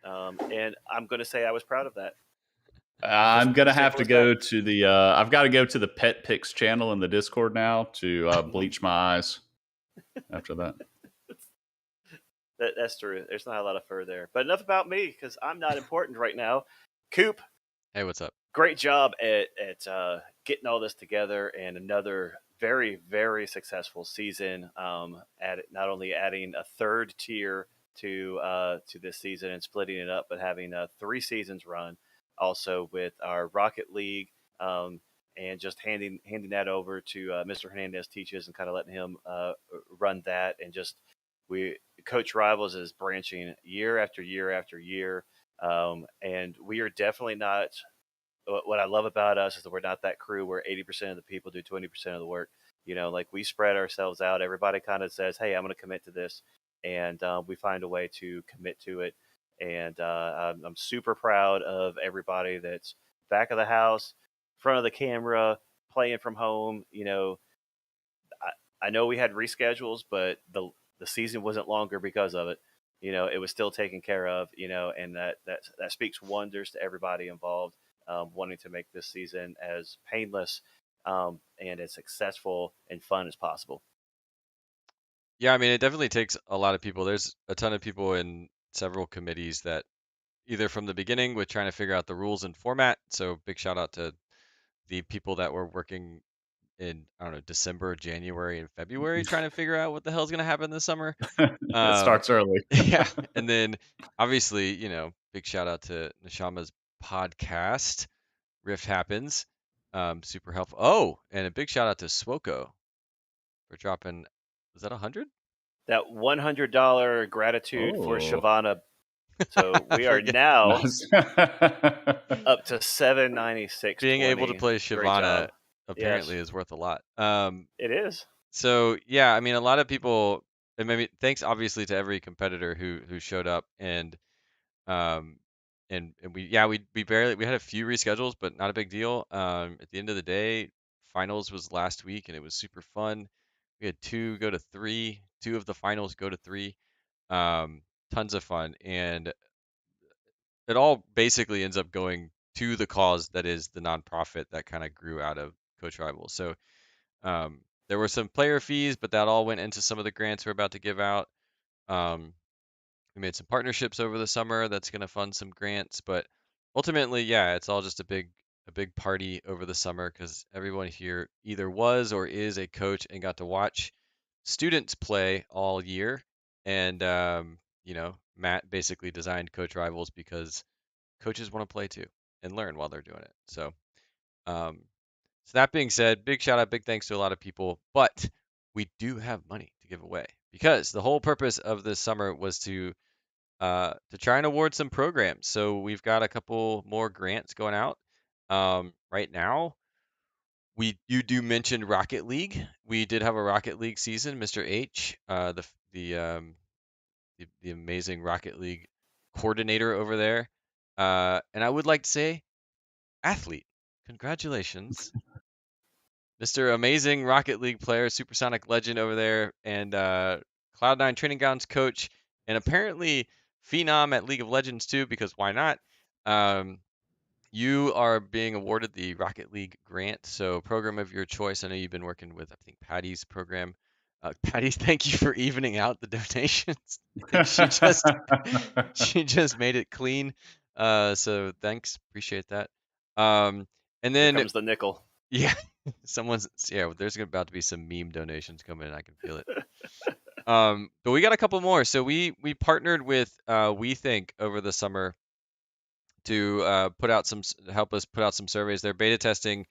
And I'm going to say I was proud of that. I'm gonna have to go to the. I've got to go to the Pet Picks channel in the Discord now to bleach my eyes. After that, that's true. There's not a lot of fur there, but enough about me because I'm not important right now. Coop, hey, what's up? Great job at getting all this together, and another very, very successful season. Not only adding a third tier to this season and splitting it up, but having 3 seasons run. Also with our Rocket League, and just handing that over to Mr. Hernandez Teaches and kind of letting him run that. And just Coach Rivals is branching year after year after year, and we are definitely not. What I love about us is that we're not that crew where 80% of the people do 20% of the work. Like we spread ourselves out. Everybody kind of says, "Hey, I'm going to commit to this," and we find a way to commit to it. And I'm super proud of everybody that's back of the house, front of the camera, playing from home. I know we had reschedules, but the season wasn't longer because of it. It was still taken care of. And that speaks wonders to everybody involved, wanting to make this season as painless and as successful and fun as possible. Yeah, I mean, it definitely takes a lot of people. There's a ton of people in several committees that either from the beginning with trying to figure out the rules and format. So big shout out to the people that were working in, I don't know, December, January, and February trying to figure out what the hell's going to happen this summer. It starts early. Yeah. And then obviously, big shout out to Neshama's podcast, Rift Happens. Super helpful. Oh, and a big shout out to Swoko for dropping, was that 100? That $100 gratitude for Shyvana. So we are now up to $796. Being able to play Shyvana apparently is worth a lot. It is. So yeah, I mean, a lot of people. And maybe thanks obviously to every competitor who showed up and we had a few reschedules, but not a big deal. At the end of the day, finals was last week and it was super fun. We had 2 go to 3, 2 of the finals go to 3. Tons of fun, and it all basically ends up going to the cause that is the nonprofit that kind of grew out of Coach Rival. So there were some player fees, but that all went into some of the grants we're about to give out. We made some partnerships over the summer that's going to fund some grants, but ultimately, yeah, it's all just a big party over the summer because everyone here either was or is a coach and got to watch students play all year. And Matt basically designed Coach Rivals because coaches want to play too and learn while they're doing it. So, so that being said, big shout out, big thanks to a lot of people, but we do have money to give away because the whole purpose of this summer was to try and award some programs. So we've got a couple more grants going out. Right now, you do mention Rocket League. We did have a Rocket League season. Mr. H, the amazing Rocket League coordinator over there, and I would like to say, athlete, congratulations, Mr. Amazing Rocket League player, Supersonic Legend over there, and Cloud9 Training Grounds coach, and apparently Phenom at League of Legends too, because why not? You are being awarded the Rocket League grant, so program of your choice. I know you've been working with, I think, Patty's program. Patty, thank you for evening out the donations. I think she just made it clean. So thanks, appreciate that. And Here then comes the nickel. yeah, there's about to be some meme donations coming in. I can feel it. But we got a couple more. So we partnered with WeThink over the summer to help us put out some surveys. They're beta testing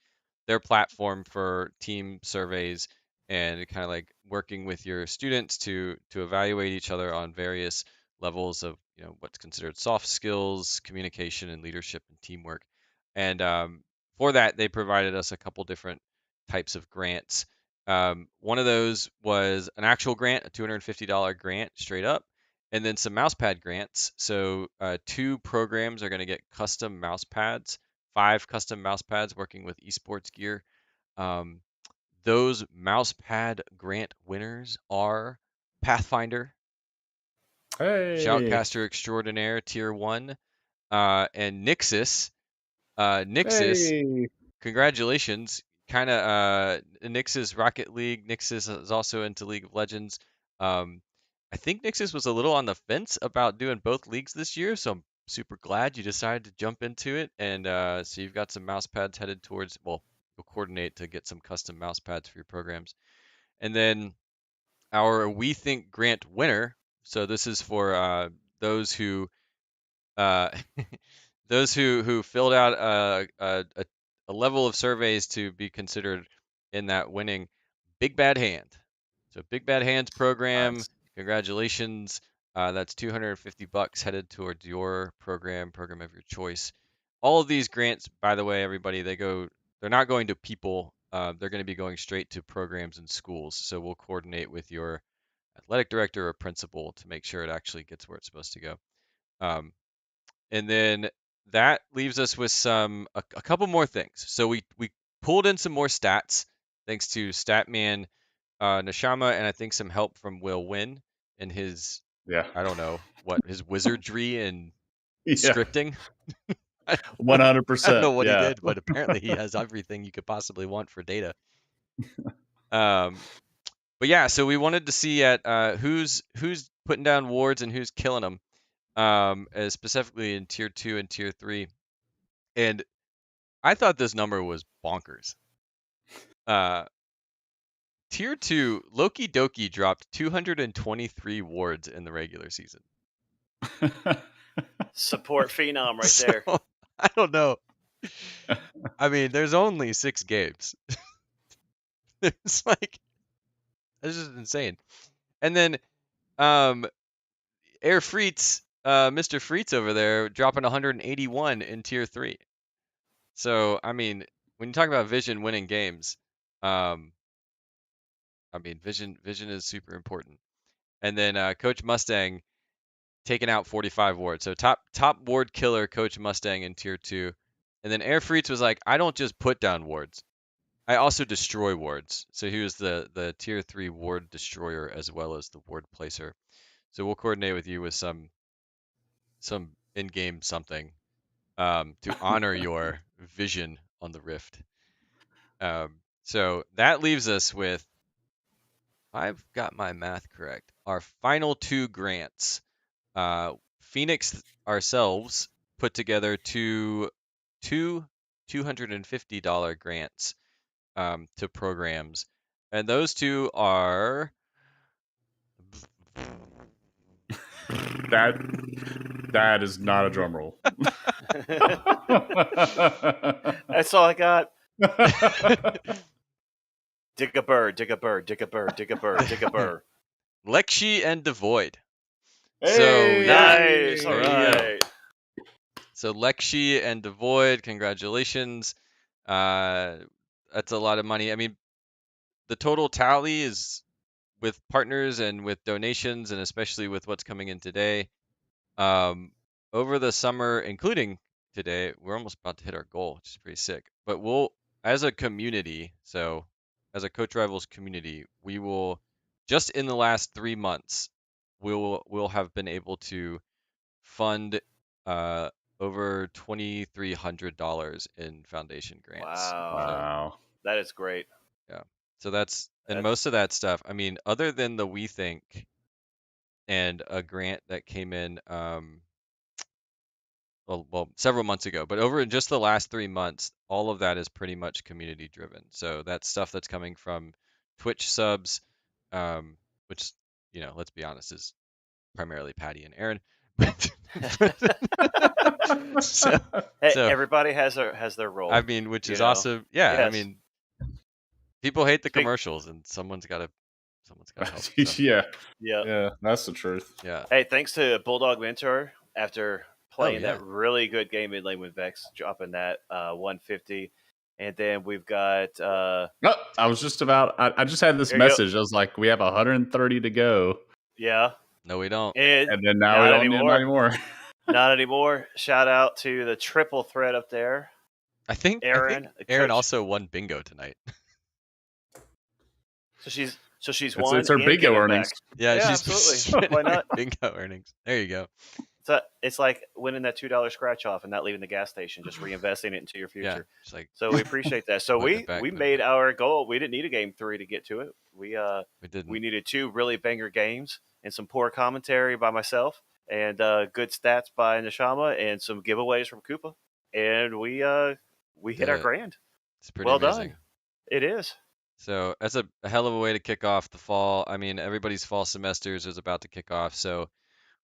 their platform for team surveys and kind of like working with your students to evaluate each other on various levels of what's considered soft skills, communication, and leadership and teamwork. And for that, they provided us a couple different types of grants. One of those was an actual grant, a $250 grant straight up, and then some mousepad grants. So 2 programs are going to get custom mousepads, 5 custom mousepads working with esports gear. Those mousepad grant winners are Pathfinder, Hey. Shoutcaster Extraordinaire Tier 1, and Nixus. Nixus, Hey. congratulations. Kind of Nixus Rocket League. Nixus is also into League of Legends. I think Nixus was a little on the fence about doing both leagues this year, so I'm super glad you decided to jump into it. And so you've got some mouse pads headed towards, well, you'll coordinate to get some custom mouse pads for your programs. And then our WeThink grant winner. So this is for those who uh, those who filled out a level of surveys to be considered in that winning Big Bad Hand. So Big Bad Hands program, Nice. congratulations. That's $250 headed towards your program of your choice. All of these grants, by the way, everybody, they're not going to people. They're going to be going straight to programs and schools. So we'll coordinate with your athletic director or principal to make sure it actually gets where it's supposed to go. And then that leaves us with a couple more things. So we pulled in some more stats thanks to Statman Nashama, and I think some help from Will Wynn and his I don't know what his wizardry and scripting. 100%. I don't know what he did, but apparently he has everything you could possibly want for data. But yeah, so we wanted to see at who's putting down wards and who's killing them. Specifically in tier 2 and tier 3. And I thought this number was bonkers. Tier 2, Loki Doki dropped 223 wards in the regular season. Support Phenom right there. I don't know. I mean, there's only 6 games. It's like, this is insane. And then Air Freets, Mr. Freets over there dropping 181 in tier 3. So, I mean, when you talk about Vision winning games, I mean, Vision is super important. And then Coach Mustang taking out 45 wards. So top ward killer, Coach Mustang in tier 2. And then Air Freets was like, I don't just put down wards. I also destroy wards. So he was the tier 3 ward destroyer as well as the ward placer. So we'll coordinate with you with some in-game something to honor your vision on the Rift. So that leaves us with, I've got my math correct, our final 2 grants. Phoenix ourselves put together two $250 grants to programs, and those 2 are That is not a drum roll. That's all I got. Dig a bird, dig a bird, dig a bird, dig a bird, dig a bird. Lexi and Devoid. Hey, Nice. All There you go. right. So Lexi and Devoid, congratulations. That's a lot of money. I mean, the total tally is with partners and with donations, and especially with what's coming in today. Over the summer, including today, we're almost about to hit our goal, which is pretty sick. But we'll, as a community, so as a Coach Rivals community, we will just in the last 3 months, we'll have been able to fund over $2,300 in foundation grants. So, Wow. That is great. yeah. So that's and That's- most of that stuff. I mean, other than the We Think and a grant that came in well, several months ago, but over just the last 3 months, all of that is pretty much community driven. So that's stuff that's coming from Twitch subs, which, let's be honest, is primarily Patty and Aaron. so, Hey, so everybody has their role. I mean, which is know? awesome. Yeah, I Yes. mean, people hate the Big- commercials, and someone's got to help. So, Yeah, Yeah. yeah, that's the truth. yeah. Hey, thanks to Bulldog Mentor after playing yeah. that really good game in lane with Vex, dropping that 150. And then we've got Oh, I was just about. I just had this There you go. message. I was like, we have 130 to go, yeah. No, we don't. And and then now we not don't need anymore. anymore. Not anymore. Shout out to the triple threat up there. I think Aaron, Aaron Coach. also won bingo tonight. So she's It's won. her and bingo giving earnings. back. Yeah, Yeah, she's absolutely. Why not? bingo earnings. There you go. So it's like winning that $2 scratch off and not leaving the gas station, just reinvesting it into your Yeah, future. just like So we appreciate that. So Putting we it back, we putting it made back. our goal. We didn't need a game 3 to get to it. We didn't. we needed 2 really banger games and some poor commentary by myself and good stats by Nishama and some giveaways from Koopa. And we hit Did our it. grand. It's pretty Well amazing. done. It is. So that's a hell of a way to kick off the fall. I mean, everybody's fall semesters is about to kick off, so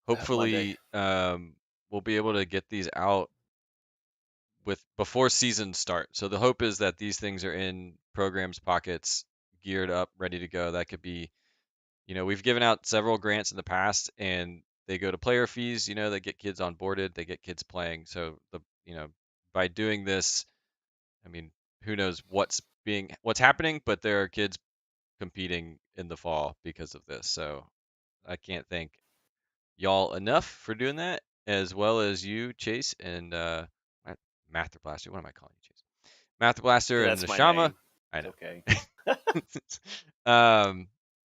hopefully we'll be able to get these out before seasons start. So the hope is that these things are in programs' pockets, geared up, ready to go. That could be, we've given out several grants in the past, and they go to player fees. They get kids onboarded, they get kids playing. So by doing this, I mean, who knows what's happening, but there are kids competing in the fall because of this. So I can't thank y'all enough for doing that, as well as you, Chase, and Master Blaster. What am I calling you, Chase? Master Blaster and That's my Nishama. name. I know. Okay.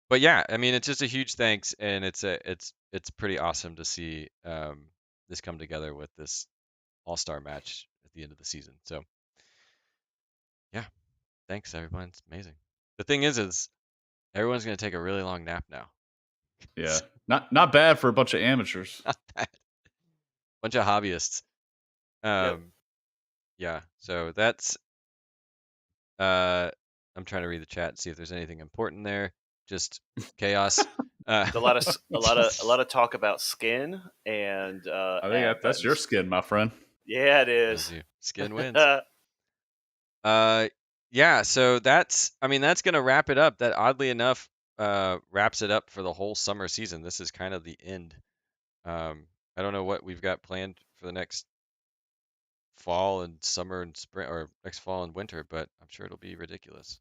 But yeah, I mean, it's just a huge thanks, and it's pretty awesome to see this come together with this all-star match at the end of the season. So yeah, thanks everyone. It's amazing. The thing is everyone's gonna take a really long nap now. Yeah, not bad for a bunch of amateurs. Not bad. Bunch of hobbyists. Yep. Yeah. So that's I'm trying to read the chat and see if there's anything important there. Just chaos. A lot of talk about skin and I think that's your skin, my friend. Yeah, it is. Skin wins. Yeah, so that's gonna wrap it up. That oddly enough wraps it up for the whole summer season. This is kind of the end. I don't know what we've got planned for the next fall and summer and spring, or next fall and winter, but I'm sure it'll be ridiculous.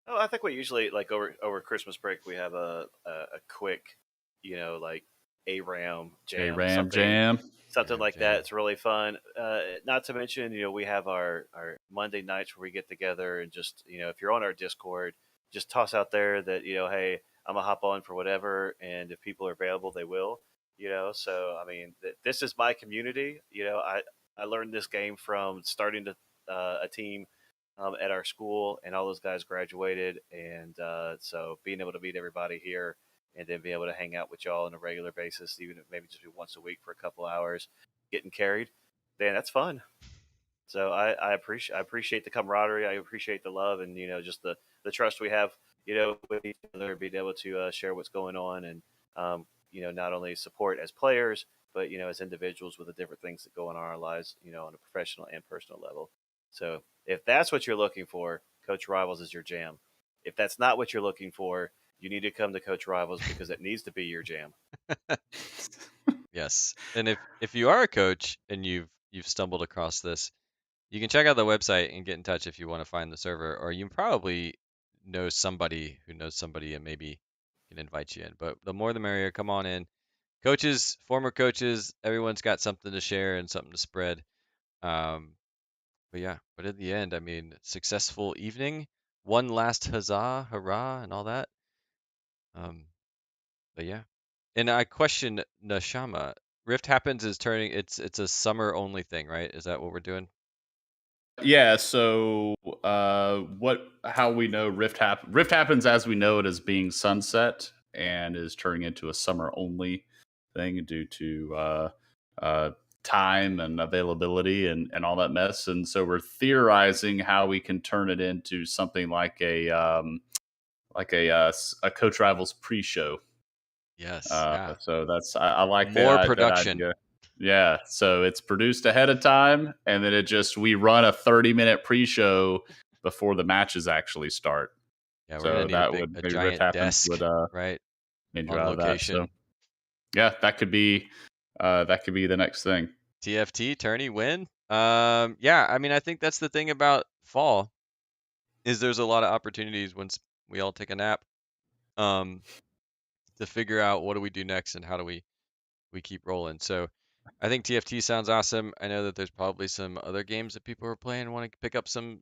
I think we usually like over Christmas break we have a quick, like ARAM jam, ARAM jam, something like that. It's really fun. Not to mention, we have our Monday nights where we get together and just, if you're on our Discord, just toss out there that, hey, I'm gonna hop on for whatever, and if people are available, they will. So I mean, this is my community. I learned this game from starting to a team at our school, and all those guys graduated, and so being able to meet everybody here and then be able to hang out with y'all on a regular basis, even if maybe just once a week for a couple hours, getting carried, then that's fun. So I appreciate the camaraderie, I appreciate the love, and just the trust we have, with each other, being able to share what's going on, and not only support as players, but as individuals with the different things that go on in our lives, on a professional and personal level. So if that's what you're looking for, Coach Rivals is your jam. If that's not what you're looking for, you need to come to Coach Rivals because it needs to be your jam. Yes. And if you are a coach and you've stumbled across this, you can check out the website and get in touch if you want to find the server, or you probably know somebody who knows somebody and maybe can invite you in. But the more the merrier. Come on in. Coaches, former coaches, everyone's got something to share and something to spread. But yeah, but in the end, I mean, successful evening, one last huzzah, hurrah, and all that. But yeah, and I question Nashama. Rift Happens is turning. It's a summer only thing, right? Is that what we're doing? Yeah. So, how we know Rift happens as we know it as being sunset and is turning into a summer only thing due to time and availability and all that mess. And so we're theorizing how we can turn it into something like a Coach Rivals pre-show. Yes. Yeah. So I like More that production. idea. Yeah, so it's produced ahead of time, and then we run a 30-minute pre-show before the matches actually start. Yeah, we're So gonna need that would a maybe Rift giant Happens desk, would right, major on out of that. So location. yeah, that could be the next thing. TFT tourney win. Yeah, I mean, I think that's the thing about fall is there's a lot of opportunities once we all take a nap, to figure out what do we do next and how do we keep rolling. So I think TFT sounds awesome. I know that there's probably some other games that people are playing and want to pick up some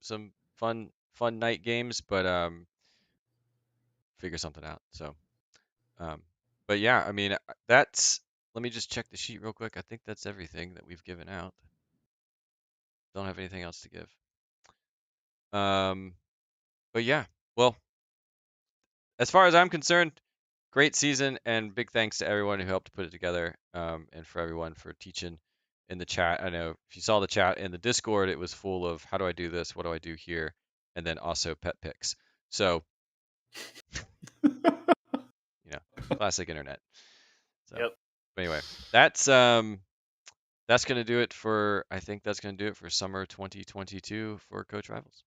fun night games, but figure something out. So but yeah, I mean, that's let me just check the sheet real quick. I think that's everything that we've given out. Don't have anything else to give. But yeah, well, as far as I'm concerned, great season and big thanks to everyone who helped put it together, and for everyone for teaching in the chat. I know if you saw the chat in the Discord, it was full of how do I do this, what do I do here, and then also pet picks. So, classic internet. So, Yep. but anyway, that's gonna do it for. I think that's gonna do it for summer 2022 for Coach Rivals.